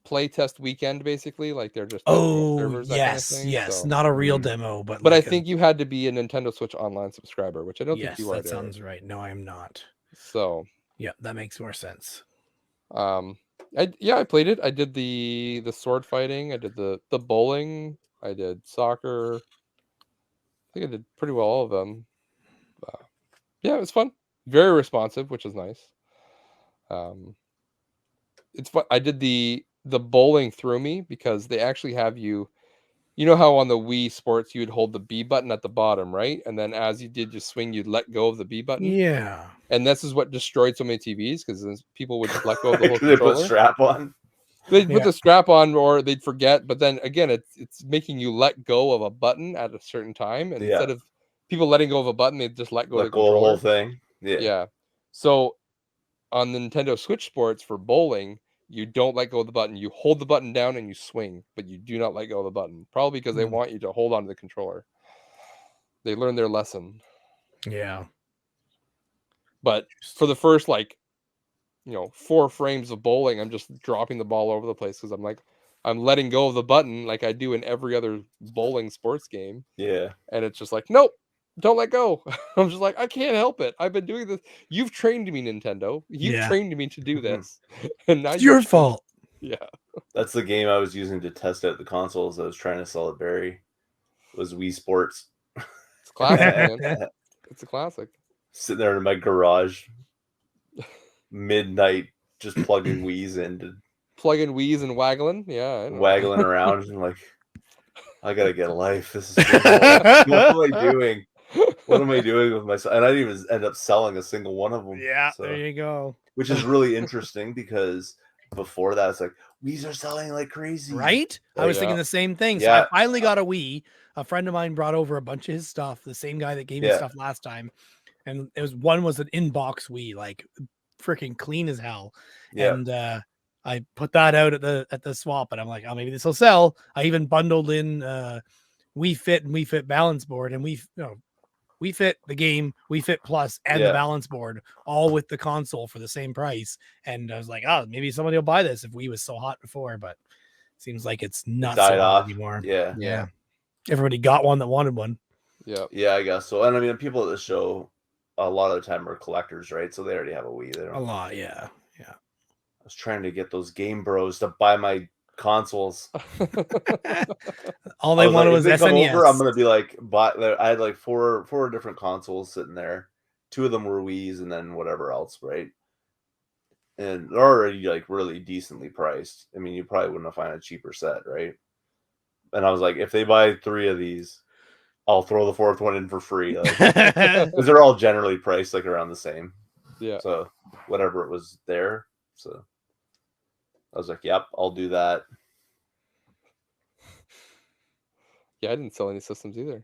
play test weekend, basically. Like they're just servers, yes, kind of thing. Yes, not a real demo, but I think you had to be a Nintendo Switch Online subscriber, which I don't think you are. That sounds right. No, I am not. So yeah, that makes more sense. I played it. I did the sword fighting. I did the bowling. I did soccer. I think I did pretty well all of them. Yeah, it was fun. Very responsive, which is nice. It's fun. I did the bowling through me because they actually have you. You know how on the Wii Sports you would hold the B button at the bottom, right? And then as you did your swing, you'd let go of the B button. Yeah. And this is what destroyed so many TVs because people would just let go of the whole controller. They put strap on. They'd put the strap on, or they'd forget. But then again, it's making you let go of a button at a certain time, and instead of people letting go of a button, they just let go of the controller. The whole thing. Yeah. So on the Nintendo Switch Sports for bowling, you don't let go of the button. You hold the button down and you swing, but you do not let go of the button. Probably because they want you to hold on to the controller. They learned their lesson. Yeah. But for the first 4 frames of bowling, I'm just dropping the ball over the place because I'm letting go of the button like I do in every other bowling sports game. Yeah. And it's just like, nope, don't let go. I'm just like, I can't help it. I've been doing this. You've trained me, Nintendo. You've trained me to do this. And now it's your fault. Yeah. That's the game I was using to test out the consoles I was trying to sell at Barrie. Was Wii Sports. It's classic, man. It's a classic. Sitting there in my garage, midnight, just plugging Wii's in. Plugging Wii's and waggling. Yeah. Waggling around and like, I gotta get a life. This is what am I doing? What am I doing with myself? And I didn't even end up selling a single one of them. Yeah, there you go. Which is really interesting because before that, it's like, Wii's are selling like crazy. Right? I was thinking the same thing. So I finally got a Wii. A friend of mine brought over a bunch of his stuff, the same guy that gave me stuff last time. And one was an inbox Wii, like freaking clean as hell. Yeah. And I put that out at the swap, and I'm like, oh, maybe this will sell. I even bundled in Wii Fit and Wii Fit balance board, and Wii Fit the game, Wii Fit Plus, and the balance board, all with the console for the same price. And I was like, oh, maybe somebody will buy this if Wii was so hot before, but it seems like it's not so hot anymore. Yeah. Everybody got one that wanted one. Yeah, I guess so. And I mean, people at the show a lot of the time are collectors, right? So they already have a Wii. They don't a lot, yeah. I was trying to get those Game Bros to buy my consoles. All they wanted was SNES. Come over, I'm gonna be like, I had like four different consoles sitting there. 2 of them were Wii's, and then whatever else, right? And they're already like really decently priced. I mean, you probably wouldn't find a cheaper set, right? And I was like, if they buy 3 of these, I'll throw the fourth one in for free. Because they're all generally priced like around the same. Yeah. So whatever it was there. So I was like, yep, I'll do that. Yeah, I didn't sell any systems either.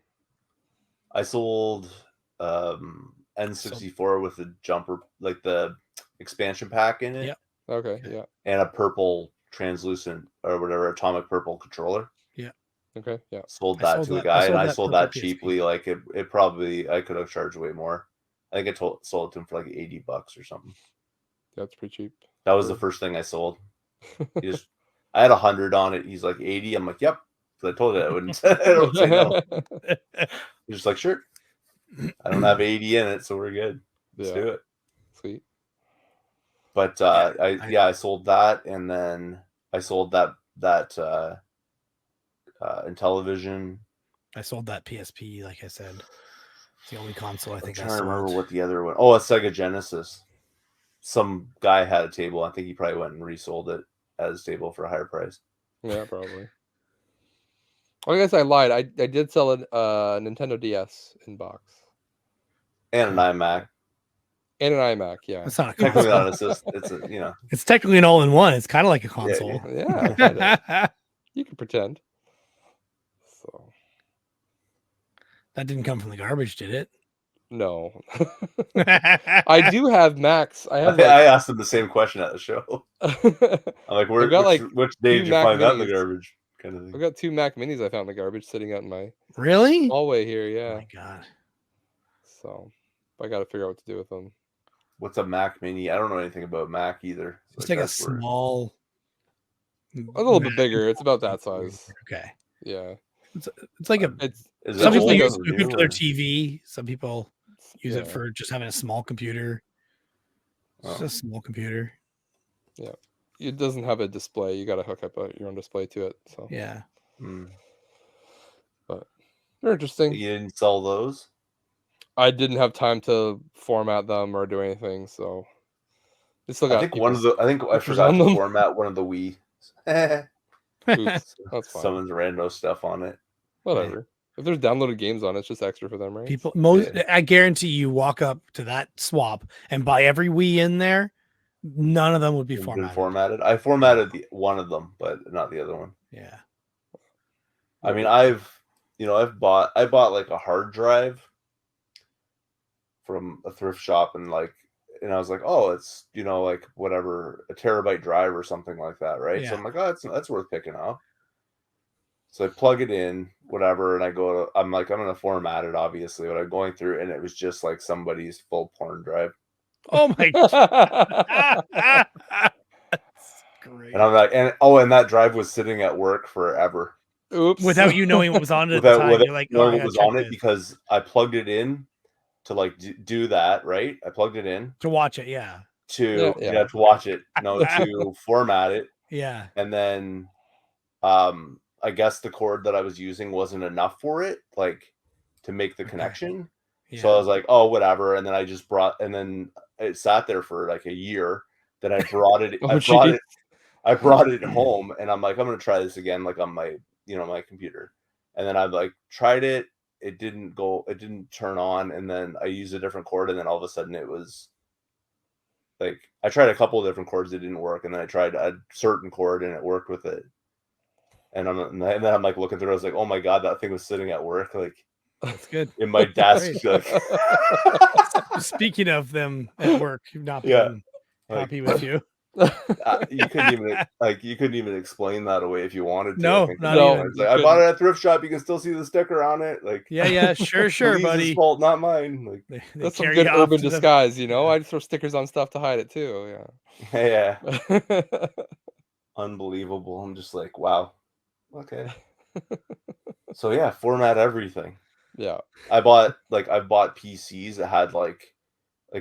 I sold N64 with the jumper, like the expansion pack in it. Yep. Okay, yeah. And a purple translucent or whatever atomic purple controller. Yeah. Okay, yeah. Sold that to a guy, and I sold that cheaply. PSP. Like it probably I could have charged way more. I think I sold it to him for like $80 or something. That's pretty cheap. That was the first thing I sold. I had 100 on it. He's like 80. I'm like, yep. So I told you I wouldn't. I don't say no. He's just like, sure. I don't have 80 in it, so we're good. Let's do it. Sweet. But I sold that, and then I sold that Intellivision. I sold that PSP, like I said. It's the only console I think I sold. I'm trying to remember what the other one. Oh, a Sega Genesis. Some guy had a table. I think he probably went and resold it as a table for a higher price. Yeah, probably. I guess I lied. I did sell a Nintendo DS in box. And an iMac. And an iMac, yeah. It's not a Technically console. not a system. It's a, you know. It's technically an all-in-one. It's kind of like a console. Yeah. You can pretend. So that didn't come from the garbage, did it? No. I do have Macs. I asked him the same question at the show. I'm like, which day did you find that in the garbage? Kind of thing. I've got 2 Mac Minis I found in the garbage sitting out in my hallway here. Yeah. Oh my God. So I got to figure out what to do with them. What's a Mac Mini? I don't know anything about Mac either. So it's like a small. A little bit bigger. It's about that size. Okay. Yeah. It's like some people use it for their TV. Some people use it for just having a small computer. It's a small computer. Yeah. It doesn't have a display. You got to hook up your own display to it. So yeah. But they're interesting. You didn't sell those? I didn't have time to format them or do anything, so I forgot to format one of the Wii. Oops, that's fine. Someone's rando stuff on it. Whatever. Yeah. If there's downloaded games on it, it's just extra for them, right? I guarantee you walk up to that swap and buy every Wii in there, none of them would be formatted. I formatted one of them, but not the other one. Yeah. I mean, I bought like a hard drive from a thrift shop, and I was like, oh, it's like whatever, a terabyte drive or something like that, right? Yeah. So I'm like, oh, that's worth picking up. So I plug it in, whatever, and I'm gonna format it, obviously, but I'm going through, and it was just like somebody's full porn drive. Oh my God. That's great. And I'm like, and that drive was sitting at work forever. Oops. Without you knowing what was on it at the time. You're like, knowing what was on it, because I plugged it in to do that, right? I plugged it in to watch it, yeah. To watch it, to format it. Yeah. And then I guess the cord that I was using wasn't enough for it, to make the connection. Yeah. So I was like, oh, whatever. And then and then it sat there for like a year. Then I brought it. I brought it home, and I'm like, I'm gonna try this again, like on my, my computer. And then I tried it. It didn't turn on. And then I used a different cord, and then all of a sudden it was I tried a couple of different cords that didn't work, and then I tried a certain cord and it worked with it. And then I'm looking through. I was like, oh my God, that thing was sitting at work, that's good, in my desk. Speaking of them at work, not being happy with you. You couldn't even explain that away if you wanted to. No, I bought it at a thrift shop. You can still see the sticker on it. Sure, buddy. Fault, not mine. That's some good urban disguise, I throw stickers on stuff to hide it too. Yeah. Unbelievable. I'm just like, wow. Okay. So yeah, format everything. Yeah. I bought PCs that had like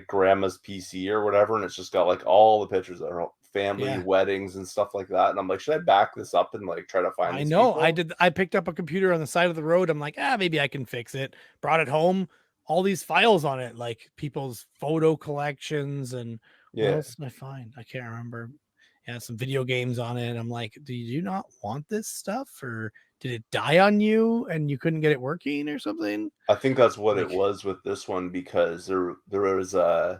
grandma's PC or whatever, and it's just got all the pictures of her family weddings and stuff like that. And I'm like, should I back this up and try to find these people? I picked up a computer on the side of the road. I'm like, maybe I can fix it. Brought it home, all these files on it, like people's photo collections and what else did I find? I can't remember. Yeah, some video games on it. I'm like, do you not want this stuff, or did it die on you and you couldn't get it working or something? I think that's what it Like- was with this one, because there was I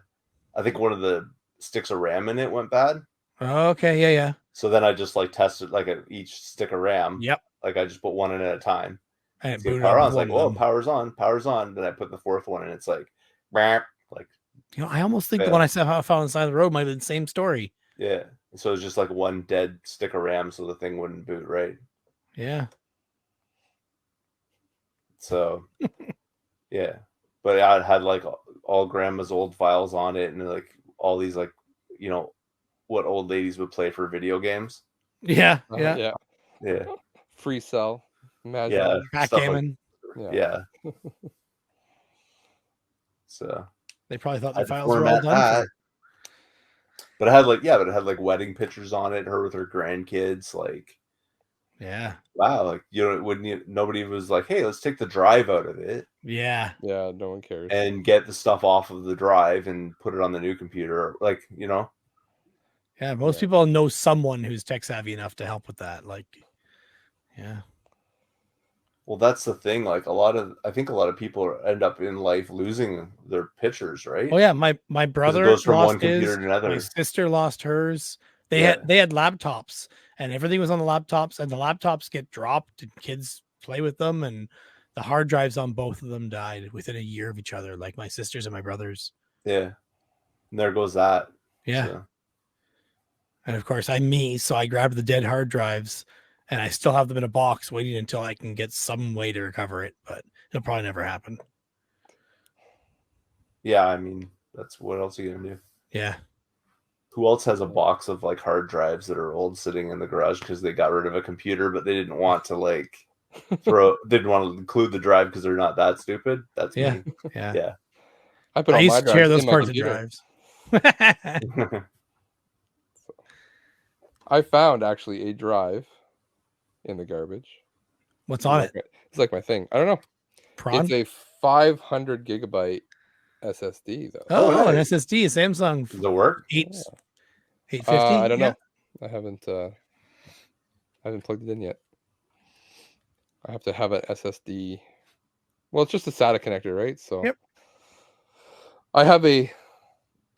think one of the sticks of RAM in it went bad. Okay, yeah. So then I just like tested like each stick of RAM. Yep. Like I just put one in at a time. And it See if booted power up on. with It's like, one of oh, them. power's on. Then I put the fourth one, and it's like, like I almost think the Yeah. one I found on the side of the road might have been the same story. yeah. So it's just like one dead stick of RAM, so the thing wouldn't boot right. Yeah. So yeah, but I had like all grandma's old files on it, and like all these like what old ladies would play for video games. Yeah. Yeah. Yeah, Free cell. Imagine. yeah, stuff like Backgammon. yeah. So They probably thought I the had to files were all format done. that. But it had like wedding pictures on it, her with her grandkids. Like, Yeah. wow, like nobody was like, hey, let's take the drive out of it Yeah. Yeah, no one cares. and get the stuff off of the drive and put it on the new computer. Like, Yeah. Most people know someone who's tech savvy enough to help with that. Like, yeah. Well, that's the thing. Like I think a lot of people end up in life losing their pictures, right? Oh yeah, my brother goes from lost one computer his, to another. my sister lost hers. They Yeah. had laptops and everything was on the laptops, and the laptops get dropped and kids play with them, and the hard drives on both of them died within a year of each other, like my sister's and my brother's. Yeah. And there goes that. Yeah. So, And of course so I grabbed the dead hard drives and I still have them in a box waiting until I can get some way to recover it, but it'll probably never happen. yeah, I mean, that's what else are you gonna do? Yeah. Who else has a box of like hard drives that are old sitting in the garage because they got rid of a computer, but they didn't want to like didn't want to include the drive because they're not that stupid? That's Yeah. me. Yeah. Yeah. I put I all my used to share drives those in my parts of computer. drives. I found actually a drive in the garbage. What's on it? It's like my thing. I don't know. Prawn? It's a 500 gigabyte SSD though. Oh, an nice. SSD, a Samsung Does it work? 850. I don't yeah. know. I haven't plugged it in yet. I have to have an SSD. Well, it's just a SATA connector, right? So Yep. I had a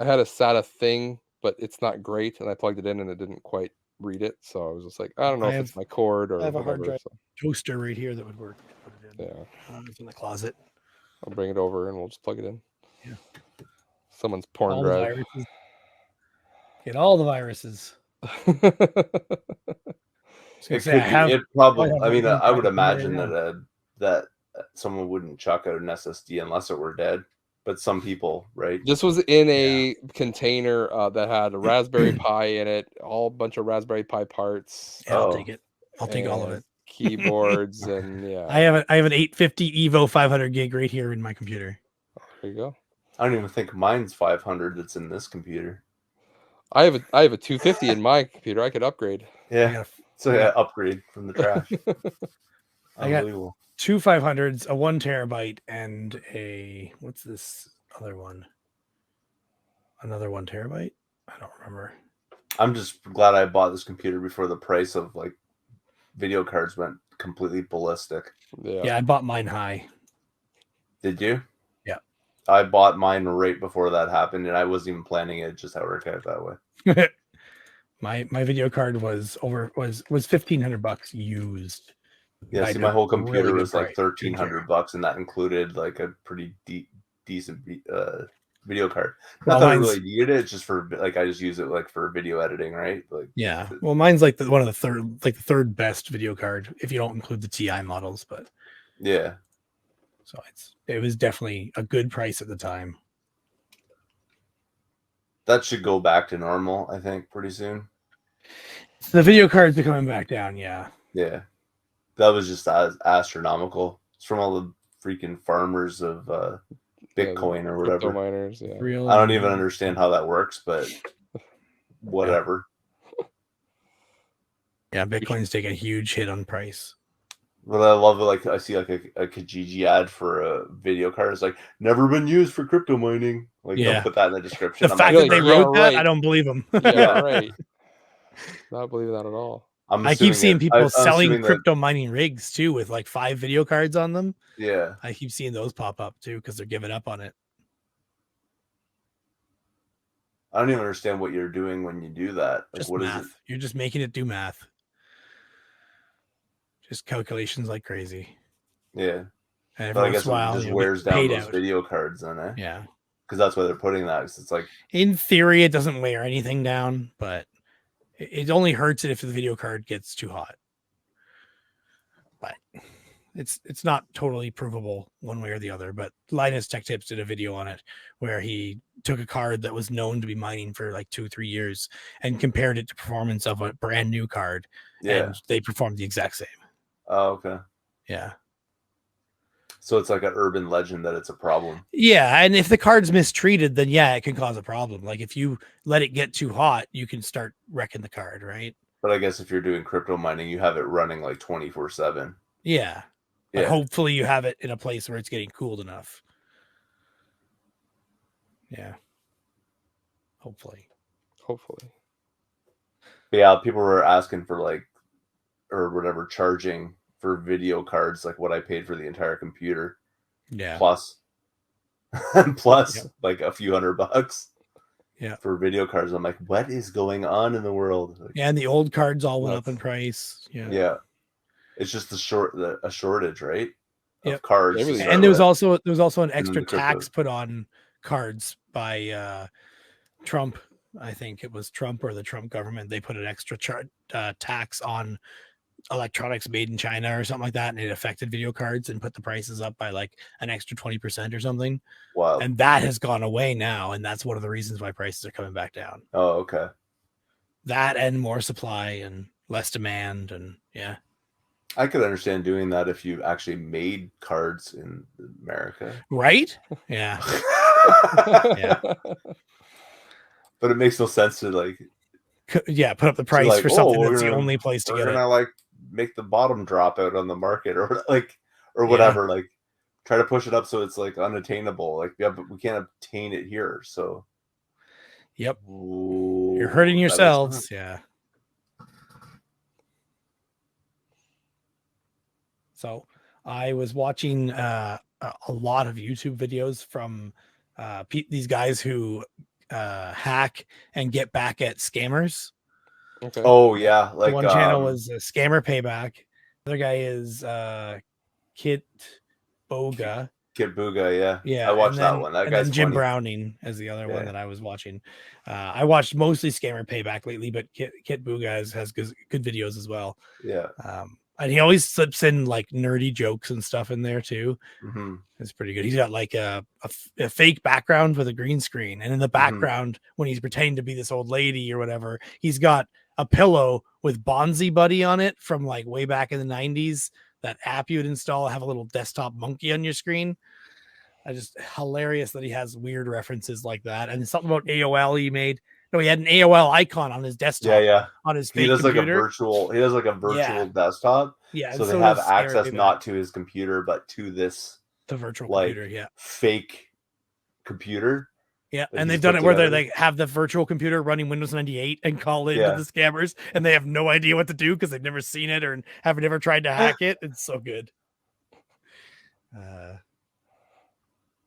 SATA thing, but it's not great, and I plugged it in and it didn't quite read it. So I was just like, I don't know if it's my cord or I have a hard whatever. drive toaster right here that would work. Put it in. Yeah. It's in the closet. I'll bring it over and we'll just plug it in. Yeah. Someone's porn All the drive. viruses. Get all the viruses. It probably. I mean, I would drive imagine right that someone wouldn't chuck out an SSD unless it were dead. But some people, right? This was in a container that had a Raspberry Pi in it, all bunch of Raspberry Pi parts. Yeah, I'll take it. I'll take all of and it. Keyboards and yeah. I have an 850 Evo 500 gig right here in my computer. There you go. I don't even think mine's 500 that's in this computer. I have a 250 in my computer. I could upgrade. Yeah. So yeah, upgrade from the trash. I got Unbelievable. 2 500s, a 1 terabyte, and a what's this other one? Another 1 terabyte? I don't remember. I'm just glad I bought this computer before the price of like video cards went completely ballistic. Yeah, I bought mine high. Did you? Yeah. I bought mine right before that happened, and I wasn't even planning it. Just how it worked out that way. my video card was $1,500 used. Yeah, I see, my know, whole really computer good was like price. $1,300, and that included like a pretty decent video card. Well, Not that I mine's- really needed it, just for like I just use it like for video editing, right? Like Yeah. Well, mine's like one of the third best video card if you don't include the TI models, but yeah. so it was definitely a good price at the time. That should go back to normal, I think, pretty soon. The video cards are coming back down, yeah. Yeah. That was just astronomical. It's from all the freaking farmers of Bitcoin or whatever. Crypto miners, yeah. Real. I don't even understand how that works, but whatever. Yeah, Bitcoin's taking a huge hit on price. But I love it. Like I see like a Kijiji ad for a video card. It's like never been used for crypto mining. Like Yeah. don't put that in the description. The I'm fact like, that they yeah, wrote that, right. I don't believe them. Yeah, right. Not believe that at all. I'm I keep assuming seeing it, people I'm selling assuming that, crypto mining rigs too with like 5 video cards on them. yeah. I keep seeing those pop up too because they're giving up on it. I don't even understand what you're doing when you do that. Like, Just what math. is it? You're just making it do math. Just calculations like crazy. Yeah. And every But I once guess in a while, it just you'll wears get down paid those out. video cards then, eh? Yeah. Because that's why they're putting that. 'Cause it's like, In theory, it doesn't wear anything down, but it only hurts it if the video card gets too hot. But it's not totally provable one way or the other. But Linus Tech Tips did a video on it where he took a card that was known to be mining for like 2-3 years and compared it to performance of a brand new card, yeah. and they performed the exact same. Oh, okay. Yeah. So it's like an urban legend that it's a problem. Yeah, and if the card's mistreated, then yeah, it can cause a problem. Like if you let it get too hot, you can start wrecking the card, right? But I guess if you're doing crypto mining, you have it running like 24/7. Yeah. But Yeah. hopefully you have it in a place where it's getting cooled enough. Yeah. Hopefully. Hopefully. But yeah, people were asking for like, or whatever, charging for video cards, like what I paid for the entire computer. Yeah. Plus Yep. like a few $100. Yeah. For video cards. I'm like, what is going on in the world? Like, Yeah, and the old cards all went up in price. Yeah. yeah. It's just a shortage, right? Of Yep. cards. Everything. And there was also an then extra the crypto. tax put on cards by Trump. I think it was Trump or the Trump government. They put an extra tax on electronics made in China or something like that, and it affected video cards and put the prices up by like an extra 20% or something. Wow. And that has gone away now, and that's one of the reasons why prices are coming back down. Oh, okay. That and more supply and less demand, and yeah. I could understand doing that if you actually made cards in America. Right? Yeah. Yeah. But it makes no sense to like, yeah, put up the price like, for something we're that's the gonna- only place to we're get it. gonna like make the bottom drop out on the market or like, or whatever, like try to push it up so it's like unattainable. Like, yeah, but we can't obtain it here. So Yep. ooh, You're hurting that makes yourselves. sense. Yeah. So I was watching a lot of YouTube videos from these guys who hack and get back at scammers. Okay. Oh yeah, like One channel was Scammer Payback. The other guy is Kit Boga. Kid Booga, yeah. Yeah, I watched that one. That and guy's then Jim funny. Browning as the other one Yeah. that I was watching. I watched mostly Scammer Payback lately, but Kit Booga has good videos as well. Yeah. And he always slips in like nerdy jokes and stuff in there too. Mm-hmm. It's pretty good. He's got like a fake background with a green screen, and in the background, when he's pretending to be this old lady or whatever, he's got a pillow with Bonzi Buddy on it from like way back in the 90s. That app you'd install, have a little desktop monkey on your screen. Just hilarious that he has weird references like that. And something about AOL he made. No, he had an AOL icon on his desktop. Yeah. On his He fake does computer. like a virtual desktop. Yeah. So they have access not to his computer, but to this the virtual like computer. Yeah. fake computer. Yeah, and they've done it where they like have the virtual computer running Windows 98 and call in to the scammers, and they have no idea what to do because they've never seen it or have never tried to hack it. It's so good.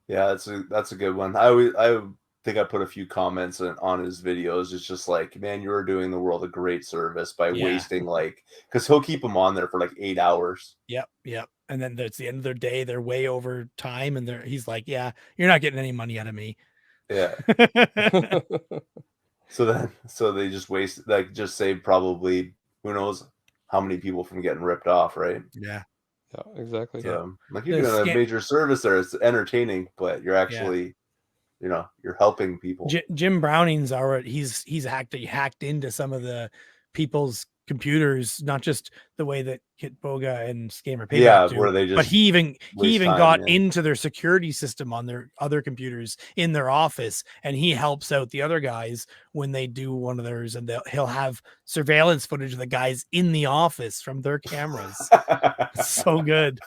Yeah, that's a good one. I think I put a few comments on his videos. It's just like, man, you are doing the world a great service by wasting because he'll keep them on there for like 8 hours. Yep. And then it's the end of their day. They're way over time, and he's like, yeah, you're not getting any money out of me. Yeah. So they just waste, like, just save probably who knows how many people from getting ripped off, right? Yeah. Yeah, exactly. So, like, you're doing a major service there. It's entertaining, but you're actually, you're helping people. Jim Browning's he's hacked into some of the people's computers, not just the way that Kit Boga and Scammer Payback do, where they just but he even time, got into their security system on their other computers in their office, and he helps out the other guys when they do one of theirs, and he'll have surveillance footage of the guys in the office from their cameras. So good.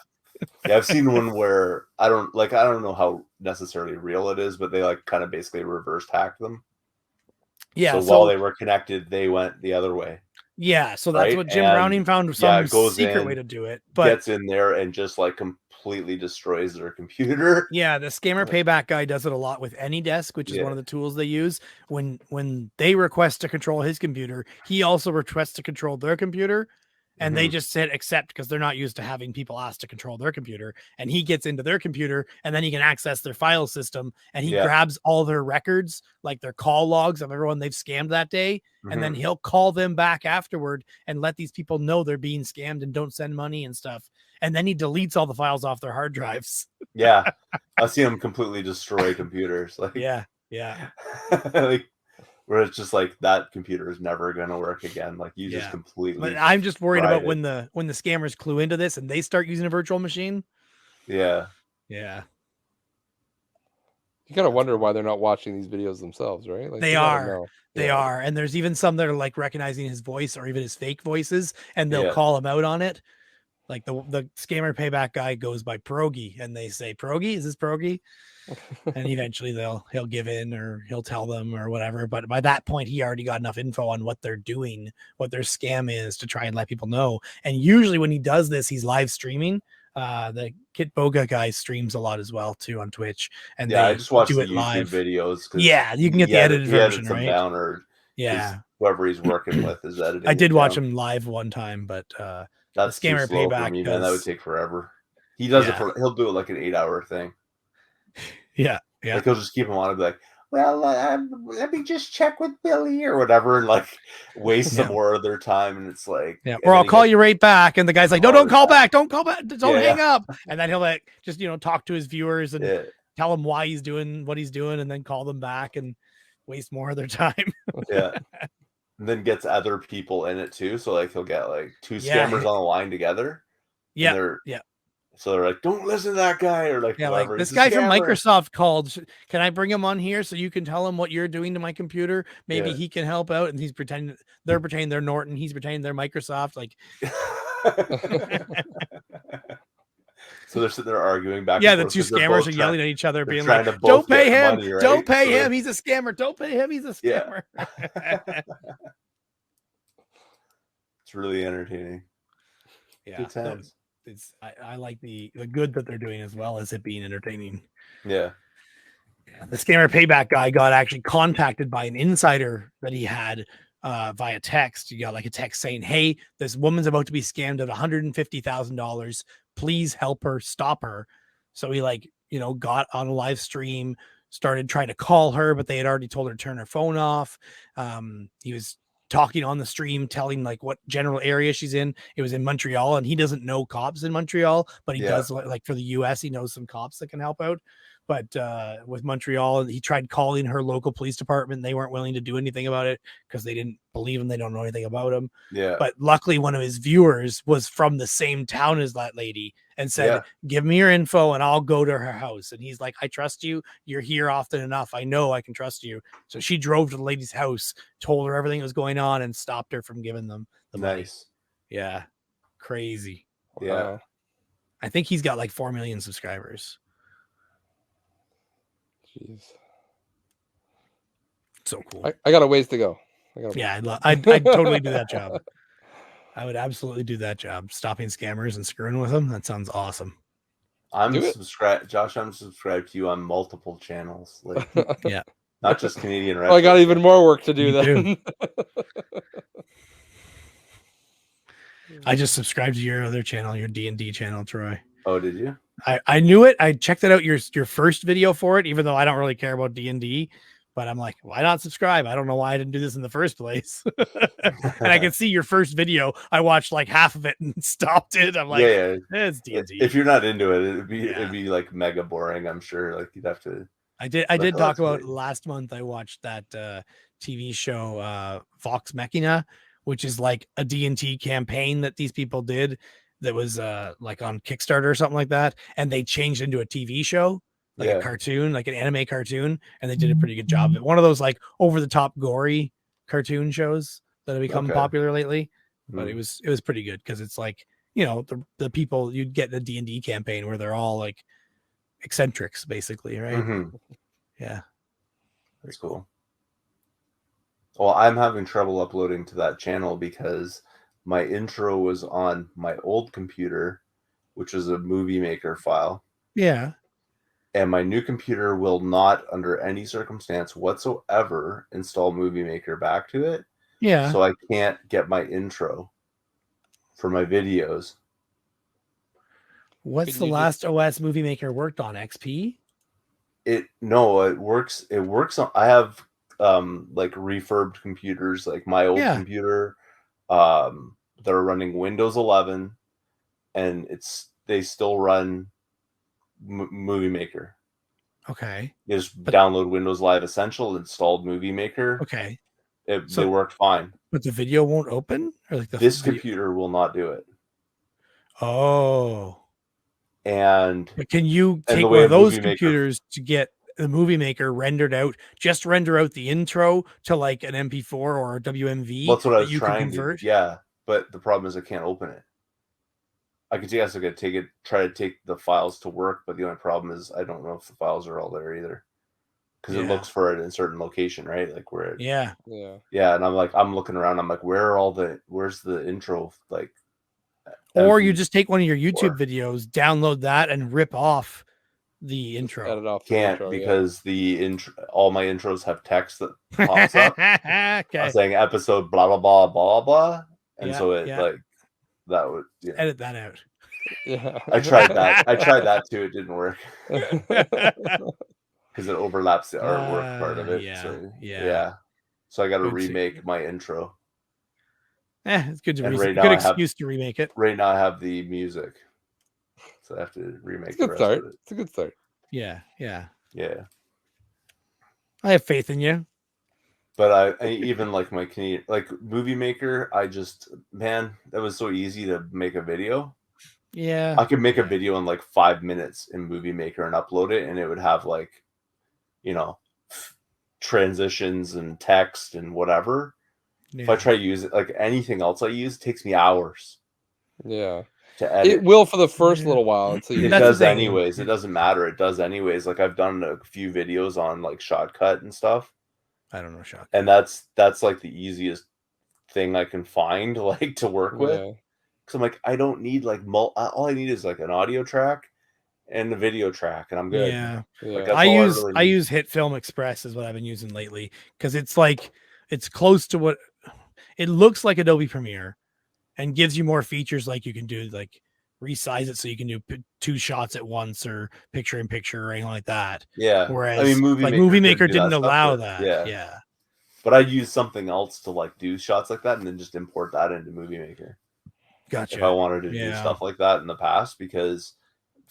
Yeah, I've seen one where I don't know how necessarily real it is, but they like kind of basically reverse hacked them. Yeah. So while they were connected, they went the other way. Yeah, so that's right? what Jim And Browning found some secret way to do it. But gets in there and just like completely destroys their computer. yeah, the scammer payback guy does it a lot with AnyDesk, which is one of the tools they use. When they request to control his computer, he also requests to control their computer. And they just said accept because they're not used to having people ask to control their computer. And he gets into their computer and then he can access their file system and he grabs all their records, like their call logs of everyone they've scammed that day. And then he'll call them back afterward and let these people know they're being scammed and don't send money and stuff. And then he deletes all the files off their hard drives. Yeah. I've seen him completely destroy computers. Like, yeah. Like, where it's just like that computer is never going to work again. Like you just completely. But I'm just worried about when the scammers clue into this and they start using a virtual machine. Yeah. Yeah. You gotta wonder why they're not watching these videos themselves, right? Like they are. They are. And there's even some that are like recognizing his voice or even his fake voices, and they'll call him out on it. Like the scammer payback guy goes by Pierogi, and they say, Pierogi, is this Pierogi? And eventually he'll give in or he'll tell them or whatever. But by that point, he already got enough info on what they're doing, what their scam is to try and let people know. And usually when he does this, he's live streaming. The Kit Boga guy streams a lot as well too on Twitch. And I just watch do the it YouTube live videos. Yeah, you can get the edited version, right? Down or whoever he's working with is editing. I did watch him live one time, but that's the scammer too slow payback for me, man. That would take forever. He does it for he'll do it like an 8-hour thing. Yeah. Like he'll just keep him on and be like, well, let me just check with Billy or whatever, and like waste some more of their time. And it's like, or I'll call you right back. And the guy's like, no, don't call back. Don't call back. Don't hang up. And then he'll like just, talk to his viewers and tell them why he's doing what he's doing and then call them back and waste more of their time. And then gets other people in it too. So like he'll get like two scammers on the line together. Yeah. So they're like, don't listen to that guy, or like, like this guy from Microsoft called. Can I bring him on here so you can tell him what you're doing to my computer? Maybe he can help out. And he's pretending they're Norton. He's pretending they're Microsoft. Like, so they're sitting there arguing back. Yeah, the two scammers are yelling at each other, being like, "Don't pay him! Money, right? Don't pay him! He's a scammer! Don't pay him! He's a scammer!" It's really entertaining. Yeah, good times. I like the good that they're doing as well as it being entertaining. Yeah. The scammer payback guy got actually contacted by an insider that he had via text. You got like a text saying, hey, this woman's about to be scammed at $150,000. Please help her, stop her. So he got on a live stream, started trying to call her, but they had already told her to turn her phone off. He was talking on the stream, telling like what general area she's in. It was in Montreal, and he doesn't know cops in Montreal, but he does like for the US, he knows some cops that can help out. But with Montreal, he tried calling her local police department. They weren't willing to do anything about it because they didn't believe him. They don't know anything about him. Yeah. But luckily, one of his viewers was from the same town as that lady and said, give me your info and I'll go to her house. And he's like, I trust you. You're here often enough. I know I can trust you. So she drove to the lady's house, told her everything that was going on, and stopped her from giving them the money. Yeah. Crazy. Yeah. I think he's got like 4 million subscribers. Jeez. So cool. I got a ways to go. I'd totally do that job. I would absolutely do that job. Stopping scammers and screwing with them. That sounds awesome. I'm subscribed, Josh. I'm subscribed to you on multiple channels. Like, not just Canadian. Well, I got even more work to do then. I just subscribed to your other channel, your D&D channel, Troy. Oh, did you? I knew it. I checked it out, your first video for it, even though I don't really care about D&D. But I'm like, why not subscribe? I don't know why I didn't do this in the first place. And I can see your first video. I watched like half of it and stopped it. I'm like, it's D&D. If you're not into it, it'd be like mega boring. I'm sure. Like you'd have to. I did talk about last month. I watched that TV show Vox Machina, which is like a D&D campaign that these people did. That was like on Kickstarter or something like that, and they changed into a TV show, like a cartoon, like an anime cartoon, and they did a pretty good job. One of those like over the top gory cartoon shows that have become popular lately, but it was pretty good because it's like the people you'd get in a D&D campaign where they're all like eccentrics basically, right? Mm-hmm. Yeah, that's cool. Well, I'm having trouble uploading to that channel because my intro was on my old computer, which is a Movie Maker file. Yeah. And my new computer will not, under any circumstance whatsoever, install Movie Maker back to it. Yeah. So I can't get my intro for my videos. What's Could the you last OS Movie Maker worked on? XP? It works. It works on. I have like refurbed computers, like my old Yeah. computer, that are running Windows 11, and they still run Movie Maker. Okay. You just download Windows Live Essential, installed Movie Maker. Okay. They work fine. But the video won't open? Or like This computer will not do it. Oh. And But can you take one of those computers to get the Movie Maker rendered out? Just render out the intro to like an MP4 or a WMV. That's what I was you trying can convert. Yeah, but the problem is I can't open it. I could try to take the files to work, but the only problem is I don't know if the files are all there either. Because it looks for it in a certain location, right? Like where it, yeah. And I'm looking around, I'm like, where's the intro? Like, or you just take one of your YouTube videos, download that, and rip off the intro. Edit off the intro, because the intro, all my intros have text that pops up saying episode blah blah blah blah blah, and so it like that would edit that out. Yeah, I tried that too. It didn't work because it overlaps the artwork part of it. So I got to remake my intro. It's good to good excuse to remake it. Right now I have the music, so I have to remake. It's a good start. It's a good start. Yeah. I have faith in you. But I even like my Canadian, like Movie Maker, that was so easy to make a video. Yeah. I could make a video in like 5 minutes in Movie Maker and upload it, and it would have like, transitions and text and whatever. Yeah. If I try to use it, like anything else I use, it takes me hours. Yeah. To edit. It will for the first little while until it does anyways. It doesn't matter. It does anyways. Like I've done a few videos on like Shotcut and stuff. I don't know Shotcut. And that's like the easiest thing I can find like to work with. Because I'm like, I don't need like all I need is like an audio track and a video track, and I'm good. Yeah. Like, I use Hit Film Express is what I've been using lately, because it's like it's close to what it looks like Adobe Premiere, and gives you more features, like you can do like resize it so you can do 2 shots at once or picture in picture or anything like that. Yeah. Whereas I mean, Movie Maker didn't allow that. Yeah. But I use something else to like do shots like that and then just import that into Movie Maker. Gotcha. If I wanted to do stuff like that in the past, because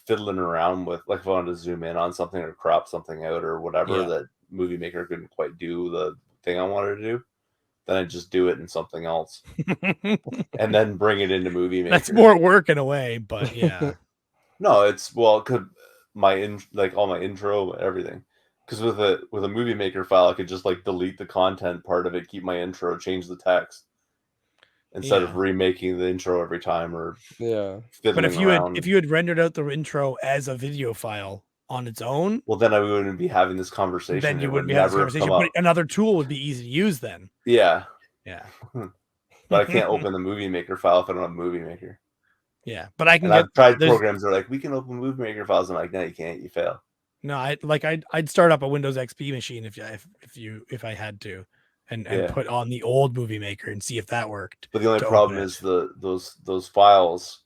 fiddling around with, like, if I wanted to zoom in on something or crop something out or whatever that Movie Maker couldn't quite do the thing I wanted to do, then I just do it in something else and then bring it into Movie Maker. That's more work in a way, but yeah. No, it's all my intro, everything. Because with a Movie Maker file, I could just like delete the content part of it, keep my intro, change the text, instead of remaking the intro every time or But if you had rendered out the intro as a video file on its own, well, then I wouldn't be having this conversation. Then you wouldn't be having this conversation. But another tool would be easy to use then. Yeah. But I can't open the Movie Maker file if I don't have Movie Maker. Yeah, but I can. I've tried programs that are like, we can open Movie Maker files. I'm like, no, you can't. You fail. No, I'd start up a Windows XP machine if I had to, and put on the old Movie Maker and see if that worked. But the only problem is those files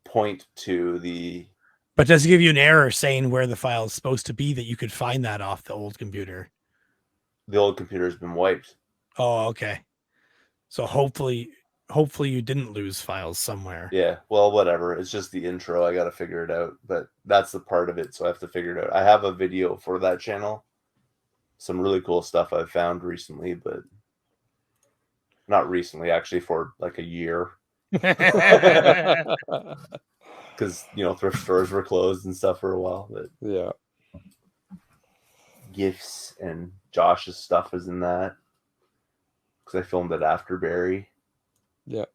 point to the. But does it give you an error saying where the file is supposed to be that you could find that off the old computer? The old computer has been wiped. Oh, okay. So hopefully you didn't lose files somewhere. Yeah, well, whatever. It's just the intro. I got to figure it out, but that's the part of it, so I have to figure it out. I have a video for that channel. Some really cool stuff I've found recently, but not recently, actually, for like a year. Because, thrift stores were closed and stuff for a while. But yeah. GIFs and Josh's stuff is in that. Because I filmed it after Barrie. Yeah.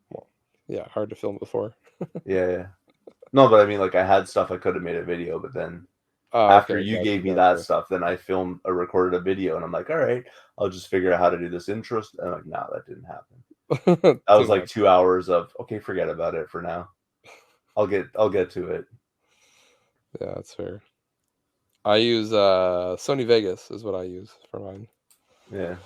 Well, yeah, hard to film before. Yeah. No, but I mean, like, I had stuff I could have made a video, but then After okay, you gotcha, gave me gotcha. that stuff, then I recorded a video, and I'm like, all right, I'll just figure out how to do this intro. And I'm like, no, that didn't happen. That was like 2 hours of, okay, forget about it for now. I'll get to it. Yeah, that's fair. I use Sony Vegas is what I use for mine. Yeah.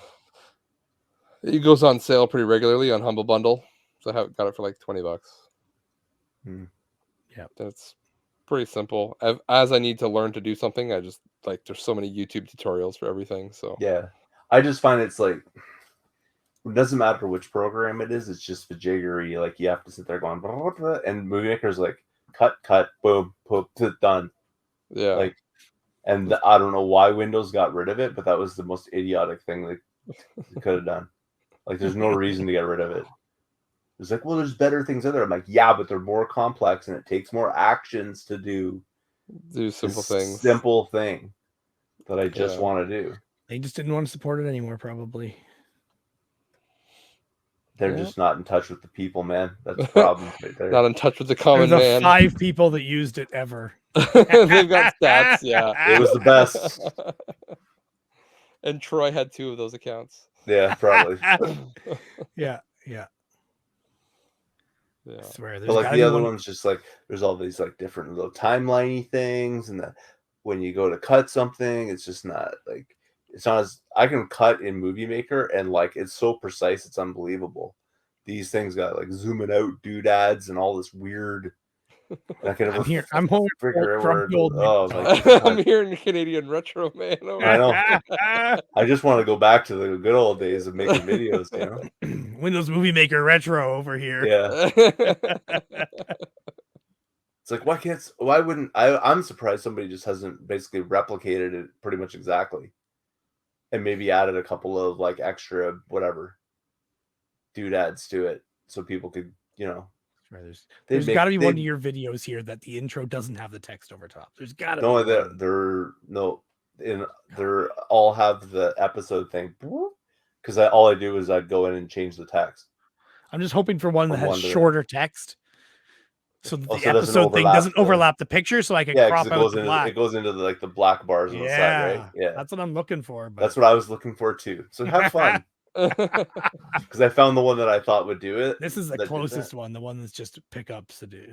It goes on sale pretty regularly on Humble Bundle, so I got it for like $20. Yeah, that's pretty simple. As I need to learn to do something, I just like there's so many YouTube tutorials for everything. So yeah, I just find it's like it doesn't matter which program it is. It's just the jiggery. Like you have to sit there going, blah, blah, blah, and Movie Maker's like cut, boom, boom, done. Yeah, like, and I don't know why Windows got rid of it, but that was the most idiotic thing they could have done. Like, there's no reason to get rid of it. It's like, well, there's better things out there. I'm like, yeah, but they're more complex and it takes more actions to do simple things. Simple thing that I just want to do. They just didn't want to support it anymore, probably. They're just not in touch with the people, man. That's the problem right there. Not in touch with the common There's man. 5 people that used it ever. They've got stats, yeah. It was the best. And Troy had 2 of those accounts. Yeah, probably. Yeah. Yeah. I swear, but like the other one's just like there's all these like different little timeliney things, and when you go to cut something, it's just not like it's not as I can cut in Movie Maker and like it's so precise, it's unbelievable. These things got like zooming out doodads and all this weird. I'm home figure from gold. I'm hearing Canadian retro, man. I know. I just want to go back to the good old days of making videos, you know. Windows Movie Maker retro over here. Yeah. It's like why wouldn't I'm surprised somebody just hasn't basically replicated it pretty much exactly. And maybe added a couple of like extra whatever doodads to it so people could, you know. There's got to be one of your videos here that the intro doesn't have the text over top. There's got to be. They're all have the episode thing because all I do is I go in and change the text. I'm just hoping for one that has shorter text, so the episode thing doesn't overlap the picture, so I can crop out the black. It goes into the black bars on the side, right? Yeah, that's what I'm looking for. But... That's what I was looking for too. So have fun. Because I found the one that I thought would do it. This is the closest one, the one that's just pickups to do.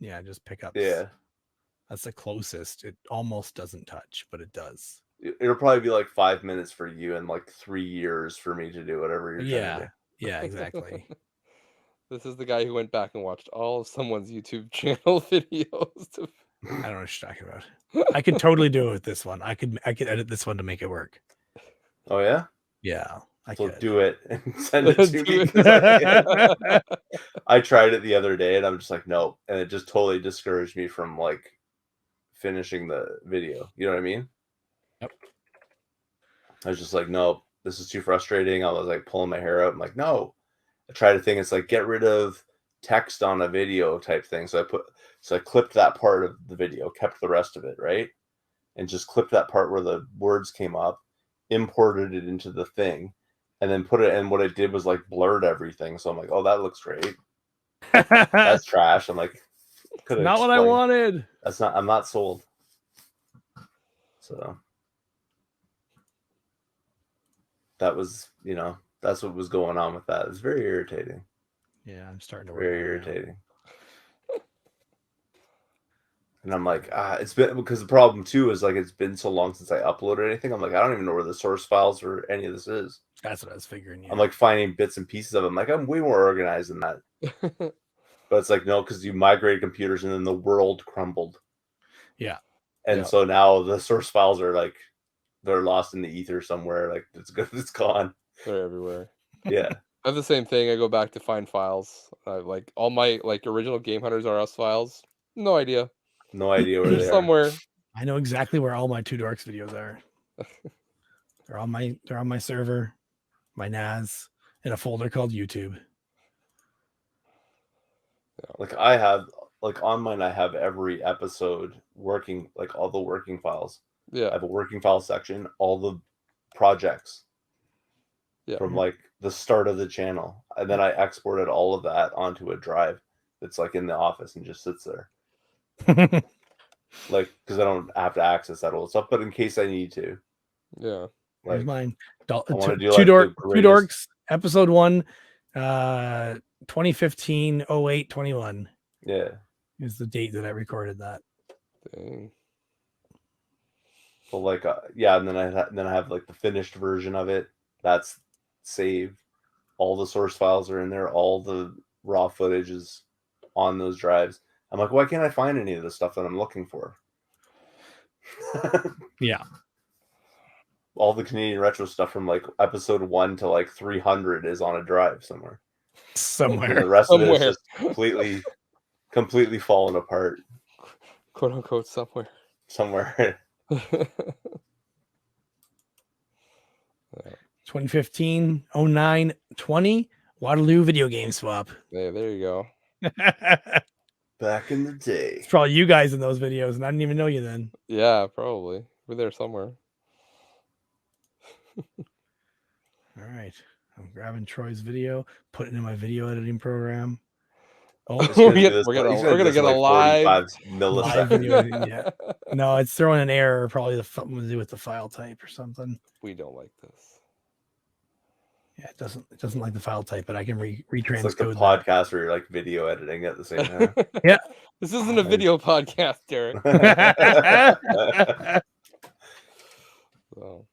Just pickups. Yeah, that's the closest. It almost doesn't touch, but it does. It'll probably be like 5 minutes for you and like 3 years for me to do whatever you're trying to do. Yeah, exactly. This is the guy who went back and watched all of someone's YouTube channel videos. I don't know what you're talking about. I could totally do it with this one. I could edit this one to make it work. Oh yeah? Yeah. So do it and send it to me. I tried it the other day and I'm just like, no. And it just totally discouraged me from like finishing the video. You know what I mean? Yep. I was just like, no, this is too frustrating. I was like pulling my hair out. I'm like, no. I tried a thing. It's like get rid of text on a video type thing. So I clipped that part of the video, kept the rest of it, right? And just clipped that part where the words came up, imported it into the thing. And then put it, and what it did was like blurred everything. So I'm like, oh, that looks great. That's trash. I'm like, not what I wanted. I'm not sold. So that was, that's what was going on with that. It's very irritating. Yeah, I'm starting to work. Very irritating. And I'm like, it's been, because the problem too is like it's been so long since I uploaded anything. I'm like, I don't even know where the source files or any of this is. That's what I was figuring. Yeah. I'm like finding bits and pieces of it. I'm like, I'm way more organized than that. But it's like, no, because you migrated computers and then the world crumbled. Yeah. And so now the source files are like, they're lost in the ether somewhere. Like it's gone. They're everywhere. Yeah. I have the same thing. I go back to find files. Like all my original Game Hunters RS files. No idea. No idea where they somewhere. are. I know exactly where all my Two Dorks videos are. They're on my server, my NAS, in a folder called YouTube. Like I have, like on mine, I have every episode working, like all the working files. Yeah. I have a working file section, all the projects. Yeah. From like the start of the channel. And then I exported all of that onto a drive that's like in the office and just sits there. like because I don't have to access that old stuff, but in case I need to, Yeah. Here's like mine. I want to do Two like the greatest. Dorks, episode 1, 2015 08 21 Yeah. is the date that I recorded that. Dang. But like, yeah, and then I have like the finished version of it. That's saved. All the source files are in there. All the raw footage is on those drives. I'm like, why can't I find any of the stuff that I'm looking for? Yeah. All the Canadian retro stuff from like episode 1 to like 300 is on a drive somewhere. And the Somewhere. rest of it is Somewhere. just completely fallen apart Quote unquote somewhere. somewhere. 2015 09 20 Waterloo video game swap. Yeah, there you go. Back in the day. It's probably you guys in those videos, and I didn't even know you then. Yeah, probably. We're there somewhere. All right. I'm grabbing Troy's video, putting it in my video editing program. Oh, He's gonna do this- we're he's gonna do this get in a live 45 live video milliseconds. editing. Yeah. No, it's throwing an error. Probably something to do with the file type or something. We don't like this. Yeah, it doesn't like the file type, but I can It's like the retranscode that. podcast where you're like video editing at the same time. Yeah. This isn't a video podcast, Derek. So,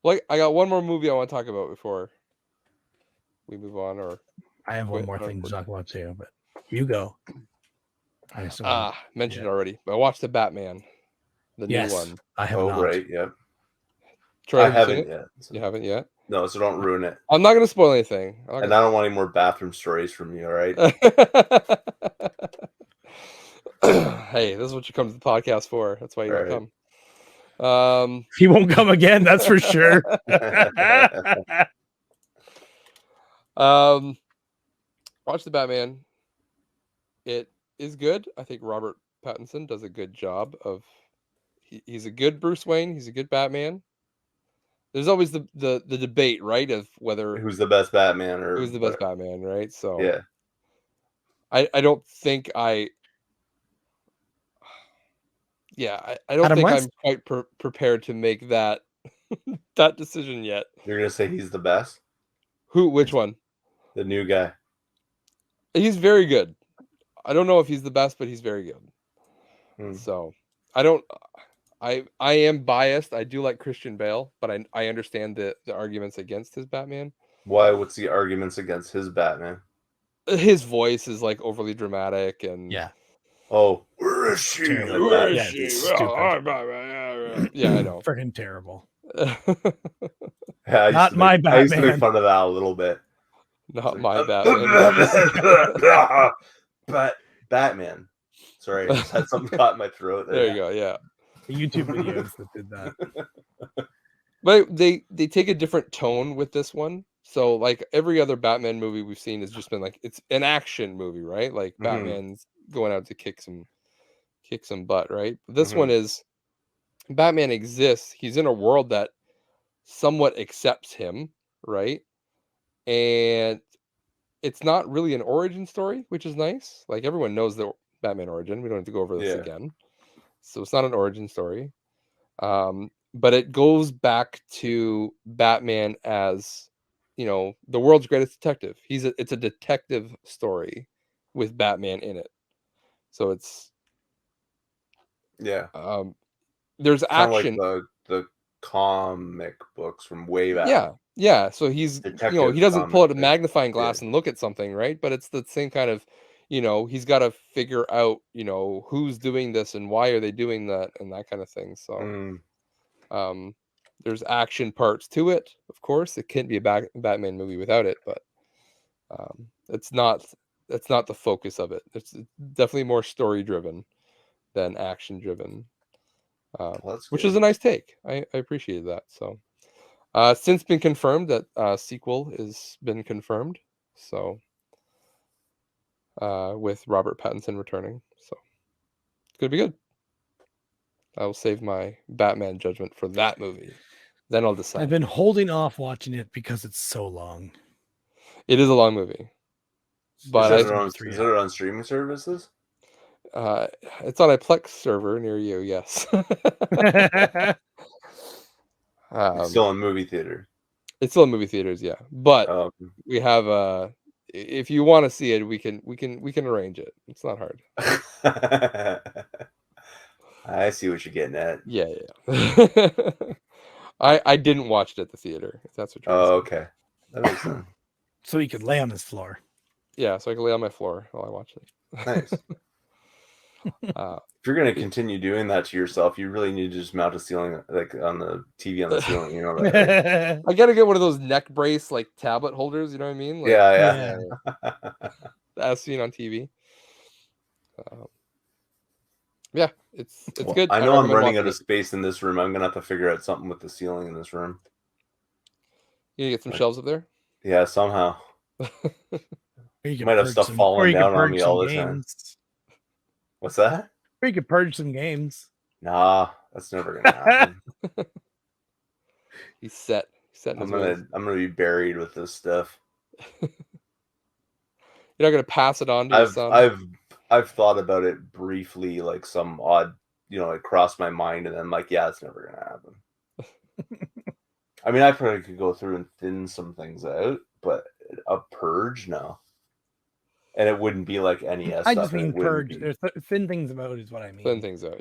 like, I got one more movie I want to talk about before we move on. Or I have one Wait, more no, thing to talk about too, but you go. I just mentioned it already, but I watched the Batman, the yes, new one. I have Oh, not. right. Yep. Troy, I have you seen haven't it? yet. So- You haven't yet? No, so don't ruin it. I'm not going to spoil anything. And I don't want any more bathroom stories from you, all right? Hey, this is what you come to the podcast for. That's why you Right. don't come. He won't come again, that's for sure. Watch the Batman. It is good. I think Robert Pattinson does a good job of. He's a good Bruce Wayne. He's a good Batman. There's always the debate, right, of whether Who's the best Batman or who's the best whatever. Batman, right? So Yeah. I don't think I don't Adam think West? I'm quite prepared to make that that decision yet. You're gonna say he's the best? Which one? The new guy. He's very good. I don't know if he's the best, but he's very good. Hmm. So I am biased. I do like Christian Bale, but I understand the arguments against his Batman. Why? What's the arguments against his Batman? His voice is like overly dramatic and Yeah. Oh, where is she? Terrible. Like Where that. is Yeah, she? it's stupid. Yeah, I know. Freaking terrible. Yeah, I used Not to my make- I used to make Batman. fun of that a little bit. Not my Batman. Batman. Sorry, I just had something caught in my throat. There you go. Yeah. The YouTube videos that did that. But they take a different tone with this one. So like every other Batman movie we've seen has just been like it's an action movie, right? Like Mhm. Batman's going out to kick some butt, right? This one is Batman exists. He's in a world that somewhat accepts him, right? And it's not really an origin story, which is nice. Like everyone knows the Batman origin. We don't have to go over this Yeah. again. So it's not an origin story. But it goes back to Batman as, the world's greatest detective. It's a detective story with Batman in it. So it's Yeah. there's Kind of action. like the comic books from way back. Yeah. So he's Detective he doesn't pull out a comic, magnifying glass and look at something, right? But it's the same kind of, he's got to figure out, who's doing this and why are they doing that and that kind of thing. So there's action parts to it, of course. It can't be a Batman movie without it, but it's not the focus of it. It's definitely more story driven than action driven, which is a nice take. I appreciated that. So since been confirmed that sequel has been confirmed, so with Robert Pattinson returning, so it's gonna be good. I will save my Batman judgment for that movie. Then I'll decide. I've been holding off watching it because it's so long. It is a long movie, but is it on streaming services? It's on a Plex server near you. Yes. Still in movie theater. It's still in movie theaters, yeah. But we have if you want to see it, we can arrange it. It's not hard. I see what you're getting at. Yeah. I didn't watch it at the theater, if that's what you're saying. Okay. That makes sense. So he could lay on his floor. Yeah, so I can lay on my floor while I watch it. Nice. If you're gonna continue doing that to yourself, you really need to just mount a ceiling, like on the TV on the ceiling. You know that, right? I gotta get one of those neck brace like tablet holders. You know what I mean? Like, Yeah. as seen on TV. Yeah, it's Well, good. I know I'm running watching out of it. space in this room. I'm gonna have to figure out something with the ceiling in this room. You gonna get some shelves up there? Yeah, somehow. You might have stuff falling down on me all the time. What's that? Or you could purge some games. Nah, that's never gonna happen. He's set. I'm gonna be buried with this stuff. You're not gonna pass it on to your son? I've thought about it briefly, like some odd, it crossed my mind, and then I'm like, yeah, it's never gonna happen. I mean, I probably could go through and thin some things out, but a purge, no. And it wouldn't be like NES. I just mean purge. There's thin things out is what I mean. Thin things out,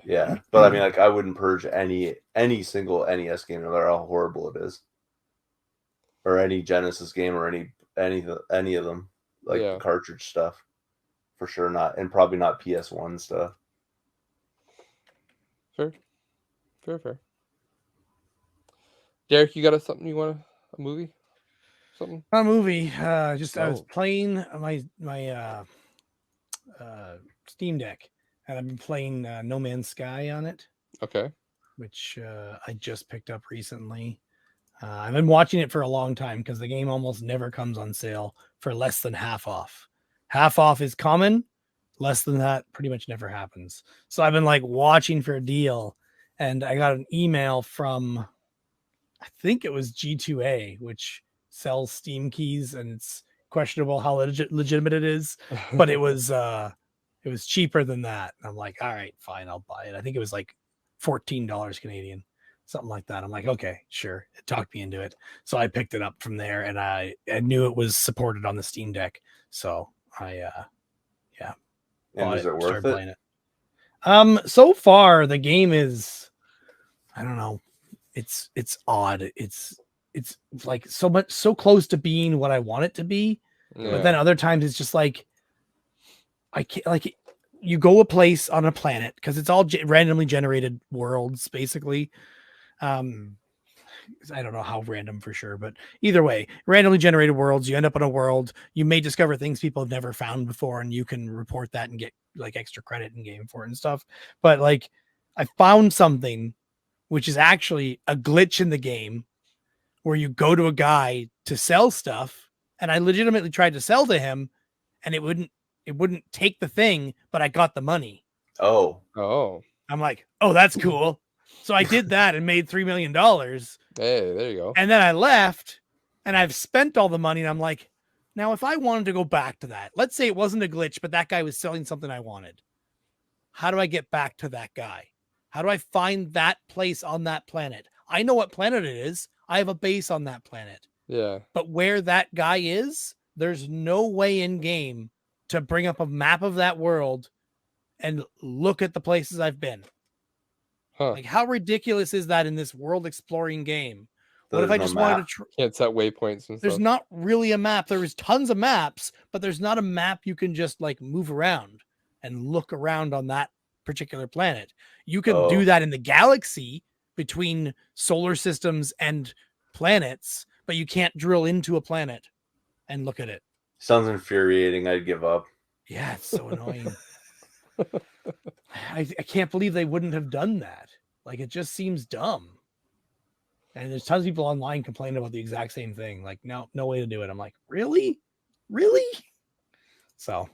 yeah. But I mean, like, I wouldn't purge any single NES game, no matter how horrible it is, or any Genesis game, or any of them, like the cartridge stuff, for sure not, and probably not PS1 stuff. Fair. Derek, you got something you want a movie? Something? Not a movie. I was playing my Steam Deck, and I've been playing No Man's Sky on it. Okay. Which I just picked up recently. I've been watching it for a long time because the game almost never comes on sale for less than half off. Half off is common. Less than that pretty much never happens. So I've been like watching for a deal, and I got an email from, I think it was G2A, which sells Steam keys, and it's questionable how legitimate it is, but it was cheaper than that. I'm like, all right, fine, I'll buy it. I think it was like $14 Canadian, something like that. I'm like, okay, sure. It talked me into it. So I picked it up from there, and I knew it was supported on the Steam Deck. So I And is it worth it? So far the game is, I don't know. It's odd. It's like so close to being what I want it to be. Yeah. But then other times it's just like, I can't, like, you go a place on a planet, because it's all randomly generated worlds, basically. I don't know how random for sure, but either way, randomly generated worlds. You end up on a world. You may discover things people have never found before, and you can report that and get like extra credit in game for it and stuff. But like, I found something which is actually a glitch in the game where you go to a guy to sell stuff, and I legitimately tried to sell to him, and it wouldn't take the thing, but I got the money. Oh. I'm like, oh, that's cool. So I did that and made $3 million. Hey, there you go. And then I left, and I've spent all the money, and I'm like, now if I wanted to go back to that, let's say it wasn't a glitch, but that guy was selling something I wanted. How do I get back to that guy? How do I find that place on that planet? I know what planet it is. I have a base on that planet. Yeah. But where that guy is, there's no way in game to bring up a map of that world and look at the places I've been. Huh. Like, how ridiculous is that in this world exploring game? What if I just wanted to can't set waypoints and There's stuff. not really a map. There is tons of maps, but there's not a map you can just like move around and look around on that particular planet. You can do that in the galaxy between solar systems and planets, but you can't drill into a planet and look at it. Sounds infuriating. I'd give up. Yeah, it's so annoying. I can't believe they wouldn't have done that. Like, it just seems dumb. And there's tons of people online complaining about the exact same thing. Like, no way to do it. I'm like, really? So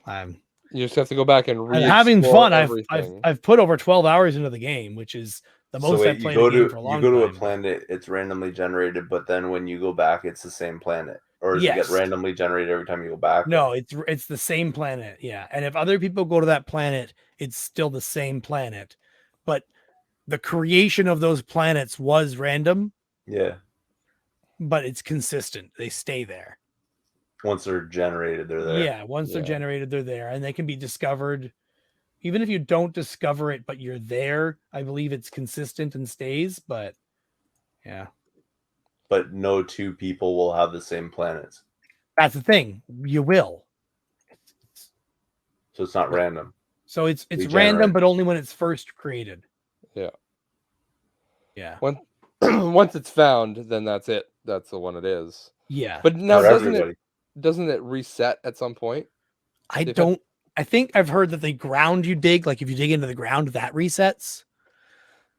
you just have to go back and I'm having fun. I've put over 12 hours into the game, which is the most I've played a game for a long time. You go to a planet, it's randomly generated, but then when you go back, it's the same planet. or does it Yes. get randomly generated every time you go back? No, it's the same planet. Yeah. And if other people go to that planet, it's still the same planet. But the creation of those planets was random, Yeah. but it's consistent. They stay there. Once they're generated, they're there. Yeah. Once they're generated, they're there. And they can be discovered. Even if you don't discover it, but you're there, I believe it's consistent and stays. But yeah. But no two people will have the same planets. That's the thing. You will. So it's not random. So it's random, but only when it's first created. Yeah. Yeah. Once it's found, then that's it. That's the one it is. Yeah. But now Not doesn't everybody. it reset at some point? I think I've heard that the ground you dig, like if you dig into the ground, that resets.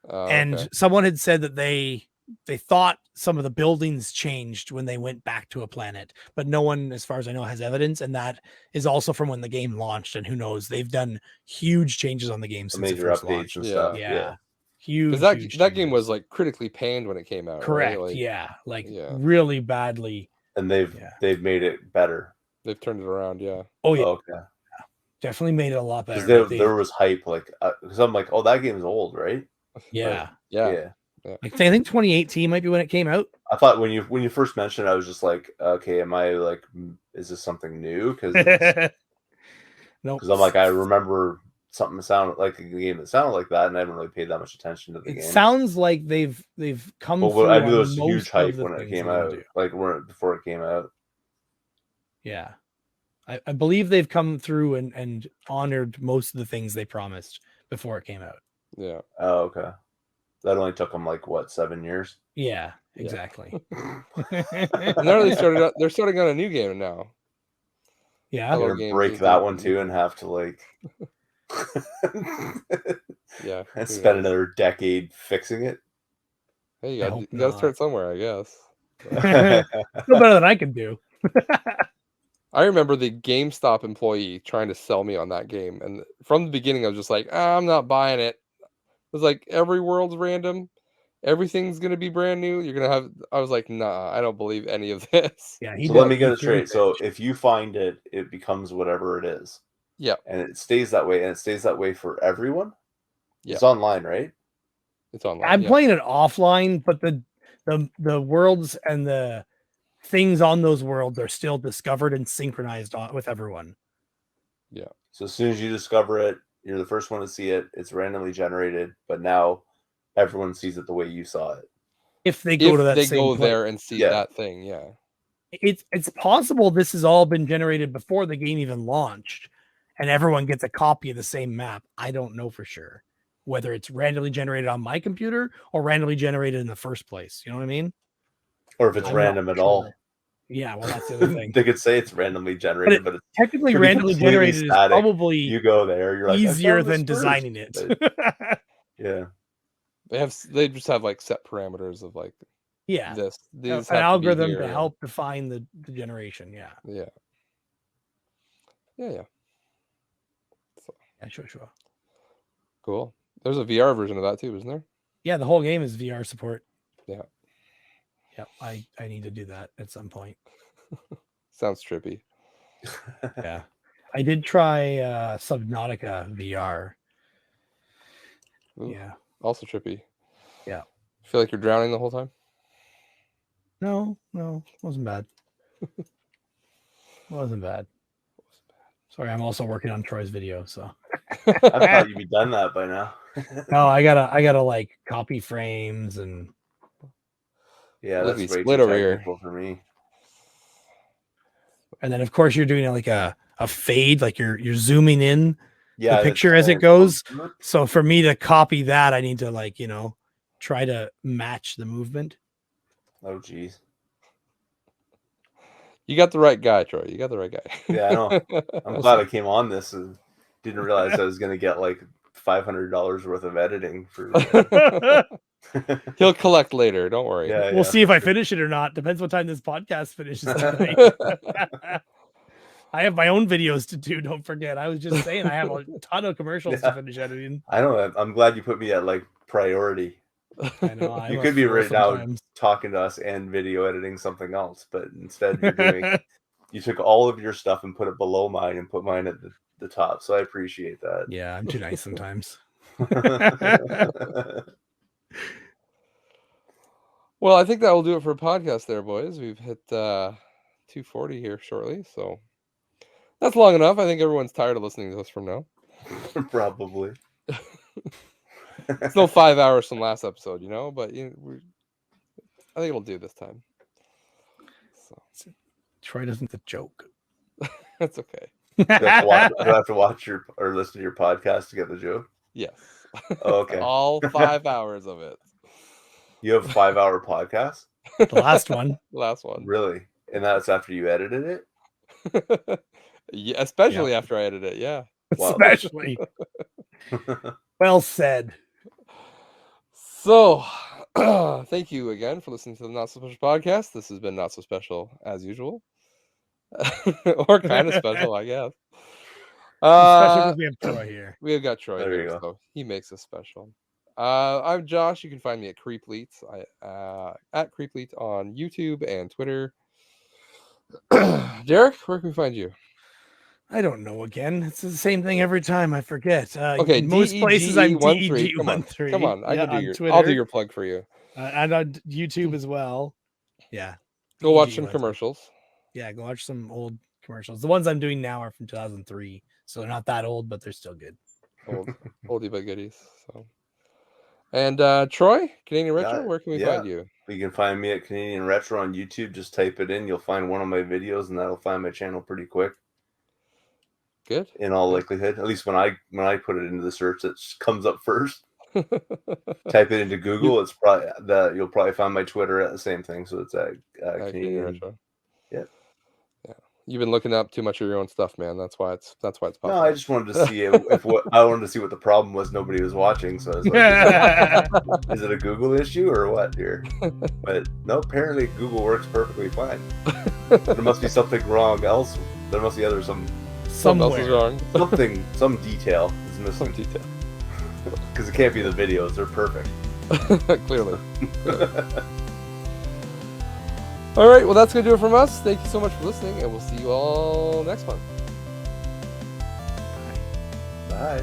And Okay. someone had said that they thought some of the buildings changed when they went back to a planet, but no one, as far as I know, has evidence. And that is also from when the game launched. And who knows, they've done huge changes on the game since Major it first updates launched. and Yeah. stuff. Yeah. Huge. Because that game changes. was like critically panned when it came out. correct. Right? Like, Yeah. Like really badly. And they've made it better. They've turned it around. Yeah. Oh, yeah. Okay. Definitely made it a lot better. Because there was hype, like, because I'm like, oh, that game's old, right? Yeah. Yeah. Like, I think 2018 might be when it came out. I thought when you first mentioned it, I was just like, okay, am I like, is this something new? Because No. I'm like, I remember something sounded like a game that sounded like that, and I haven't really paid that much attention to the It game. sounds like they've come But through. I knew there on was huge most hype of the when it things came they out, do. like before it came out. Yeah. I believe they've come through and honored most of the things they promised before it came out. Yeah. Oh, okay. That only took them like what, 7 years? Yeah, exactly. And they're starting on a new game now. Yeah. I'm Hello gonna Games break is that doing- one too and have to like Yeah. and spend another decade fixing it. Hey, you I got hope to not. start somewhere, I guess. Still better than I can do. I remember the GameStop employee trying to sell me on that game, and from the beginning, I was just like, I'm not buying it. It was like every world's random, everything's gonna be brand new. You're gonna have. I was like, nah, I don't believe any of this. Yeah. So let me get it straight. So if you find it, it becomes whatever it is. Yeah. And it stays that way, and it stays that way for everyone. Yeah. It's online, right? It's online. I'm yeah. playing it offline, but the worlds and the things on those worlds are still discovered and synchronized with everyone. So as soon as you discover it, you're the first one to see it. It's randomly generated, but now everyone sees it the way you saw it. If they go If to that they same go place. there and see Yeah. that thing, yeah. It's possible this has all been generated before the game even launched, and everyone gets a copy of the same map. I don't know for sure whether it's randomly generated on my computer or randomly generated in the first place. You know what I mean? Or if it's I'm random not at all. sure. Yeah, well, that's the other thing. They could say it's randomly generated, but it's Technically, could be randomly completely generated is static. probably you go there, you're like, I easier found this than first. designing it. But, yeah. They just have like set parameters of like Yeah, this. These an have to be algorithm here to and- help define the generation. Yeah, Yeah. Yeah. yeah, sure. Cool. There's a VR version of that too, isn't there? Yeah, the whole game is VR support. Yeah. Yeah, I need to do that at some point. Sounds trippy. Yeah, I did try Subnautica VR. Ooh, Yeah, Also trippy. Yeah. Feel like you're drowning the whole time? no, wasn't bad. Wasn't bad. Sorry, I'm also working on Troy's video, so I thought you'd be done that by now. no, I gotta like copy frames and Yeah, Look, that's he's way split too over here. technical for me. then of course you're doing like a fade, like you're zooming in Yeah, the picture as it goes. So for me to copy that, I need to like, try to match the movement. Oh, geez. You got the right guy, Troy. You got the right guy. Yeah, I know. I'm glad I came on this and didn't realize I was going to get like $500 worth of editing for. He'll collect later. Don't worry. Yeah, We'll see if I finish it or not. Depends what time this podcast finishes tonight. I have my own videos to do. Don't forget. I was just saying I have a ton of commercials to finish editing. I know. I'm glad you put me at like priority. I know. I'm You a could be fool right now sometimes. talking to us and video editing something else, but instead you're doing. You took all of your stuff and put it below mine and put mine at the top. So I appreciate that. Yeah, I'm too nice sometimes. Well, I think that will do it for a podcast there, boys. We've hit 240 here shortly, so that's long enough. I think everyone's tired of listening to us from now. Probably. It's no 5 hours from last episode, but I think it'll do this time. So Troy doesn't the joke. that's okay. Do I have to watch or listen to your podcast to get the joke? Yes. Oh, okay. All 5 hours of it. You have a 5-hour podcast? The last one. Last one. Really? And that's after you edited it? Yeah, especially after I edit it. Yeah. Wow. Especially. Well said. So, thank you again for listening to the Not So Special podcast. This has been Not So Special as usual, or kind of special, I guess. Especially because we have Troy here. We have got Troy There you here, go. so he makes us special. I'm Josh. You can find me at Creepleet, at Creepleet on YouTube and Twitter. Derek, where can we find you? I don't know again. It's the same thing every time. I forget. Okay, most places I'm DEG13. DEG13. Come on, I can do on your. Twitter, I'll do your plug for you. and on YouTube as well. Yeah. Go watch some DEG13. commercials. Yeah, go watch some old commercials. The ones I'm doing now are from 2003, so they're not that old, but they're still good. Oldie but goodies. So, and Troy, Canadian Retro, where can we find you? You can find me at Canadian Retro on YouTube. Just type it in. You'll find one of my videos, and that'll find my channel pretty quick. Good. In all likelihood, at least when I put it into the search, it comes up first. Type it into Google. It's probably you'll probably find my Twitter at the same thing. So it's at Canadian Retro. Yeah. You've been looking up too much of your own stuff, man. That's why it's popular. No, I just wanted to see I wanted to see what the problem was. Nobody was watching, so I was like, is it a Google issue or what here? But no, apparently Google works perfectly fine. There must be something wrong else. There must be something else is wrong. some detail is missing. Some detail. Because it can't be the videos. They're perfect. Clearly. All right, well, that's going to do it from us. Thank you so much for listening, and we'll see you all next month. Bye.